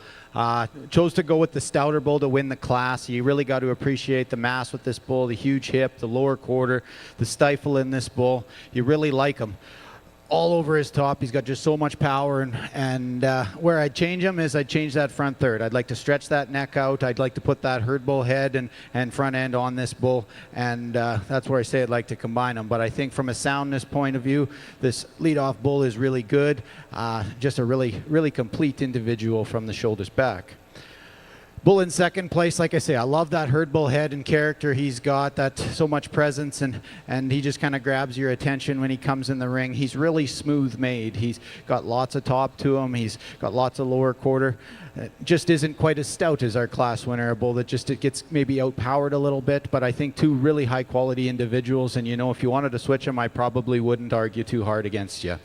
Speaker 4: Chose to go with the stouter bull to win the class. You really got to appreciate the mass with this bull, the huge hip, the lower quarter, the stifle in this bull. You really like him. All over his top, he's got just so much power, and where I'd change him is I'd change that front third. I'd like to stretch that neck out. I'd like to put that herd bull head and front end on this bull, and that's where I say I'd like to combine them. But I think from a soundness point of view, this leadoff bull is really good. Just a really complete individual from the shoulders back. Bull in second place, like I say, I love that herd bull head and character he's got, that so much presence, and he just kind of grabs your attention when he comes in the ring. He's really smooth made. He's got lots of top to him. He's got lots of lower quarter. Just isn't quite as stout as our class winner, a bull that just it gets maybe outpowered a little bit, but I think two really high quality individuals, and you know, if you wanted to switch them, I probably wouldn't argue too hard against you.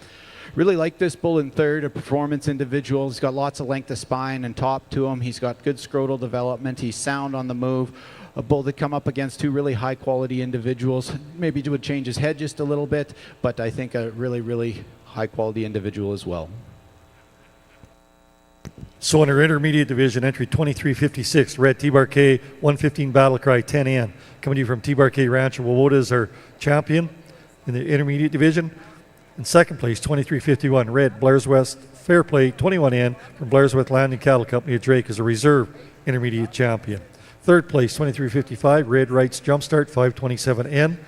Speaker 4: Really like this bull in third, a performance individual. He's got lots of length of spine and top to him. He's got good scrotal development. He's sound on the move. A bull that come up against two really high quality individuals. Maybe would change his head just a little bit, but I think a really high quality individual as well.
Speaker 3: So in our intermediate division, entry 2356, red T-Bar-K, 115 Battle Cry 10N. Coming to you from T-Bar-K Rancho Wawota is our champion in the intermediate division. In second place, 2351, red Blair's West Fair Play 21N from Blair's West Landing Cattle Company at Drake is a reserve intermediate champion. Third place, 2355, red Wright's Jumpstart 527N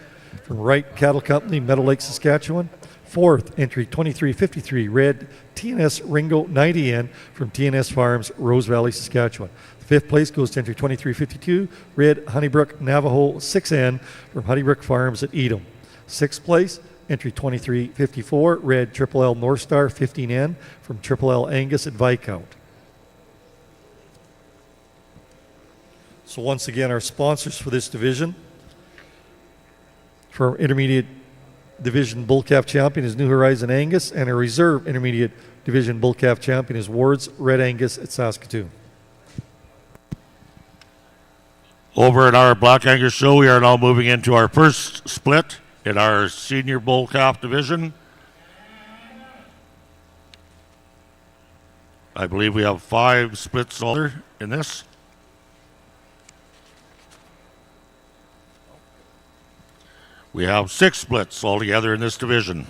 Speaker 3: from Wright Cattle Company, Meadow Lake, Saskatchewan. Fourth, entry 2353, red TNS Ringo 90N from TNS Farms, Rose Valley, Saskatchewan. Fifth place goes to entry 2352, red Honeybrook Navajo 6N from Honeybrook Farms at Edom. Sixth place, entry 2354, red Triple L North Star 15N from Triple L Angus at Viscount. So once again, our sponsors for this division. For our intermediate division bull calf champion is New Horizon Angus, and our reserve intermediate division bull calf champion is Ward's Red Angus at Saskatoon.
Speaker 2: Over at our Black Angus show, we are now moving into our first split in our senior bull calf division. I believe we have 5 splits in this. We have 6 splits altogether in this division.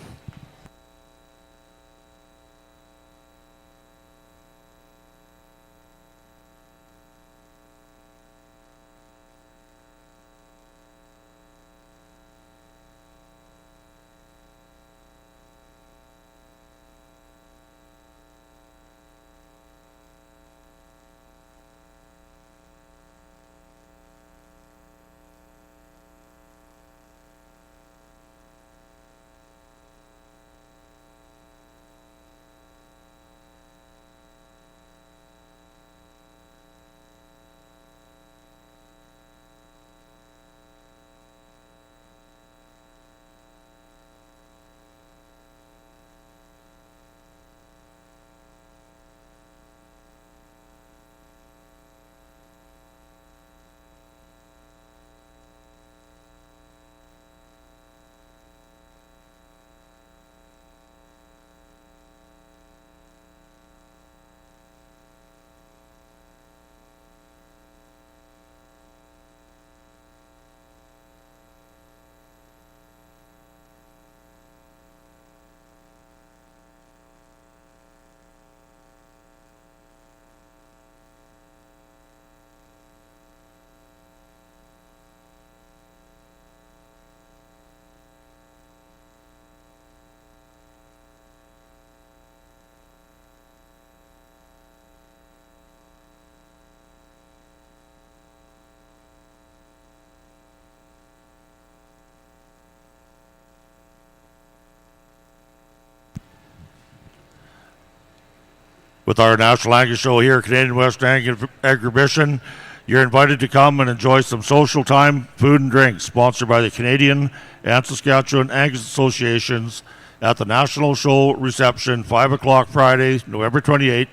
Speaker 2: With our National Angus Show here at Canadian Western Agribition, you're invited to come and enjoy some social time, food and drinks, sponsored by the Canadian and Saskatchewan Angus Associations at the National Show reception, 5 o'clock Friday, November 28th,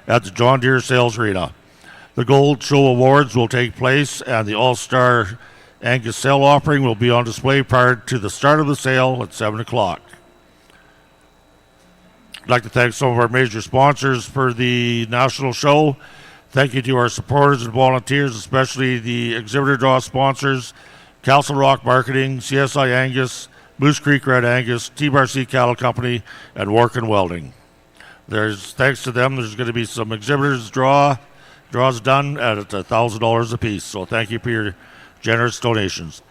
Speaker 2: at the John Deere Sales Arena. The Gold Show Awards will take place, and the All-Star Angus sale offering will be on display prior to the start of the sale at 7 o'clock. I'd like to thank some of our major sponsors for the national show. Thank you to our supporters and volunteers, especially the exhibitor draw sponsors, Castle Rock Marketing, CSI Angus, Moose Creek Red Angus, T-Bar C Cattle Company, and Workin Welding. Thanks to them, there's going to be some exhibitors draws done at $1,000 a piece. So thank you for your generous donations.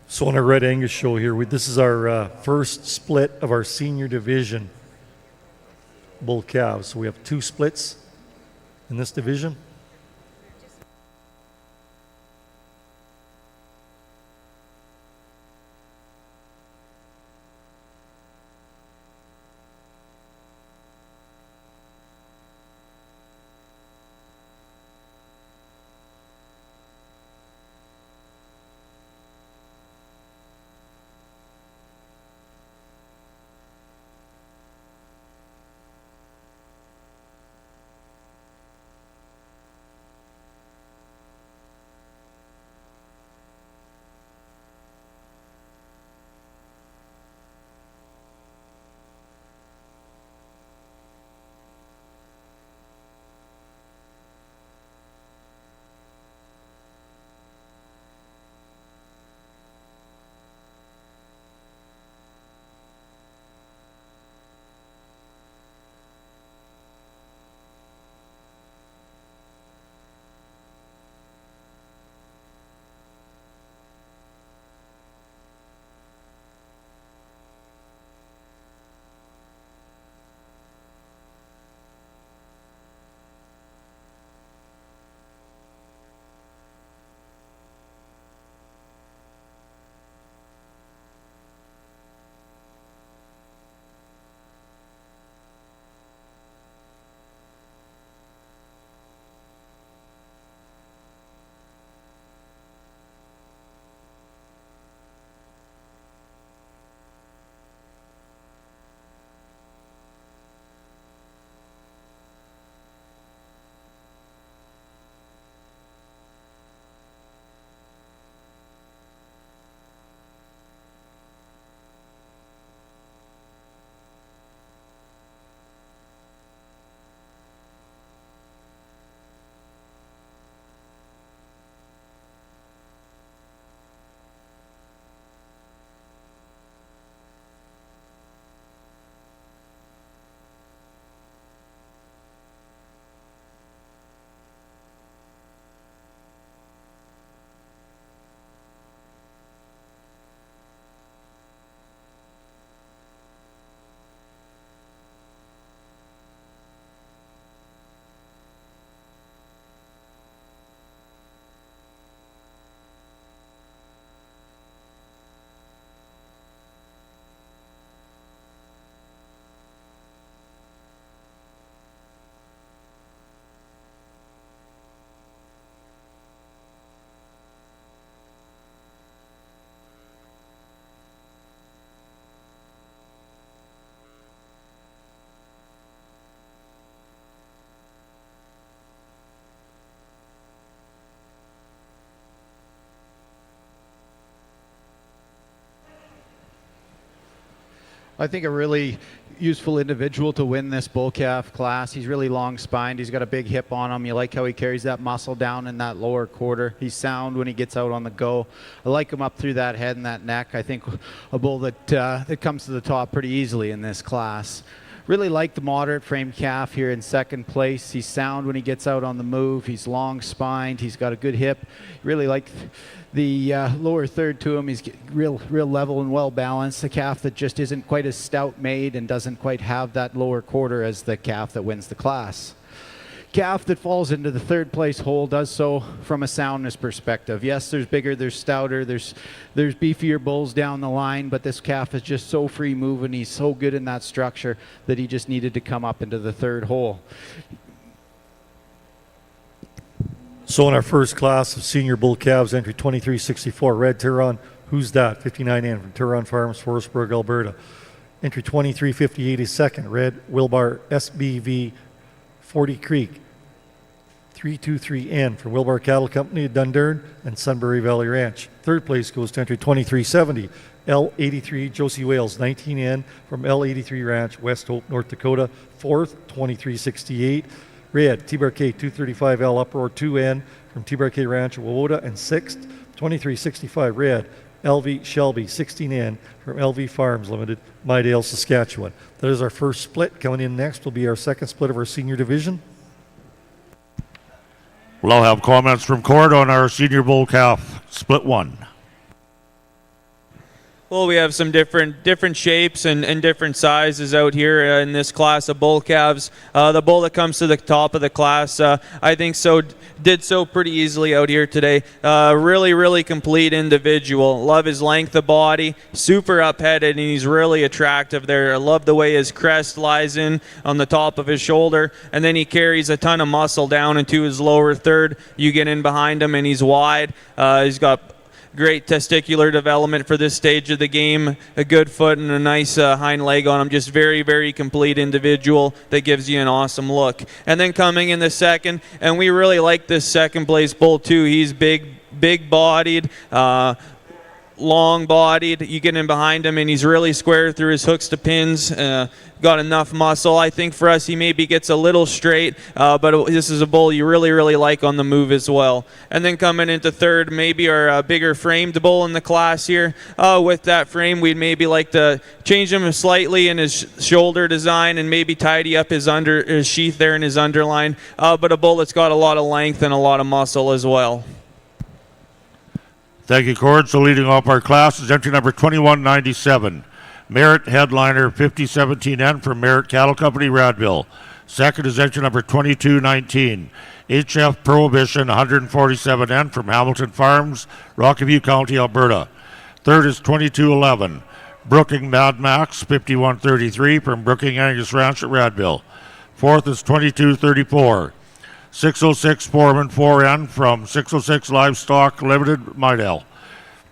Speaker 3: So on our Red Angus show here, this is our first split of our senior division bull calves. So we have 2 splits in this division.
Speaker 4: I think a really useful individual to win this bull calf class. He's really long spined. He's got a big hip on him. You like how he carries that muscle down in that lower quarter. He's sound when he gets out on the go. I like him up through that head and that neck. I think a bull that comes to the top pretty easily in this class. Really like the moderate frame calf here in second place. He's sound when he gets out on the move. He's long spined. He's got a good hip. Really like the lower third to him. He's real level and well balanced. A calf that just isn't quite as stout made and doesn't quite have that lower quarter as the calf that wins the class. Calf that falls into the third place hole does so from a soundness perspective. Yes, there's bigger, there's stouter, there's beefier bulls down the line, but this calf is just so free moving. He's so good in that structure that he just needed to come up into the third hole.
Speaker 3: So in our first class of senior bull calves, entry 2364, red Turon, Who's That, 59N from Turon Farms, Forestburg, Alberta. Entry 2358 is second, red Wilbar SBV 40 Creek, 323N from Wilbar Cattle Company, Dundurn, and Sunbury Valley Ranch. Third place goes to entry 2370, L83 Josie Wales, 19N from L83 Ranch, West Hope, North Dakota. Fourth, 2368, red T-Bar-K 235L Uproar 2N from T-Bar-K Ranch, Wawota. And sixth, 2365, red LV Shelby 16N from LV Farms Limited, Mydale, Saskatchewan. That is our first split. Coming in next will be our second split of our senior division.
Speaker 2: We'll all have comments from Cord on our senior bull calf, split one.
Speaker 1: Well, we have some different shapes and different sizes out here in this class of bull calves. The bull that comes to the top of the class, I think did so pretty easily out here today. Really complete individual. Love his length of body, super up-headed, and he's really attractive there. I love the way his crest lies in on the top of his shoulder, and then he carries a ton of muscle down into his lower third. You get in behind him, and he's wide. He's got great testicular development for this stage of the game, a good foot and a nice hind leg on him. Just very complete individual that gives you an awesome look. And then coming in the second, and we really like this second place bull too. He's big bodied, long bodied. You get in behind him and he's really square through his hooks to pins. Got enough muscle. I think for us he maybe gets a little straight, but this is a bull you really like on the move as well. And then coming into third, maybe our bigger framed bull in the class here. With that frame, we'd maybe like to change him slightly in his shoulder design and maybe tidy up his sheath there in his underline, but a bull that's got a lot of length and a lot of muscle as well.
Speaker 2: Thank you, Cord. So leading off our class is entry number 2197, Merritt Headliner 5017N from Merritt Cattle Company, Radville. Second is entry number 2219, HF Prohibition 147N from Hamilton Farms, Rockview County, Alberta. Third is 2211, Brooking Mad Max 5133 from Brooking Angus Ranch at Radville. Fourth is 2234, 606 Foreman 4N from 606 Livestock Limited, Mydale.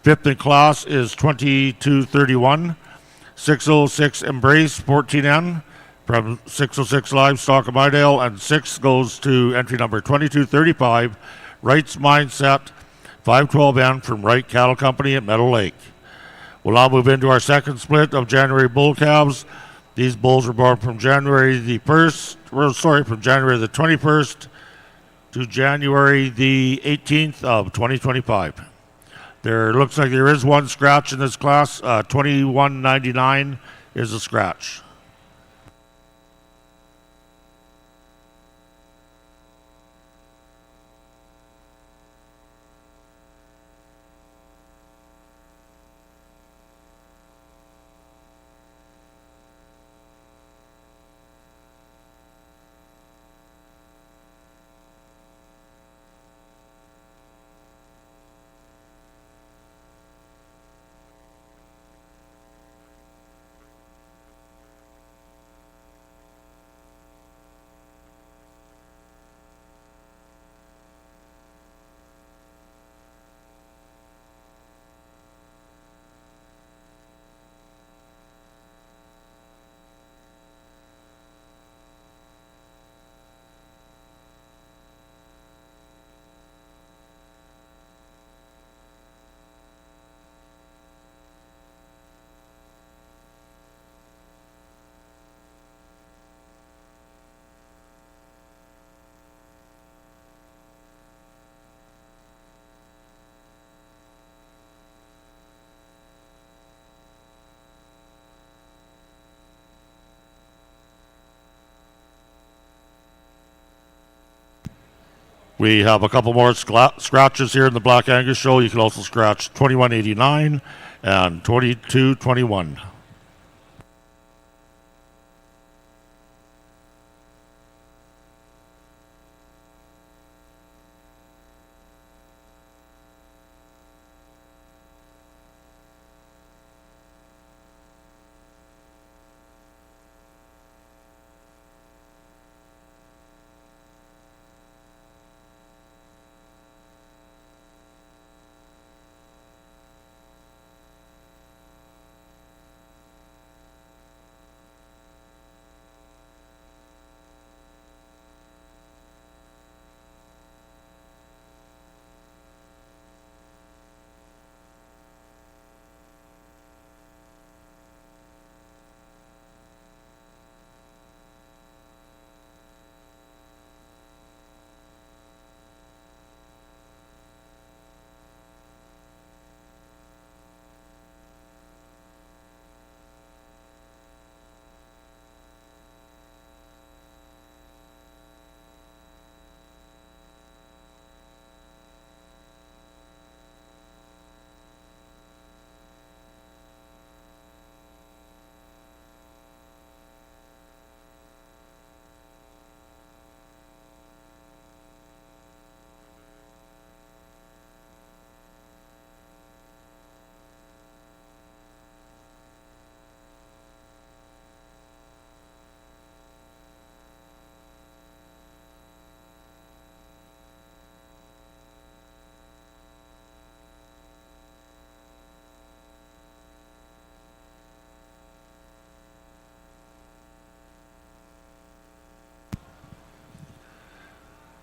Speaker 2: Fifth in class is 2231, 606 Embrace 14N from 606 Livestock of Mydale. And sixth goes to entry number 2235, Wright's Mindset 512N from Wright Cattle Company at Meadow Lake. We'll now move into our second split of January bull calves. These bulls were born from January the 21st to January the 18th of 2025. There looks like there is one scratch in this class. 2199 is a scratch. We have a couple more scratches here in the Black Angus show. You can also scratch 2189 and 2221.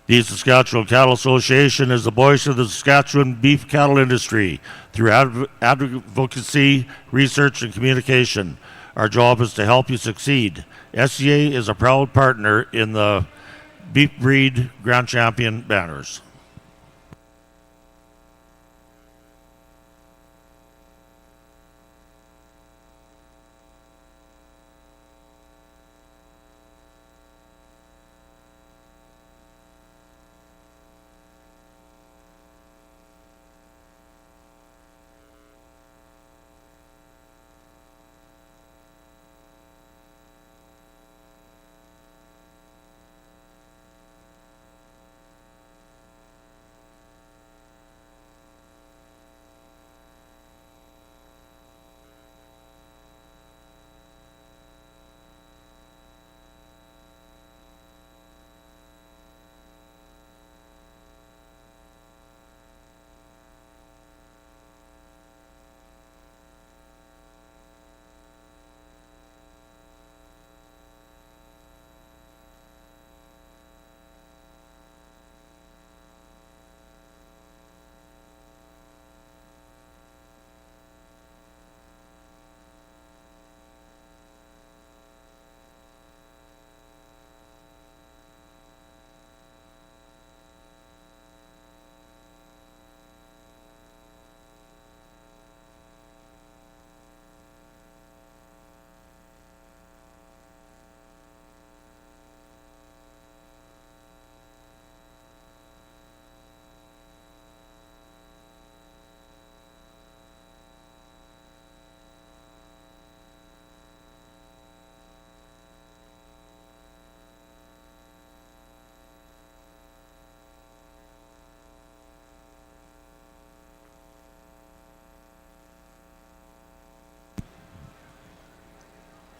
Speaker 2: The Saskatchewan Cattle Association is the voice of the Saskatchewan beef cattle industry through advocacy, research, and communication. Our job is to help you succeed. SCA is a proud partner in the Beef Breed Grand Champion banners.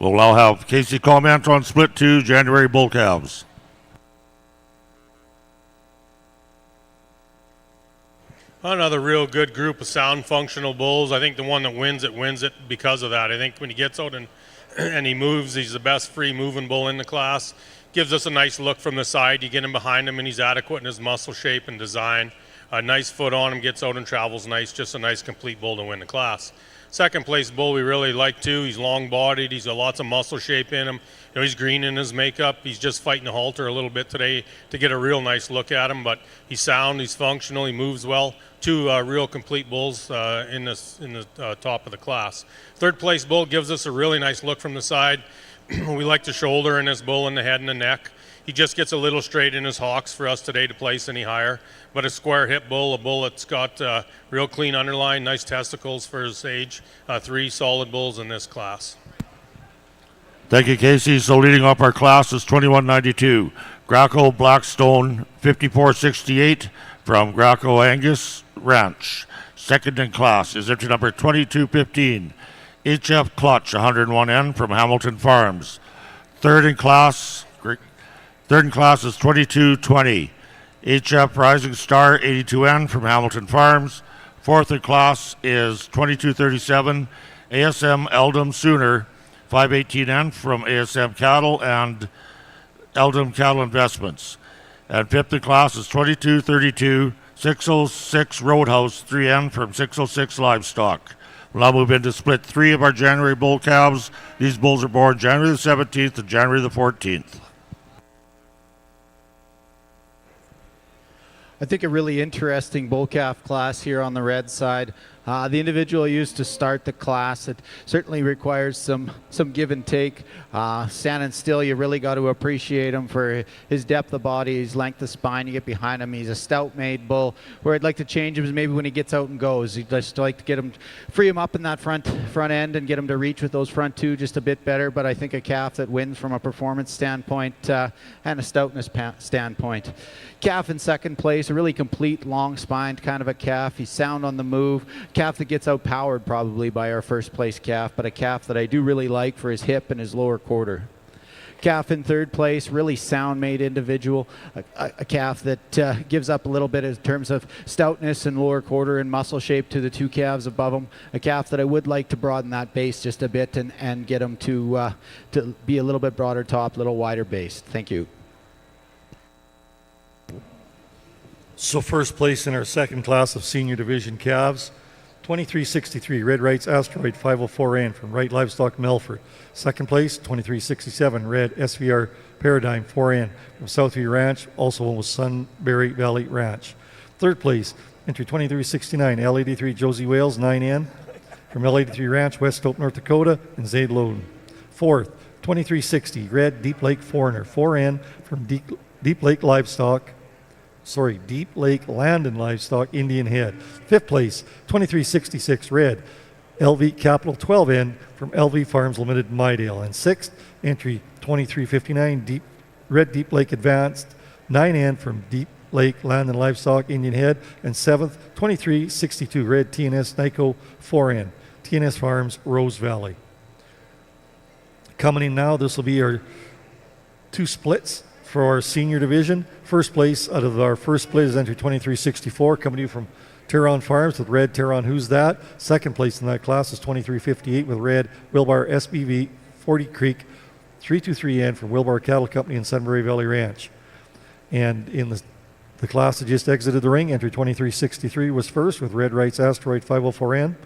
Speaker 2: We'll now have Casey comment on Split 2 January bull calves.
Speaker 5: Another real good group of sound functional bulls. I think the one that wins it because of that. I think when he gets out and he moves, he's the best free moving bull in the class. Gives us a nice look from the side. You get him behind him and he's adequate in his muscle shape and design. A nice foot on him, gets out and travels nice. Just a nice complete bull to win the class. Second place bull we really like too. He's long bodied. He's got lots of muscle shape in him. You know, he's green in his makeup. He's just fighting the halter a little bit today to get a real nice look at him. But he's sound. He's functional. He moves well. Two real complete bulls in the top of the class. Third place bull gives us a really nice look from the side. We like the shoulder in this bull and the head and the neck. He just gets a little straight in his hocks for us today to place any higher. But a square hip bull, a bull that's got real clean underline, nice testicles for his age. 3 solid bulls in this class.
Speaker 2: Thank you, Casey. So leading up our class is 2192. Graco Blackstone 5468 from Graco Angus Ranch. Second in class is entry number 2215. HF Clutch 101N from Hamilton Farms. Third in class is 2220. HF Rising Star 82N from Hamilton Farms. Fourth in class is 2237. ASM Eldom Sooner 518N from ASM Cattle and Eldom Cattle Investments. And fifth in class is 2232. 606 Roadhouse 3N from 606 Livestock. We'll now move into split 3 of our January bull calves. These bulls are born January the 17th and January the 14th.
Speaker 4: I think a really interesting bull calf class here on the red side. The individual used to start the class. It certainly requires some give and take. Standing still, you really got to appreciate him for his depth of body, his length of spine. You get behind him, he's a stout-made bull. Where I'd like to change him is maybe when he gets out and goes. I'd just like to get him, free him up in that front end and get him to reach with those front 2 just a bit better. But I think a calf that wins from a performance standpoint and a stoutness standpoint. Calf in second place, a really complete, long-spined kind of a calf. He's sound on the move. Calf that gets outpowered probably by our first place calf, but a calf that I do really like for his hip and his lower quarter. Calf in third place, really sound-made individual. A calf that gives up a little bit in terms of stoutness and lower quarter and muscle shape to the 2 calves above him. A calf that I would like to broaden that base just a bit and get him to be a little bit broader top, a little wider base. Thank you.
Speaker 3: So first place in our second class of senior division calves, 2363 Red Wright's Asteroid 504N from Wright Livestock Melfort. Second place, 2367 Red SVR Paradigm 4N from Southview Ranch, also owned with Sunbury Valley Ranch. Third place, entry 2369 L83 Josie Wales 9N from L83 Ranch, West Hope, North Dakota, and Zaid Loden. Fourth, 2360 Red Deep Lake Foreigner 4N from Deep Lake Land and Livestock, Indian Head. Fifth place, 2366 Red LV Capital 12N from LV Farms Limited, Mydale. And sixth, entry 2359 Red Deep Lake Advanced 9N from Deep Lake Land and Livestock, Indian Head. And seventh, 2362 Red TNS Nyko 4N, TNS Farms, Rose Valley. Coming in now, this will be our 2 splits for our senior division. First place out of our first split is entry 2364, coming to you from Terron Farms with Red Terron Who's That. Second place in that class is 2358 with Red Wilbar SBV 40 Creek 323N from Wilbar Cattle Company and Sunbury Valley Ranch. And in the class that just exited the ring, entry 2363 was first with Red Wright's Asteroid 504N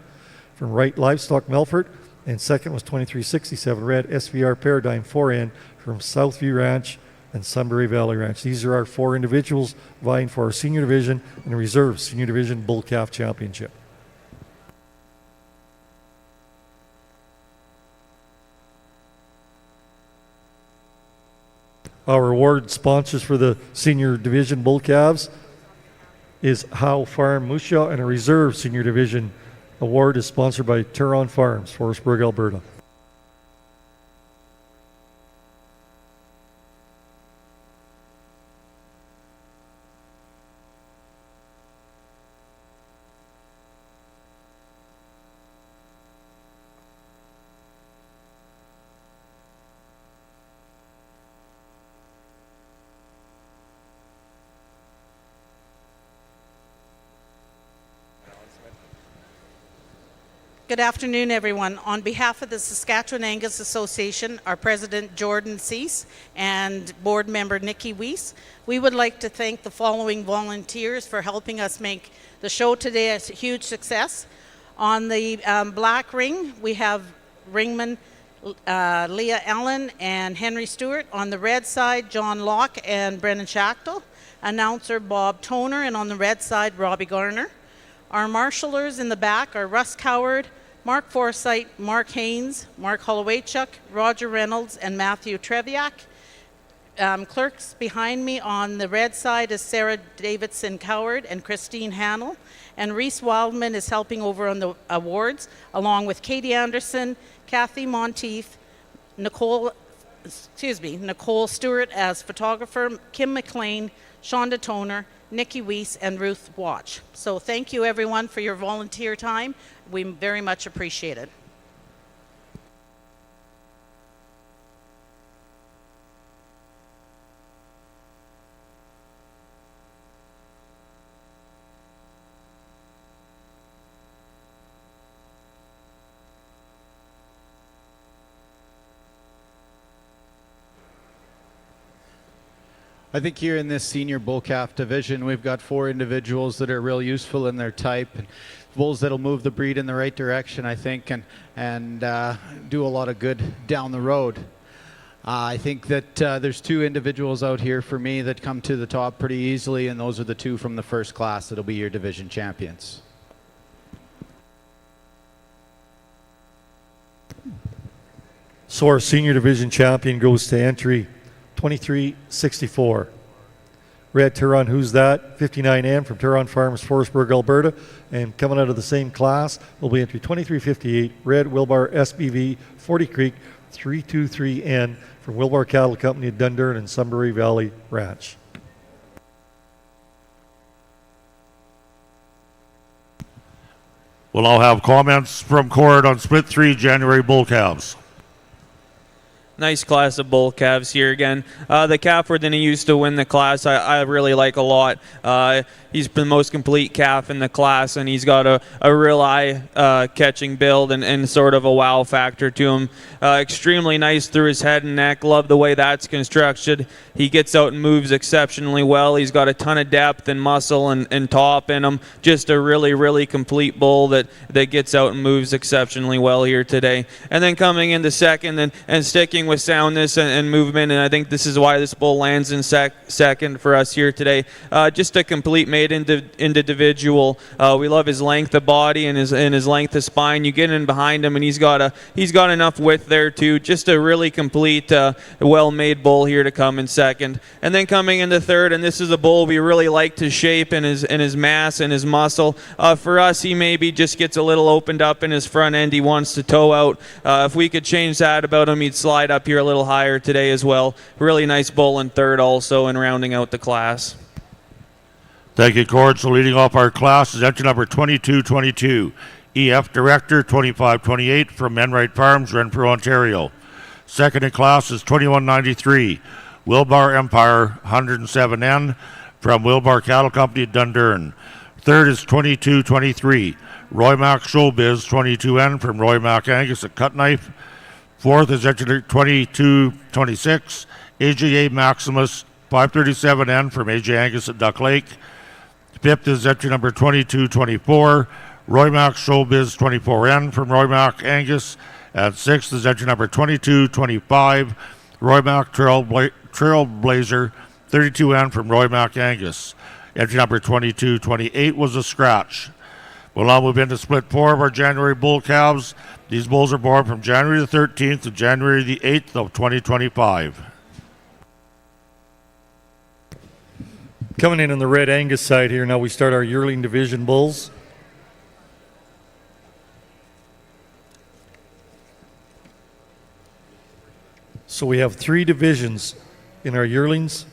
Speaker 3: from Wright Livestock Melfort. And second was 2367 Red SVR Paradigm 4N from Southview Ranch and Sunbury Valley Ranch. These are our 4 individuals vying for our senior division and reserve senior division bull calf championship. Our award sponsors for the senior division bull calves is Howe Farm Musha, and a reserve senior division award is sponsored by Terron Farms, Forestburg, Alberta.
Speaker 7: Good afternoon, everyone. On behalf of the Saskatchewan Angus Association, our president Jordan Cease and board member Nikki Weiss, we would like to thank the following volunteers for helping us make the show today a huge success. On the black ring, we have ringman Leah Allen and Henry Stewart. On the red side, John Locke and Brennan Schachtel. Announcer Bob Toner, and on the red side, Robbie Garner. Our marshallers in the back are Russ Coward, Mark Forsyth, Mark Haynes, Mark Hollowaychuk, Roger Reynolds, and Matthew Treviak. Clerks behind me on the red side is Sarah Davidson Coward and Christine Hannell. And Reese Wildman is helping over on the awards, along with Katie Anderson, Kathy Monteith, Nicole Stewart as photographer, Kim McLean, Shonda Toner, Nikki Weiss, and Ruth Watch. So thank you everyone for your volunteer time. We very much appreciate it.
Speaker 4: I think here in this senior bull calf division, we've got 4 individuals that are real useful in their type, and bulls that'll move the breed in the right direction, I think, and do a lot of good down the road. I think that there's 2 individuals out here for me that come to the top pretty easily, and those are the 2 from the first class that'll be your division champions.
Speaker 3: So our senior division champion goes to entry 2364. Red Turon, Who's That, 59N from Turon Farms, Forestburg, Alberta. And coming out of the same class will be entry 2358, Red Wilbar SBV, 40 Creek, 323N from Wilbar Cattle Company, Dundurn and Sunbury Valley Ranch.
Speaker 2: We'll all have comments from Cord on Split 3 January bull calves.
Speaker 1: Nice class of bull calves here again. The calf we're going to use to win the class, I really like a lot. He's the most complete calf in the class, and he's got a real eye-catching build and sort of a wow factor to him. Extremely nice through his head and neck. Love the way that's constructed. He gets out and moves exceptionally well. He's got a ton of depth and muscle and top in him. Just a really, really complete bull that gets out and moves exceptionally well here today. And then coming into second and sticking with soundness and movement, and I think this is why this bull lands in second for us here today. Just a complete made individual. We love his length of body and his length of spine. You get in behind him, and he's got enough width there too. Just a really complete, well-made bull here to come in second. And then coming into third, and this is a bull we really liked his shape and his mass and his muscle. For us, he maybe just gets a little opened up in his front end. He wants to toe out. If we could change that about him, he'd slide up here a little higher today as well. Really nice bull in third also, and rounding out the class.
Speaker 2: Thank you, Cord. So leading off our class is entry number 2222, EF Director 2528 from Enright Farms, Renfrew, Ontario. Second in class is 2193, Wilbar Empire 107N from Wilbar Cattle Company, Dundurn. Third is 2223, Roy Mac Showbiz 22N from Roy Mac Angus at Cut Knife. Fourth is entry 2226, AJA Maximus 537N from AJ Angus at Duck Lake. Fifth is entry number 2224, Roy Mac Showbiz 24N from Roy Mac Angus. And sixth is entry number 2225, Roy Mac Trailblazer 32N from Roy Mac Angus. Entry number 2228 was a scratch. We'll now move into split 4 of our January bull calves. These bulls are born from January the 13th to January the 8th of 2025.
Speaker 3: Coming in on the red Angus side here, now we start our yearling division bulls. So we have 3 divisions in our yearlings.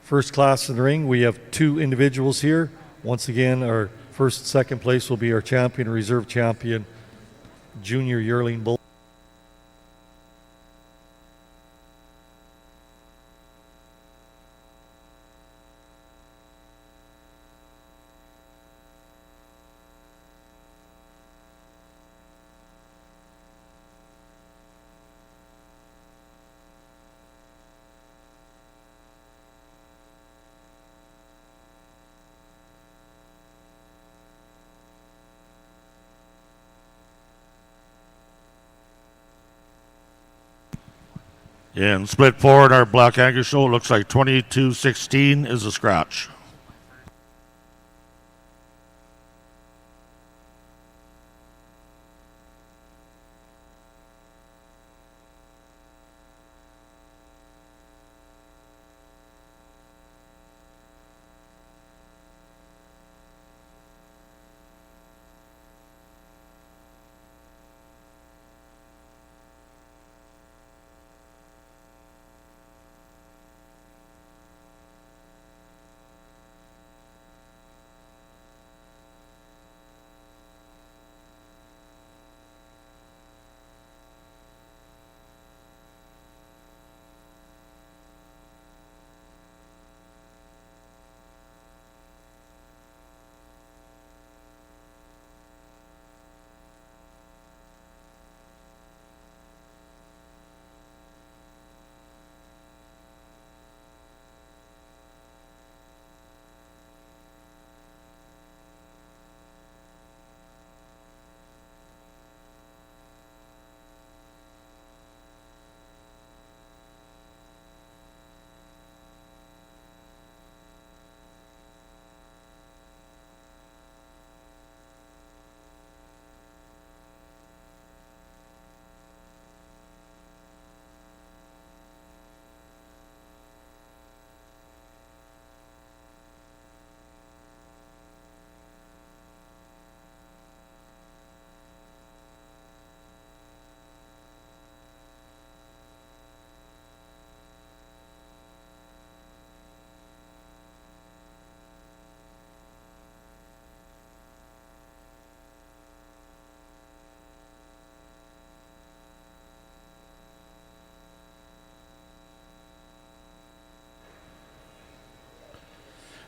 Speaker 3: First class in the ring, we have 2 individuals here. Once again, our first and second place will be our champion, reserve champion, junior yearling bull.
Speaker 2: In split 4 in our Black Angus show, it looks like 2216 is a scratch.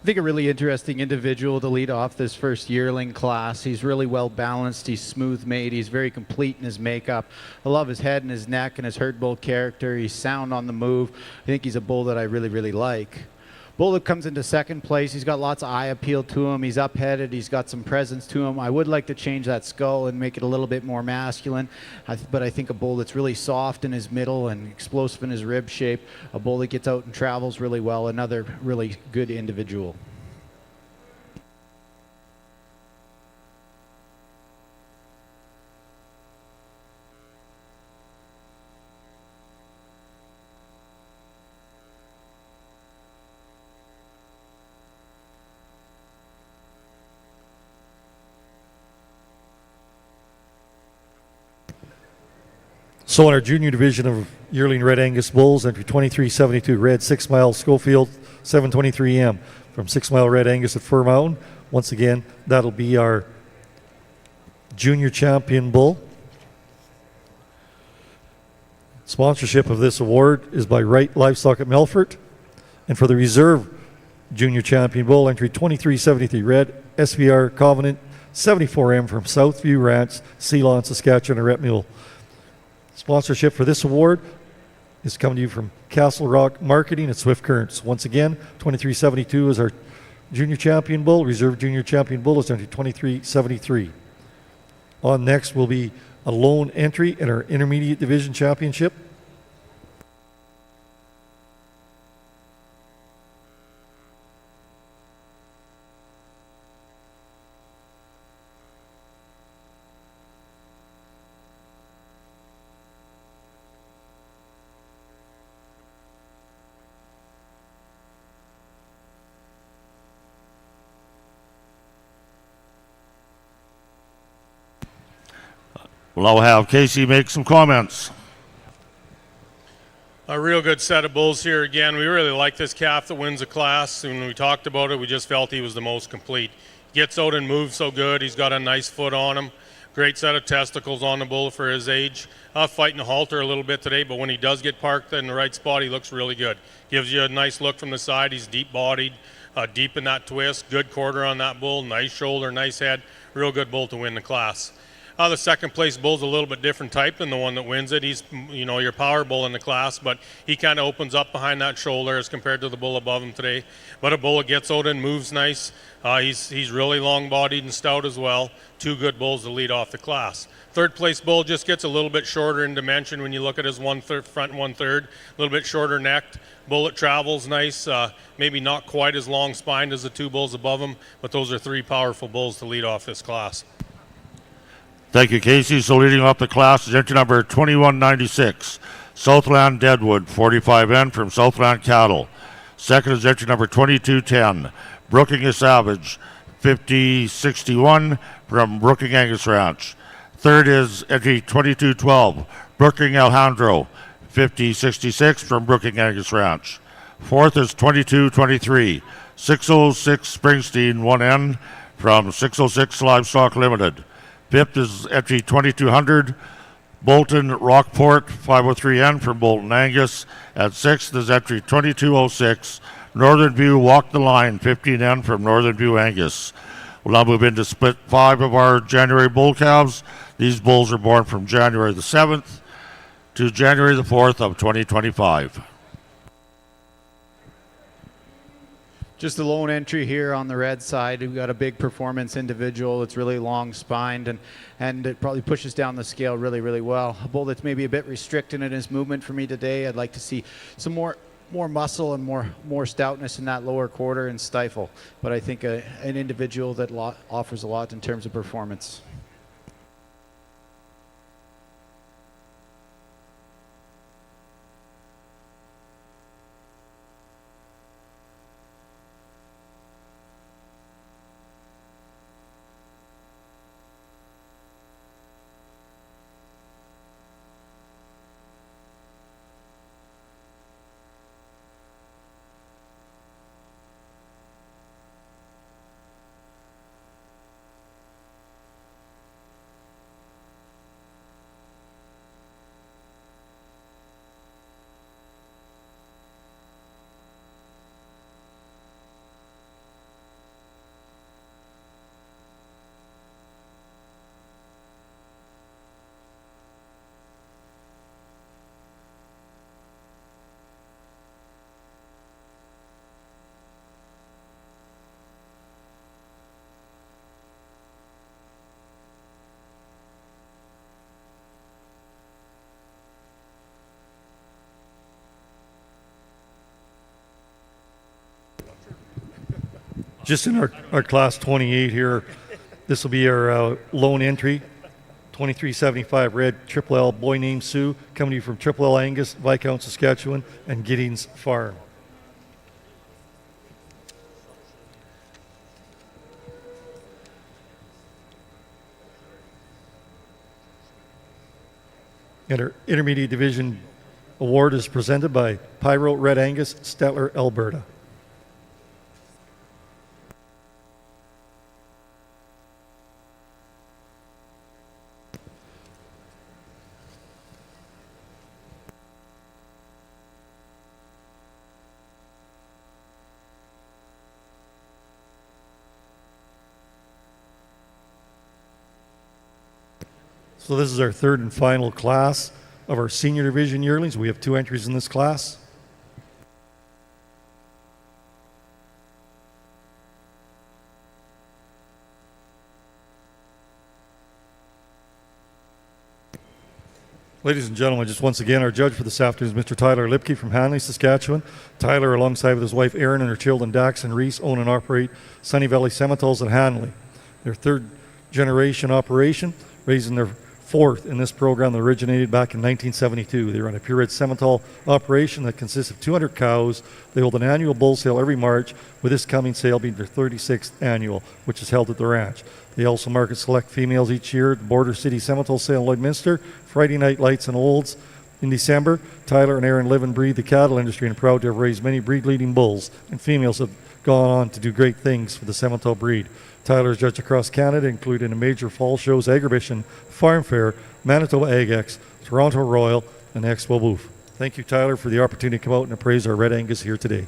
Speaker 4: I think a really interesting individual to lead off this first yearling class. He's really well balanced. He's smooth made. He's very complete in his makeup. I love his head and his neck and his herd bull character. He's sound on the move. I think he's a bull that I really, really like. Bull that comes into second place, he's got lots of eye appeal to him. He's up-headed. He's got some presence to him. I would like to change that skull and make it a little bit more masculine, but I think a bull that's really soft in his middle and explosive in his rib shape, a bull that gets out and travels really well, another really good individual.
Speaker 3: So in our junior division of yearling Red Angus bulls, entry 2372 Red 6 Mile Schofield 723M from 6 Mile Red Angus at Fur Mountain. Once again, that'll be our junior champion bull. Sponsorship of this award is by Wright Livestock at Melfort. And for the reserve junior champion bull, entry 2373 Red SVR Covenant 74M from Southview Ranch, Ceylon, Saskatchewan, a rep mule. Sponsorship for this award is coming to you from Castle Rock Marketing at Swift Currents. Once again, 2372 is our junior champion bull. Reserve junior champion bull is entry 2373. On next will be a lone entry in our intermediate division championship.
Speaker 2: Well, I'll have Casey make some comments.
Speaker 5: A real good set of bulls here again. We really like this calf that wins the class. When we talked about it, we just felt he was the most complete. Gets out and moves so good. He's got a nice foot on him. Great set of testicles on the bull for his age. Fighting the halter a little bit today, but when he does get parked in the right spot, he looks really good. Gives you a nice look from the side. He's deep-bodied, deep in that twist. Good quarter on that bull. Nice shoulder, nice head. Real good bull to win the class. The second place bull's a little bit different type than the one that wins it. He's, your power bull in the class, but he kind of opens up behind that shoulder as compared to the bull above him today. But a bull that gets out and moves nice. He's really long-bodied and stout as well. Two good bulls to lead off the class. Third place bull just gets a little bit shorter in dimension when you look at his front and 1/3. A little bit shorter necked. Bull that travels nice. Maybe not quite as long spined as the two bulls above him, but those are three powerful bulls to lead off this class.
Speaker 2: Thank you, Casey. So leading off the class is entry number 2196, Southland Deadwood 45N from Southland Cattle. Second is entry number 2210, Brooking a Savage 5061 from Brooking Angus Ranch. Third is entry 2212, Brooking Alejandro 5066 from Brooking Angus Ranch. Fourth is 2223, 606 Springsteen 1N from 606 Livestock Limited. Fifth is entry 2200, Bolton Rockport 503N from Bolton Angus. At sixth is entry 2206, Northern View Walk the Line 15N from Northern View Angus. We'll now move into split 5 of our January bull calves. These bulls are born from January the 7th to January the 4th of 2025.
Speaker 4: Just a lone entry here on the red side. We've got a big performance individual. It's really long spined and it probably pushes down the scale really, really well. A bull that's maybe a bit restricted in his movement for me today. I'd like to see some more muscle and more stoutness in that lower quarter and stifle. But I think an individual that offers a lot in terms of performance.
Speaker 3: Just in our class 28 here, this will be our lone entry. 2375 red Triple L boy named Sue, coming to you from Triple L Angus, Viscount Saskatchewan, and Giddings Farm. And our intermediate division award is presented by Pyro Red Angus, Stettler, Alberta. So this is our third and final class of our senior division yearlings. We have 2 entries in this class. Ladies and gentlemen, just once again, our judge for this afternoon is Mr. Tyler Lipke from Hanley, Saskatchewan. Tyler, alongside with his wife Erin and her children Dax and Reese, own and operate Sunny Valley Simmentals in Hanley. Their third generation operation, raising their fourth in this program that originated back in 1972. They run a purebred Simmental operation that consists of 200 cows. They hold an annual bull sale every March, with this coming sale being their 36th annual, which is held at the ranch. They also market select females each year at the Border City Simmental Sale in Lloydminster, Friday night lights and olds. In December, Tyler and Aaron live and breathe the cattle industry and are proud to have raised many breed-leading bulls, and females have gone on to do great things for the Simmental breed. Tyler is judged across Canada, including the major fall shows, Agribition, Farm Fair, Manitoba AgEx, Toronto Royal, and Expo Booth. Thank you, Tyler, for the opportunity to come out and appraise our Red Angus here today.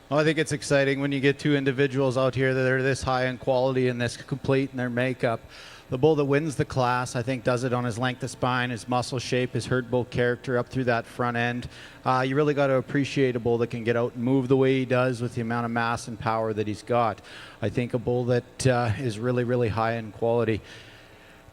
Speaker 4: Well, I think it's exciting when you get 2 individuals out here that are this high in quality and this complete in their makeup. The bull that wins the class, I think, does it on his length of spine, his muscle shape, his herd bull character up through that front end. You really got to appreciate a bull that can get out and move the way he does with the amount of mass and power that he's got. I think a bull that is really, really high in quality.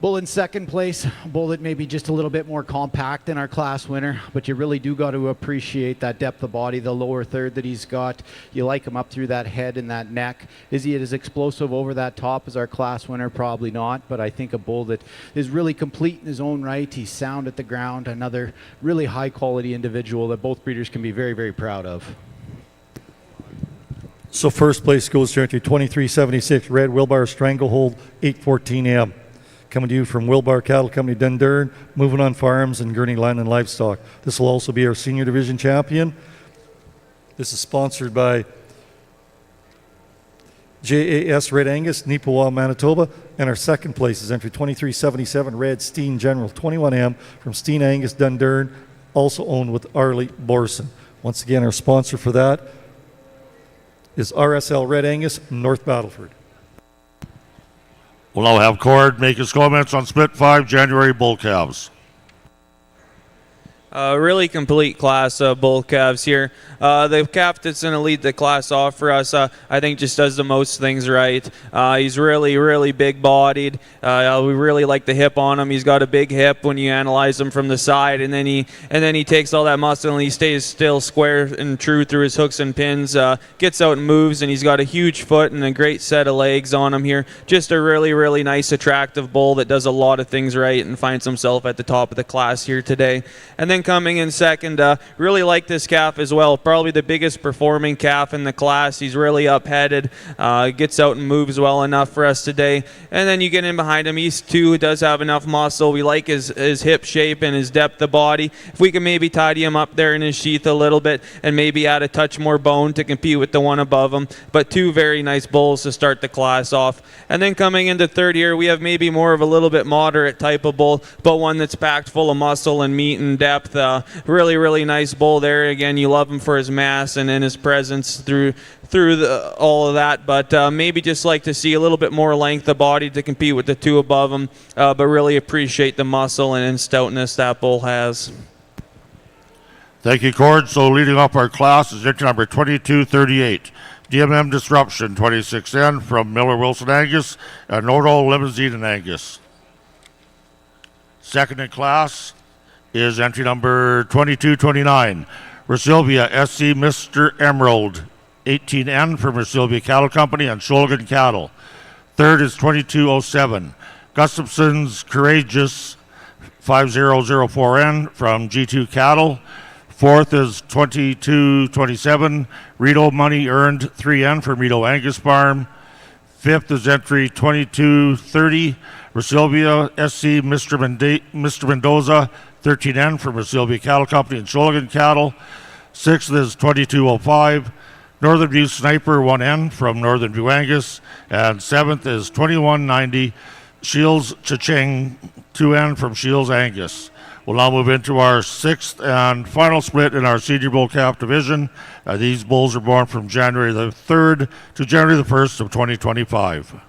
Speaker 4: Bull in second place, a bull that may be just a little bit more compact than our class winner, but you really do got to appreciate that depth of body, the lower third that he's got. You like him up through that head and that neck. Is he as explosive over that top as our class winner? Probably not, but I think a bull that is really complete in his own right. He's sound at the ground, another really high quality individual that both breeders can be very, very proud of.
Speaker 3: So first place goes to entry 2376 Red Wilbar Stranglehold 814M. Coming to you from Wilbar Cattle Company, Dundurn, Moving On Farms, and Gurney Land and Livestock. This will also be our senior division champion. This is sponsored by JAS Red Angus, Neepawa, Manitoba. And our second place is entry 2377 Red Steen General 21M from Steen Angus, Dundurn, also owned with Arlie Borson. Once again, our sponsor for that is RSL Red Angus, North Battleford.
Speaker 2: We'll now have Cord make his comments on Split 5 January bull calves.
Speaker 1: Really complete class of bull calves here. The calf that's going to lead the class off for us, I think just does the most things right. He's really, really big-bodied. We really like the hip on him. He's got a big hip when you analyze him from the side, and then he takes all that muscle and he stays still, square and true through his hooks and pins. Gets out and moves, and he's got a huge foot and a great set of legs on him here. Just a really, really nice, attractive bull that does a lot of things right and finds himself at the top of the class here today. And then coming in second, really like this calf as well. Probably the biggest performing calf in the class. He's really up-headed, gets out and moves well enough for us today. And then you get in behind him. He too does have enough muscle. We like his hip shape and his depth of body. If we can maybe tidy him up there in his sheath a little bit and maybe add a touch more bone to compete with the one above him. But two very nice bulls to start the class off. And then coming into third here, we have maybe more of a little bit moderate type of bull, but one that's packed full of muscle and meat and depth. Really, really nice bull there. Again, you love him for his mass and in his presence through all of that, but maybe just like to see a little bit more length of body to compete with the two above him, but really appreciate the muscle and stoutness that bull has.
Speaker 2: Thank you, Cord. So leading off our class is entry number 2238. DMM Disruption 26N from Miller Wilson Angus and Nordal Limousine and Angus. Second in class is entry number 2229, Resilvia SC Mr. Emerald, 18N from Resilvia Cattle Company and Shulgan Cattle. Third is 2207, Gustafson's Courageous, 5004N from G2 Cattle. Fourth is 2227, Rito Money Earned, 3N from Rito Angus Farm. Fifth is entry 2230, Resilvia SC Mr. Mendoza, 13N from Resilvia Cattle Company and Shulgan Cattle. Sixth is 2205, Northern View Sniper 1N from Northern View Angus. And seventh is 2190, Shields Cha-Ching 2N from Shields Angus. We'll now move into our sixth and final split in our Senior Bull Calf division. These bulls are born from January the 3rd to January the 1st of 2025.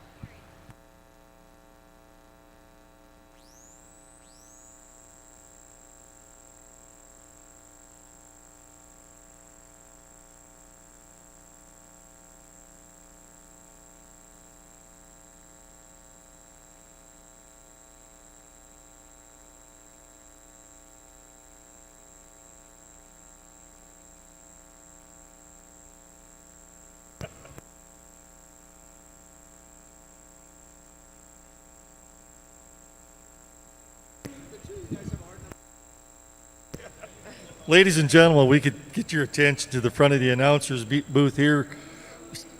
Speaker 3: Ladies and gentlemen, we could get your attention to the front of the announcer's booth here.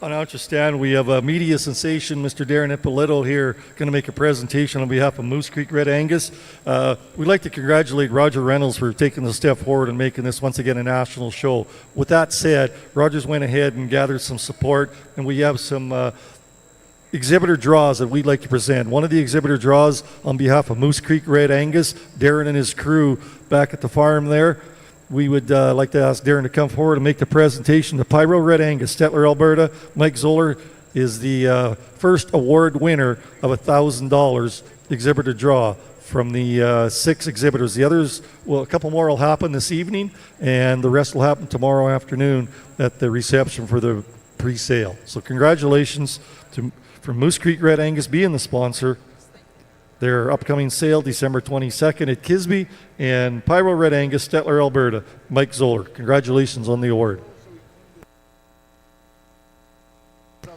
Speaker 3: Announcer stand, we have a media sensation, Mr. Darren Ippolito here, going to make a presentation on behalf of Moose Creek Red Angus. We'd like to congratulate Roger Reynolds for taking the step forward and making this once again a national show. With that said, Roger's went ahead and gathered some support, and we have some exhibitor draws that we'd like to present. One of the exhibitor draws on behalf of Moose Creek Red Angus, Darren and his crew back at the farm there. We would like to ask Darren to come forward and make the presentation. The Pyro Red Angus, Stettler, Alberta. Mike Zoller is the first award winner of $1,000 exhibitor draw from the 6 exhibitors. The others, well, a couple more will happen this evening, and the rest will happen tomorrow afternoon at the reception for the pre-sale. So congratulations from Moose Creek Red Angus being the sponsor. Their upcoming sale, December 22nd at Kisby, and Pyro Red Angus, Stettler, Alberta, Mike Zoller. Congratulations on the award.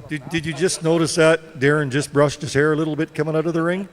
Speaker 3: Did you just notice that Darren just brushed his hair a little bit coming out of the ring?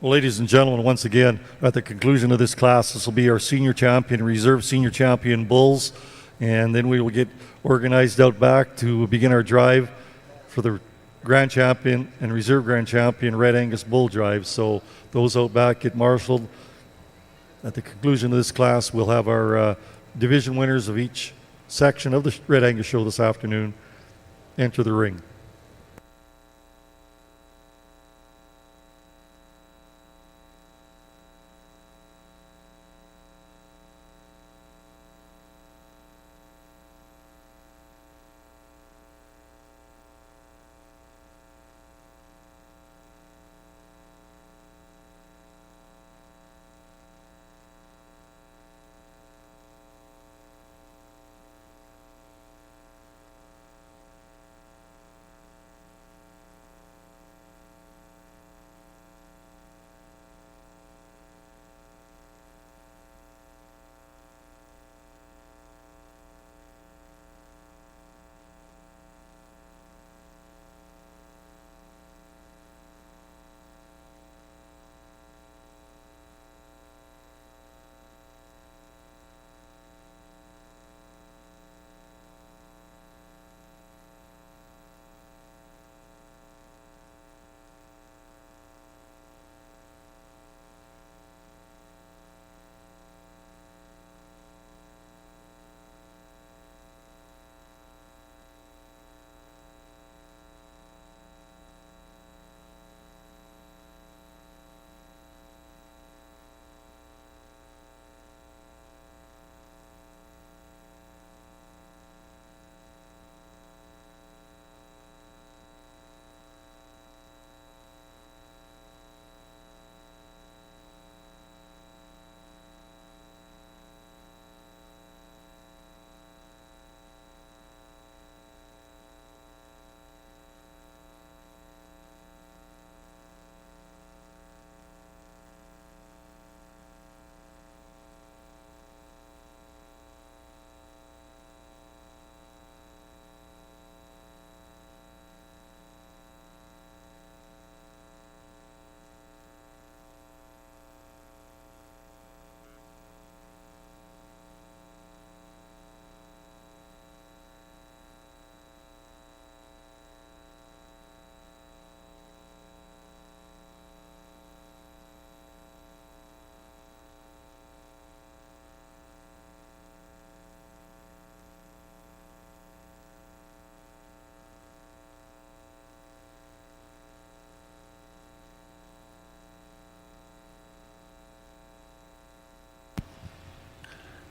Speaker 3: Well, ladies and gentlemen, once again, at the conclusion of this class, this will be our senior champion, reserve senior champion bulls, and then we will get organized out back to begin our drive for the grand champion and reserve grand champion Red Angus bull drive. So those out back get marshaled. At the conclusion of this class, we'll have our division winners of each section of the Red Angus show this afternoon enter the ring.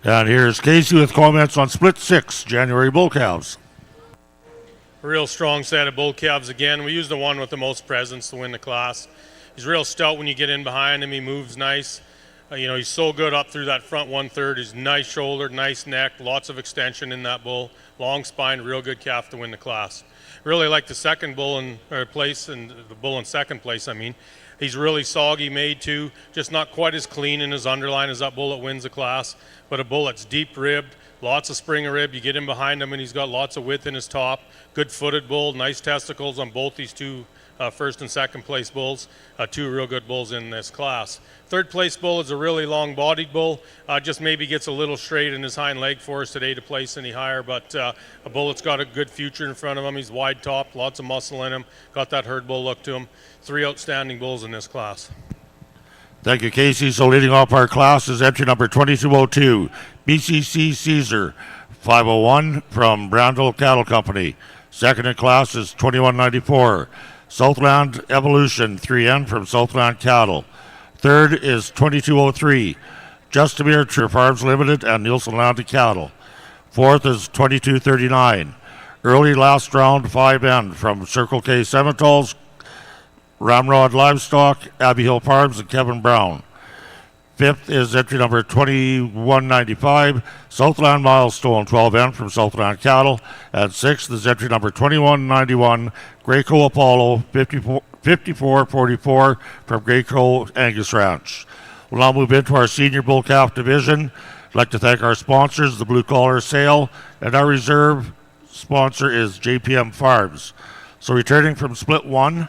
Speaker 2: And here's Casey with comments on Split 6, January bull calves.
Speaker 5: A real strong set of bull calves again. We used the one with the most presence to win the class. He's real stout when you get in behind him. He moves nice. He's so good up through that front 1/3. He's nice shoulder, nice neck, lots of extension in that bull, long spine, real good calf to win the class. Really like the second bull in place, and the bull in second place, I mean. He's really soggy made too, just not quite as clean in his underline as that bull that wins the class, but a bull that's deep ribbed, lots of spring of rib. You get in behind him and he's got lots of width in his top. Good footed bull, nice testicles on both these two first and second place bulls, two real good bulls in this class. Third place bull is a really long bodied bull, just maybe gets a little straight in his hind leg for us today to place any higher, but a bull that's got a good future in front of him. He's wide top, lots of muscle in him, got that herd bull look to him. Three outstanding bulls in this class.
Speaker 2: Thank you, Casey. So leading off our class is entry number 2202, BCC Caesar, 501 from Brandel Cattle Company. Second in class is 2194, Southland Evolution, 3N from Southland Cattle. Third is 2203, Justamere True Farms Limited and Nielsen Landed Cattle. Fourth is 2239, Early Last Round 5N from Circle K Seminoles, Ramrod Livestock, Abbey Hill Farms, and Kevin Brown. Fifth is entry number 2195, Southland Milestone 12N from Southland Cattle. And sixth is entry number 2191, Greyco Apollo 5444 from Greyco Angus Ranch. We'll now move into our senior bull calf division. I'd like to thank our sponsors, the Blue Collar Sale, and our reserve sponsor is JPM Farms. So returning from split one,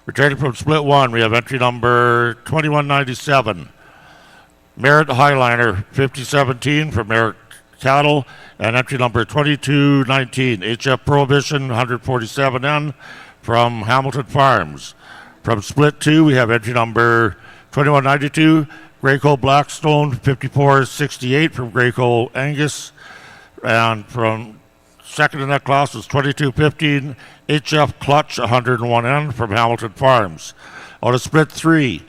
Speaker 2: Returning from split one, we have entry number 2197, Merritt Highliner 5017 from Merritt Cattle, and entry number 2219, HF Prohibition 147N from Hamilton Farms. From split two, we have entry number 2192, Greyco Blackstone 5468 from Greyco Angus, and from second in that class was 2215, HF Clutch 101N from Hamilton Farms. On a split three,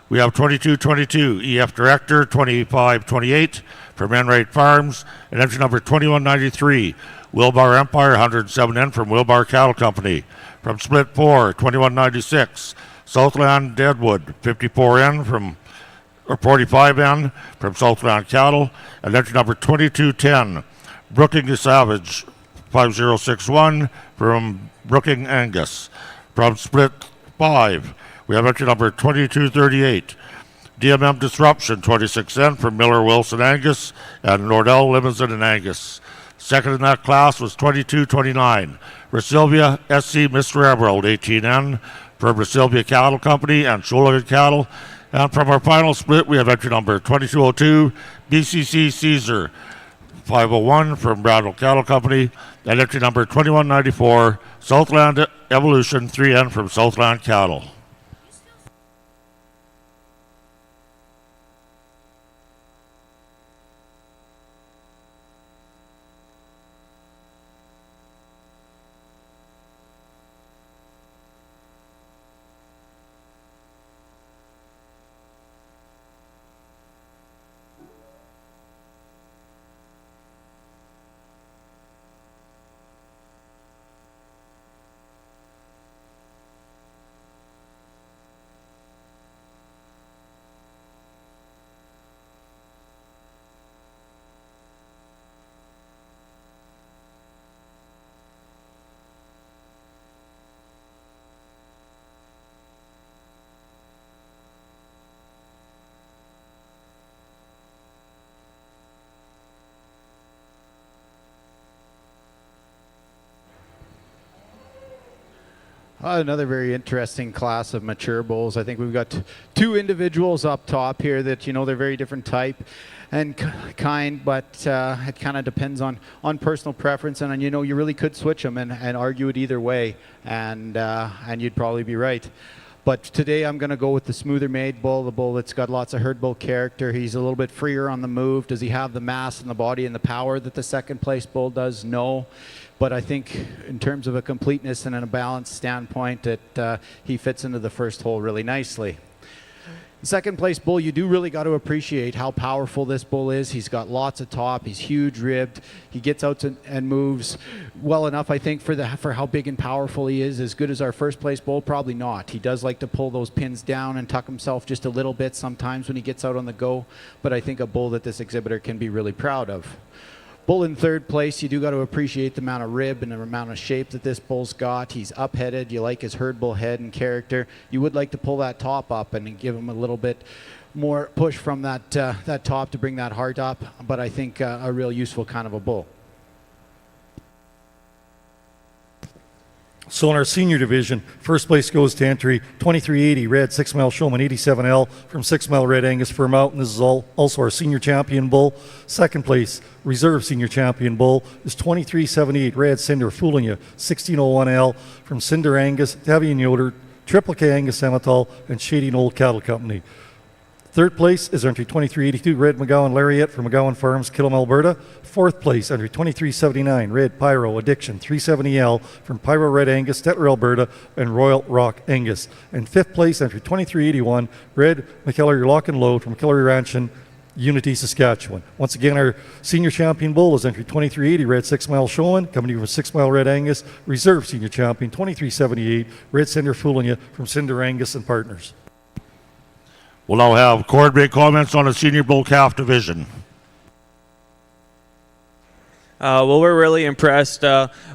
Speaker 2: we have 2222, EF Director 2528 from Enright Farms, and entry number 2193, Wilbar Empire 107N from Wilbar Cattle Company. From split four, 2196, Southland Deadwood 54N from or 45N from Southland Cattle, and entry number 2210, Brooking the Savage 5061 from Brooking Angus. From split 5, we have entry number 2238, DMM Disruption 26N from Miller Wilson Angus and Nordell Limousin and Angus. Second in that class was 2229, Brasilvia SC Mr. Emerald 18N from Brasilvia Cattle Company and Sholigan Cattle. And from our final split, we have entry number 2202, BCC Caesar 501 from Brandel Cattle Company, and entry number 2194, Southland Evolution 3N from Southland Cattle.
Speaker 4: Another very interesting class of mature bulls. I think we've got two individuals up top here that, you know, they're very different type and kind, but it kind of depends on personal preference, and you know, you really could switch them and argue it either way, and you'd probably be right. But today I'm going to go with the smoother made bull, the bull that's got lots of herd bull character. He's a little bit freer on the move. Does he have the mass and the body and the power that the second place bull does? No. But I think in terms of a completeness and in a balanced standpoint, that he fits into the first hole really nicely. Second place bull, you do really got to appreciate how powerful this bull is. He's got lots of top. He's huge ribbed. He gets out and moves well enough, I think, for how big and powerful he is. As good as our first place bull, probably not. He does like to pull those pins down and tuck himself just a little bit sometimes when he gets out on the go, but I think a bull that this exhibitor can be really proud of. Bull in third place, you do got to appreciate the amount of rib and the amount of shape that this bull's got. He's up-headed. You like his herd bull head and character. You would like to pull that top up and give him a little bit more push from that top to bring that heart up, but I think a real useful kind of a bull.
Speaker 3: So in our senior division, first place goes to entry 2380 Red 6 Mile Showman 87L from 6 Mile Red Angus Fir Mountain. This is also our senior champion bull. Second place, reserve senior champion bull, is 2378 Red Cinder Fooling You 1601L from Cinder Angus, Heavy and Yoder, Triple K Angus Emmental, and Shading Old Cattle Company. Third place is entry 2382 Red McGowan Lariat from McGowan Farms, Killam, Alberta. Fourth place, entry 2379 Red Pyro Addiction 370L from Pyro Red Angus, Stettler, Alberta, and Royal Rock Angus. And fifth place, entry 2381 Red McKellar Lock and Load from McKellar Ranch in Unity, Saskatchewan. Once again, our senior champion bull is entry 2380 Red 6 Mile Showman, coming from 6 Mile Red Angus. Reserve senior champion 2378 Red Cinder Fooling You from Cinder Angus and Partners.
Speaker 2: We'll now have coordinate comments on the senior bull calf division.
Speaker 1: Well, we're really impressed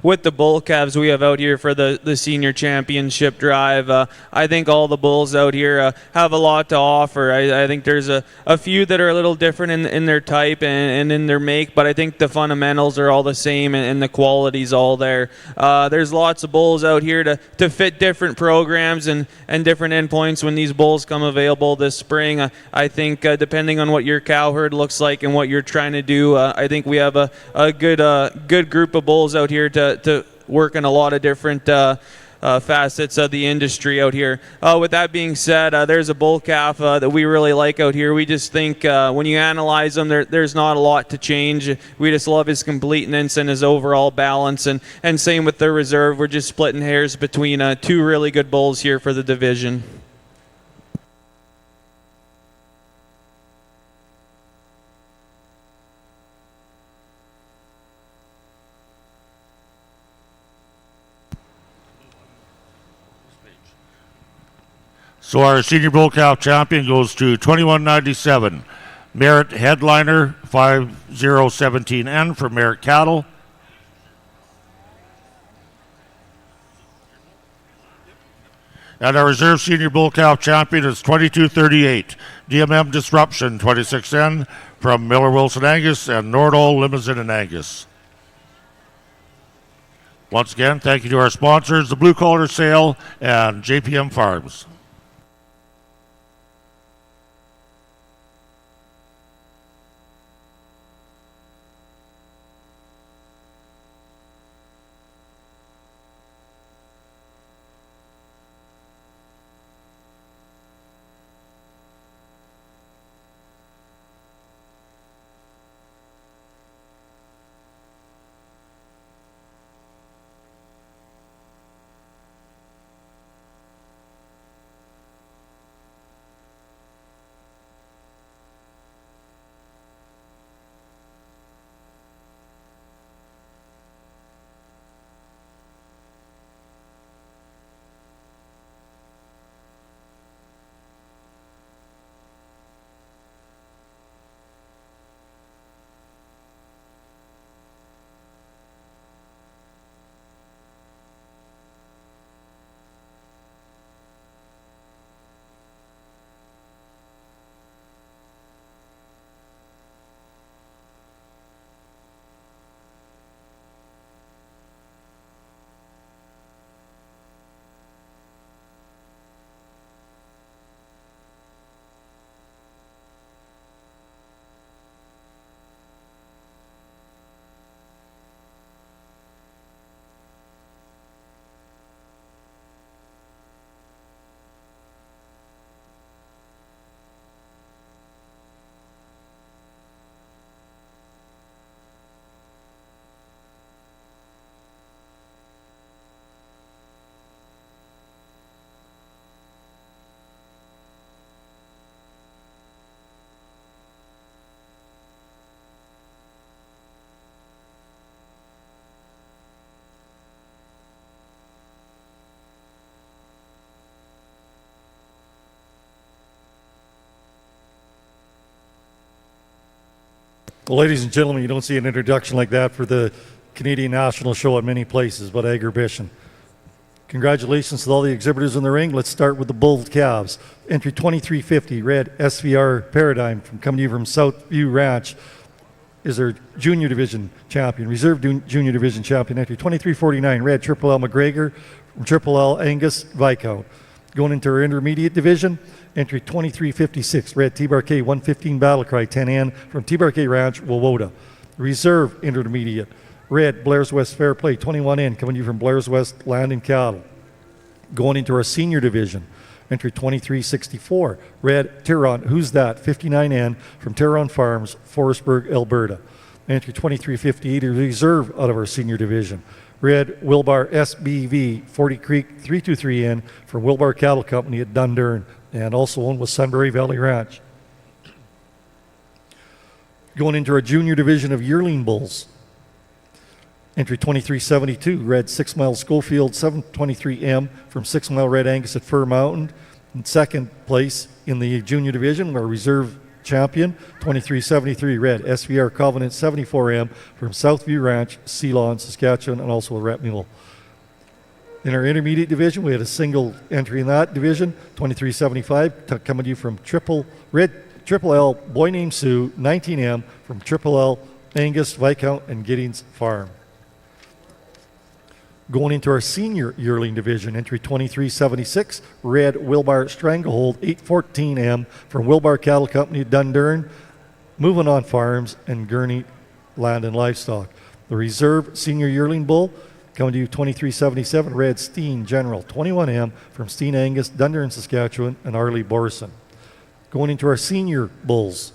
Speaker 1: with the bull calves we have out here for the senior championship drive. I think all the bulls out here have a lot to offer. I think there's a few that are a little different in their type and in their make, but I think the fundamentals are all the same and the quality's all there. There's lots of bulls out here to fit different programs and different endpoints when these bulls come available this spring. I think depending on what your cow herd looks like and what you're trying to do, I think we have a good group of bulls out here to work in a lot of different facets of the industry out here. With that being said, there's a bull calf that we really like out here. We just think when you analyze them, there's not a lot to change. We just love his completeness and his overall balance, and same with the reserve. We're just splitting hairs between two really good bulls here for the division.
Speaker 2: So our senior bull calf champion goes to 2197 Merit Headliner 5017N for Merit Cattle. And our reserve senior bull calf champion is 2238 DMM Disruption 26N from Miller Wilson Angus and Nordall Limousine and Angus. Once again, thank you to our sponsors, the Blue Collar Sale and JPM Farms.
Speaker 3: Well, ladies and gentlemen, you don't see an introduction like that for the Canadian National Show at many places, but Agribition. Congratulations to all the exhibitors in the ring. Let's start with the bull calves. Entry 2350, red SVR Paradigm coming to you from Southview Ranch is our junior division champion. Reserve junior division champion. Entry 2349, red Triple L McGregor from Triple L Angus Viscount. Going into our intermediate division, entry 2356, red T-Bar K 115 Battlecry 10N from T-Bar K Ranch, Wowota. Reserve intermediate, red Blair's West Fair Play 21N coming to you from Blair's West Land and Cattle. Going into our senior division, entry 2364, red Tyrone Who's That 59N from Tyrone Farms, Forestburg, Alberta. Entry 2358 is reserve out of our senior division. Red Wilbar SBV 40 Creek 323N from Wilbar Cattle Company at Dundurn and also owned with Sunbury Valley Ranch. Going into our junior division of yearling bulls. Entry 2372, red 6 Mile Schofield 723M from 6 Mile Red Angus at Fir Mountain. In second place in the junior division, our reserve champion, 2373 red SVR Covenant 74M from Southview Ranch, Ceylon, Saskatchewan, and also a rat mule. In our intermediate division, we had a single entry in that division, 2375, coming to you from Triple L Boy Named Sue 19M from Triple L Angus Viscount and Giddings Farm. Going into our senior yearling division, entry 2376, red Wilbar Stranglehold 814M from Wilbar Cattle Company, Dundurn, Moving On Farms, and Gurney Land and Livestock. The reserve senior yearling bull coming to you 2377, red Steen General 21M from Steen Angus, Dundurn, Saskatchewan, and Arley Borson. Going into our senior bulls,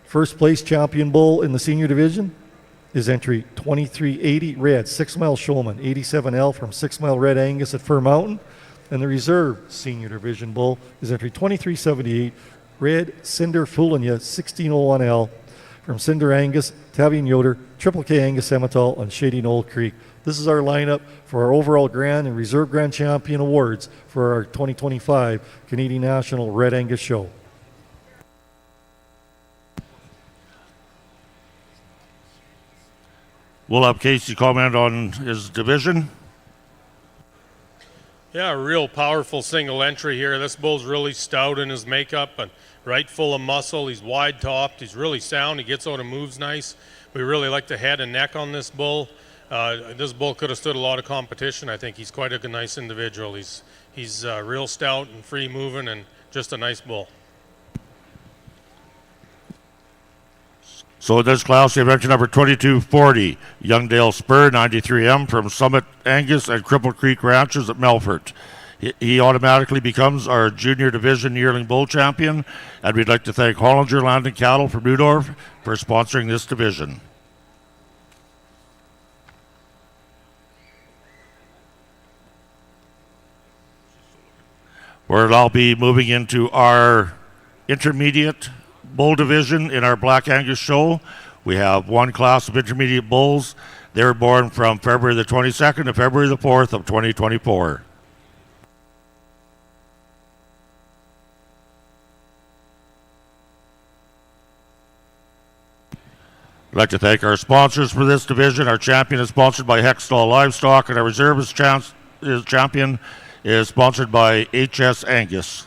Speaker 3: first place champion bull in the senior division is entry 2380 red 6 Mile Showman 87L from 6 Mile Red Angus at Fir Mountain, and the reserve senior division bull is entry 2378 red Cinder Foolanya 1601L from Cinder Angus, Tavian Yoder, Triple K Angus Emmental, and Shady Knoll Creek. This is our lineup for our overall Grand and Reserve Grand Champion Awards for our 2025 Canadian National Red Angus Show.
Speaker 2: We'll have Casey comment on his division.
Speaker 5: Yeah, a real powerful single entry here. This bull's really stout in his makeup and right full of muscle. He's wide topped. He's really sound. He gets out and moves nice. We really like the head and neck on this bull. This bull could have stood a lot of competition. I think he's quite a nice individual. He's real stout and free moving and just a nice bull.
Speaker 2: So in this class, we have entry number 2240, Youngdale Spur 93M from Summit Angus and Cripple Creek Ranches at Melfort. He automatically becomes our junior division yearling bull champion, and we'd like to thank Hollinger Land and Cattle from Neudorf for sponsoring this division. We'll now be moving into our intermediate bull division in our Black Angus show. We have one class of intermediate bulls. They were born from February the 22nd to February the 4th of 2024. I'd like to thank our sponsors for this division. Our champion is sponsored by Hextall Livestock, and our reserve champion is sponsored by HS Angus.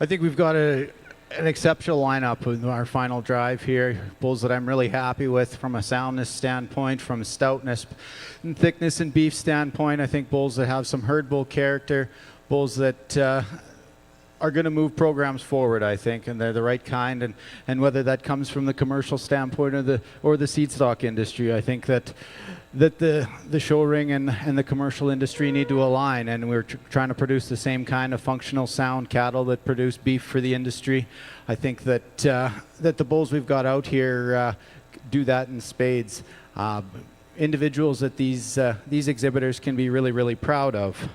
Speaker 4: I think we've got an exceptional lineup with our final drive here. Bulls that I'm really happy with from a soundness standpoint, from a stoutness and thickness and beef standpoint. I think bulls that have some herd bull character, bulls that are going to move programs forward, I think, and they're the right kind. And whether that comes from the commercial standpoint or the seed stock industry, I think that the show ring and the commercial industry need to align, and we're trying to produce the same kind of functional sound cattle that produce beef for the industry. I think that the bulls we've got out here do that in spades. Individuals that these exhibitors can be really, really proud of.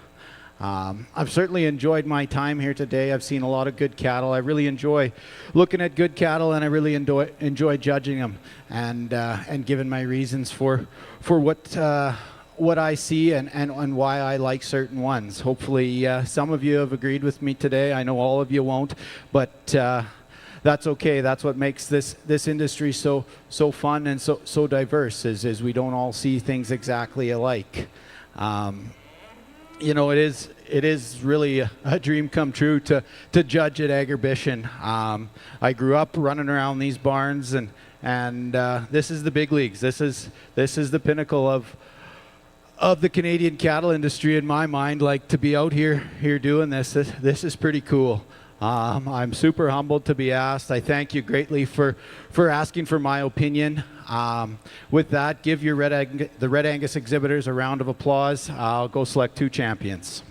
Speaker 4: I've certainly enjoyed my time here today. I've seen a lot of good cattle. I really enjoy looking at good cattle, and I really enjoy judging them and giving my reasons for what I see and why I like certain ones. Hopefully, some of you have agreed with me today. I know all of you won't, but that's okay. That's what makes this industry so fun and so diverse. Is we don't all see things exactly alike. You know, it is really a dream come true to judge at Agribition. I grew up running around these barns, and this is the big leagues. This is the pinnacle of the Canadian cattle industry in my mind. Like, to be out here doing this is pretty cool. I'm super humbled to be asked. I thank you greatly for asking for my opinion. With that, give the Red Angus exhibitors a round of applause. I'll go select 2 champions.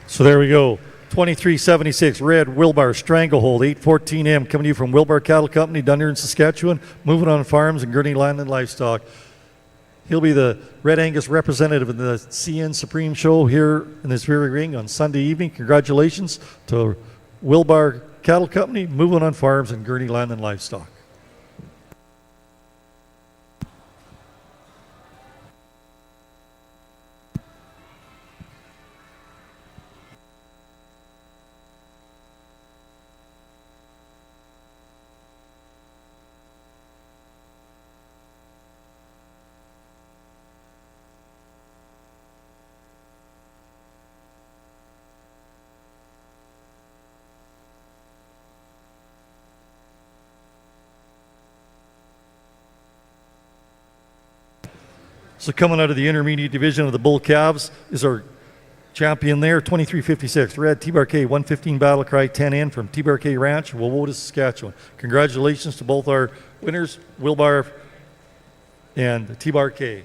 Speaker 3: So there we go. 2376 Red Wilbar Stranglehold 814M coming to you from Wilbar Cattle Company down here in Saskatchewan, moving on farms and Gurney Land and Livestock. He'll be the Red Angus representative in the CN Supreme Show here in this very ring on Sunday evening. Congratulations to Wilbar Cattle Company, moving on farms and Gurney Land and Livestock. So coming out of the intermediate division of the bull calves is our champion there, 2356 Red T-Bar K 115 Battle Cry 10N from T-Bar K Ranch, Wowota, Saskatchewan. Congratulations to both our winners, Wilbar and T-Bar K.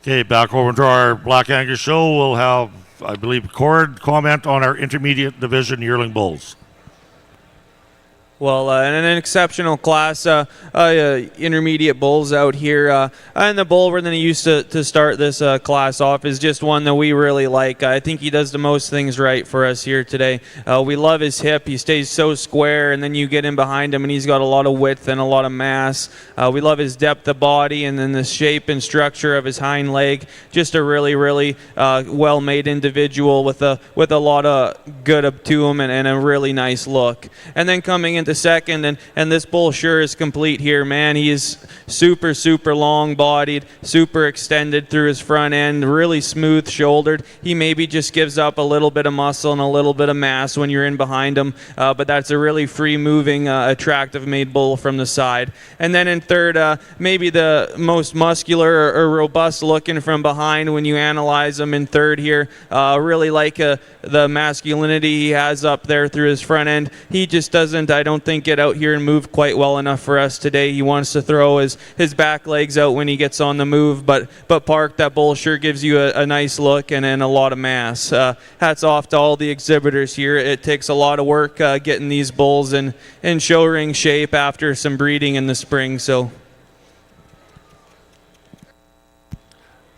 Speaker 2: Okay, back over to our Black Angus show. We'll have, I believe, Cord comment on our intermediate division yearling bulls.
Speaker 1: Well, an exceptional class, intermediate bulls out here. And the bull we're going to use to start this class off is just one that we really like. I think he does the most things right for us here today. We love his hip. He stays so square, and then you get in behind him, and he's got a lot of width and a lot of mass. We love his depth of body and then the shape and structure of his hind leg. Just a really, really well-made individual with a lot of good up to him and a really nice look. And then coming into second, and this bull sure is complete here, man. He is super, super long-bodied, super extended through his front end, really smooth-shouldered. He maybe just gives up a little bit of muscle and a little bit of mass when you're in behind him, but that's a really free-moving, attractive-made bull from the side. And then in third, maybe the most muscular or robust-looking from behind when you analyze him in third here. Really like the masculinity he has up there through his front end. He just doesn't, I don't think, get out here and move quite well enough for us today. He wants to throw his back legs out when he gets on the move, but Park, that bull sure gives you a nice look and a lot of mass. Hats off to all the exhibitors here. It takes a lot of work getting these bulls in show ring shape after some breeding in the spring. So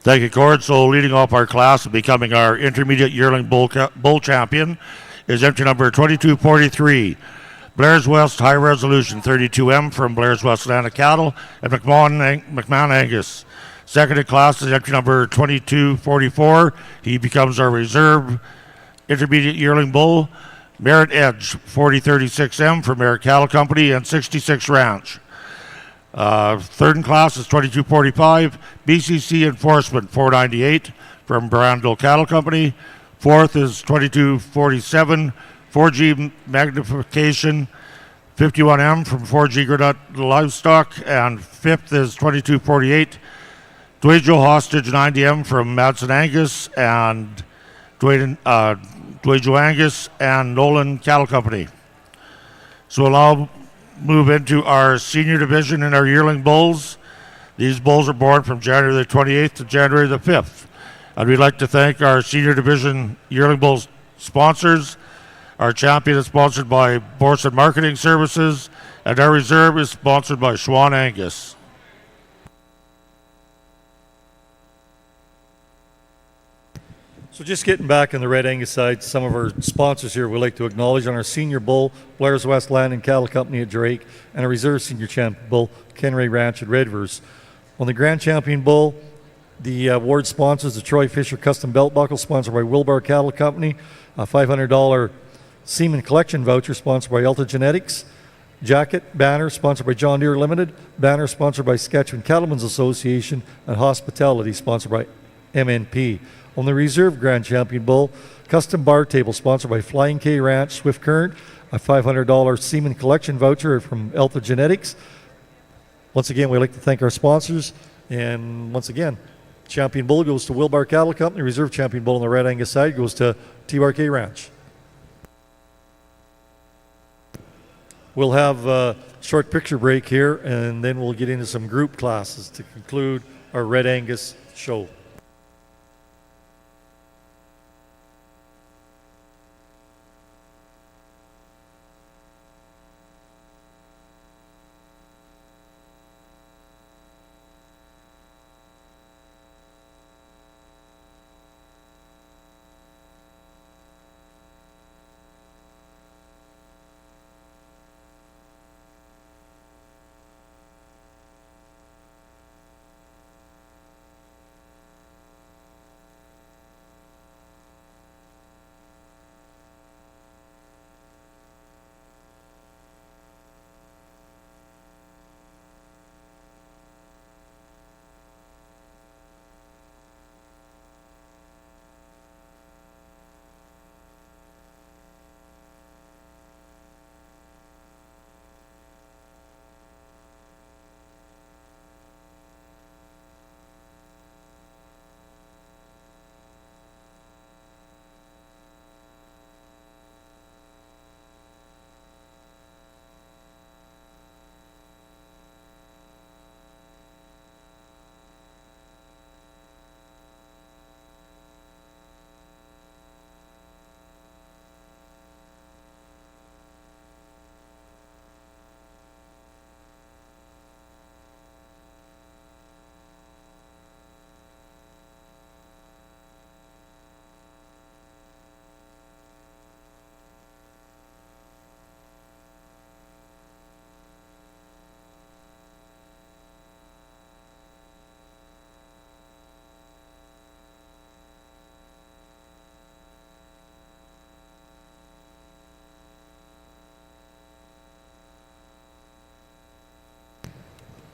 Speaker 2: Thank you, Cord. So leading off our class and becoming our intermediate yearling bull champion is entry number 2243. Blair's West High Resolution 32M from Blair's West Land of Cattle and McMahon Angus. Second in class is entry number 2244. He becomes our reserve intermediate yearling bull. Merritt Edge 4036M from Merritt Cattle Company and 66 Ranch. Third in class is 2245. BCC Enforcement 498 from Brandel Cattle Company. Fourth is 2247. 4G Magnification 51M from 4G Granite Livestock, and fifth is 2248 Dwejo Hostage 90M from Madsen Angus and Dwejo Angus and Nolan Cattle Company. So we'll now move into our senior division in our yearling bulls. These bulls are born from January the 28th to January the 5th. And we'd like to thank our senior division yearling bulls sponsors. Our champion is sponsored by Borson Marketing Services, and our reserve is sponsored by Schwann Angus.
Speaker 3: So just getting back on the Red Angus side, some of our sponsors here we'd like to acknowledge on our senior bull, Blair's West Land and Cattle Company at Drake, and a reserve senior champion bull, Kenray Ranch at Redvers. On the Grand Champion bull, the award sponsors the Troy Fisher Custom Belt Buckle, sponsored by Wilbar Cattle Company, a $500 Semen Collection Voucher sponsored by Elta Genetics. Jacket banner sponsored by John Deere Limited. Banner sponsored by Saskatchewan Cattlemen's Association. And hospitality sponsored by MNP. On the reserve Grand Champion bull, custom bar table sponsored by Flying K Ranch, Swift Current. A $500 Semen Collection Voucher from Elta Genetics. Once again, we'd like to thank our sponsors. And once again, Champion bull goes to Wilbar Cattle Company. Reserve Champion bull on the Red Angus side goes to TRK Ranch. We'll have a short picture break here, and then we'll get into some group classes to conclude our Red Angus show.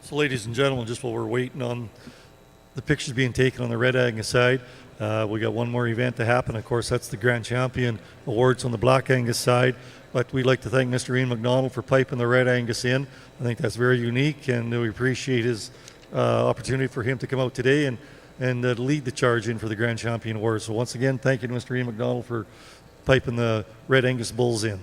Speaker 3: So ladies and gentlemen, just while we're waiting on the pictures being taken on the Red Angus side, we got one more event to happen. Of course, that's the Grand Champion Awards on the Black Angus side. But we'd like to thank Mr. Ian McDonald for piping the Red Angus in. I think that's very unique, and we appreciate his opportunity for him to come out today and lead the charge in for the Grand Champion Awards. So once again, thank you to Mr. Ian McDonald for piping the Red Angus bulls in.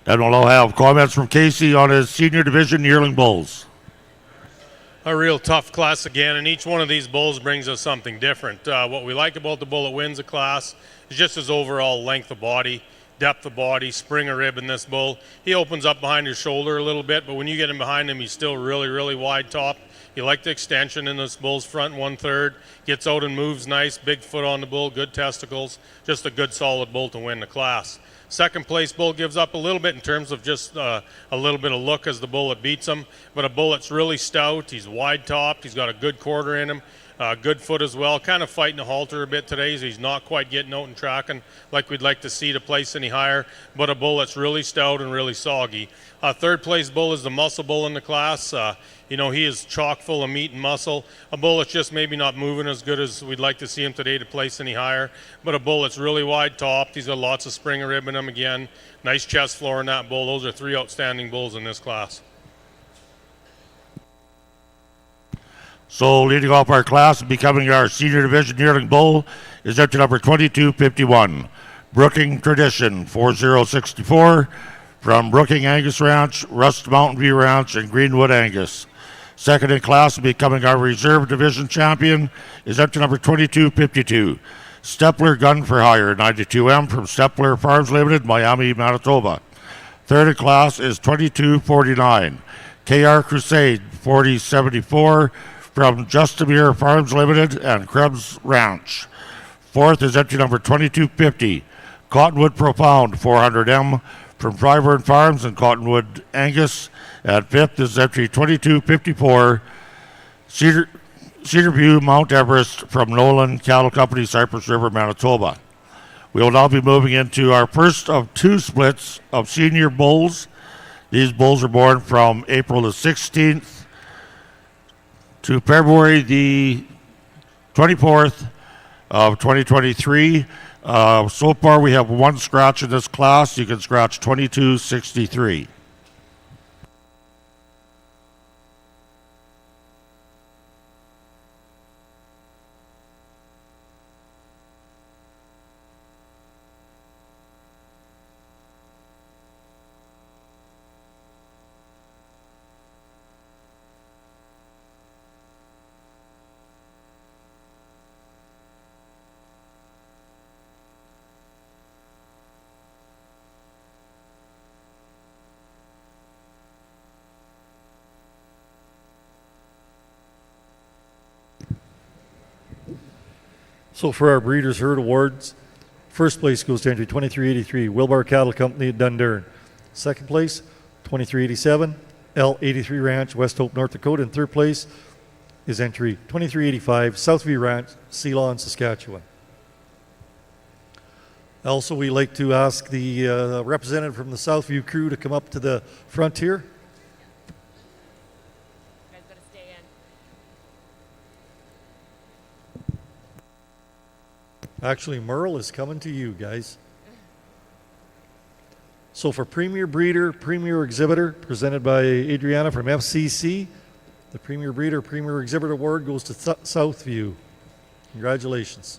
Speaker 2: And we'll now have comments from Casey on his senior division yearling bulls.
Speaker 5: A real tough class again, and each one of these bulls brings us something different. What we like about the bull that wins a class is just his overall length of body, depth of body, spring of rib in this bull. He opens up behind his shoulder a little bit, but when you get him behind him, he's still really, really wide top. You like the extension in this bull's front 1/3. Gets out and moves nice, big foot on the bull, good testicles. Just a good solid bull to win the class. Second place bull gives up a little bit in terms of just a little bit of look as the bull that beats him, but a bull that's really stout. He's wide topped. He's got a good quarter in him, good foot as well. Kind of fighting the halter a bit today, so he's not quite getting out and tracking like we'd like to see to place any higher, but a bull that's really stout and really soggy. Third place bull is the muscle bull in the class. He is chock full of meat and muscle. A bull that's just maybe not moving as good as we'd like to see him today to place any higher, but a bull that's really wide topped. He's got lots of spring of rib in him again. Nice chest floor in that bull. Those are 3 outstanding bulls in this class.
Speaker 2: So leading off our class and becoming our senior division yearling bull is entry number 2251, Brooking Tradition 4064 from Brooking Angus Ranch, Rust Mountain View Ranch, and Greenwood Angus. Second in class and becoming our reserve division champion is entry number 2252, Stepler Gun for Hire 92M from Stepler Farms Limited, Miami, Manitoba. Third in class is 2249, KR Crusade 4074 from Justamere Farms Limited and Krebs Ranch. Fourth is entry number 2250, Cottonwood Profound 400M from Fryburn Farms and Cottonwood Angus. And fifth is entry 2254, Cedar View Mount Everest from Nolan Cattle Company, Cypress River, Manitoba. We will now be moving into our first of 2 splits of senior bulls. These bulls are born from April the 16th to February the 24th of 2023. So far we have 1 scratch in this class. You can scratch 2263.
Speaker 3: So for our Breeders' Herd Awards, first place goes to entry 2383, Wilbar Cattle Company at Dundurn. Second place, 2387, L83 Ranch, West Hope, North Dakota. And third place is entry 2385, Southview Ranch, Ceylon, Saskatchewan. Also, we'd like to ask the representative from the Southview crew to come up to the front here. Actually, Merle is coming to you, guys. So for Premier Breeder, Premier Exhibitor, presented by Adriana from FCC, the Premier Breeder, Premier Exhibitor Award goes to Southview. Congratulations.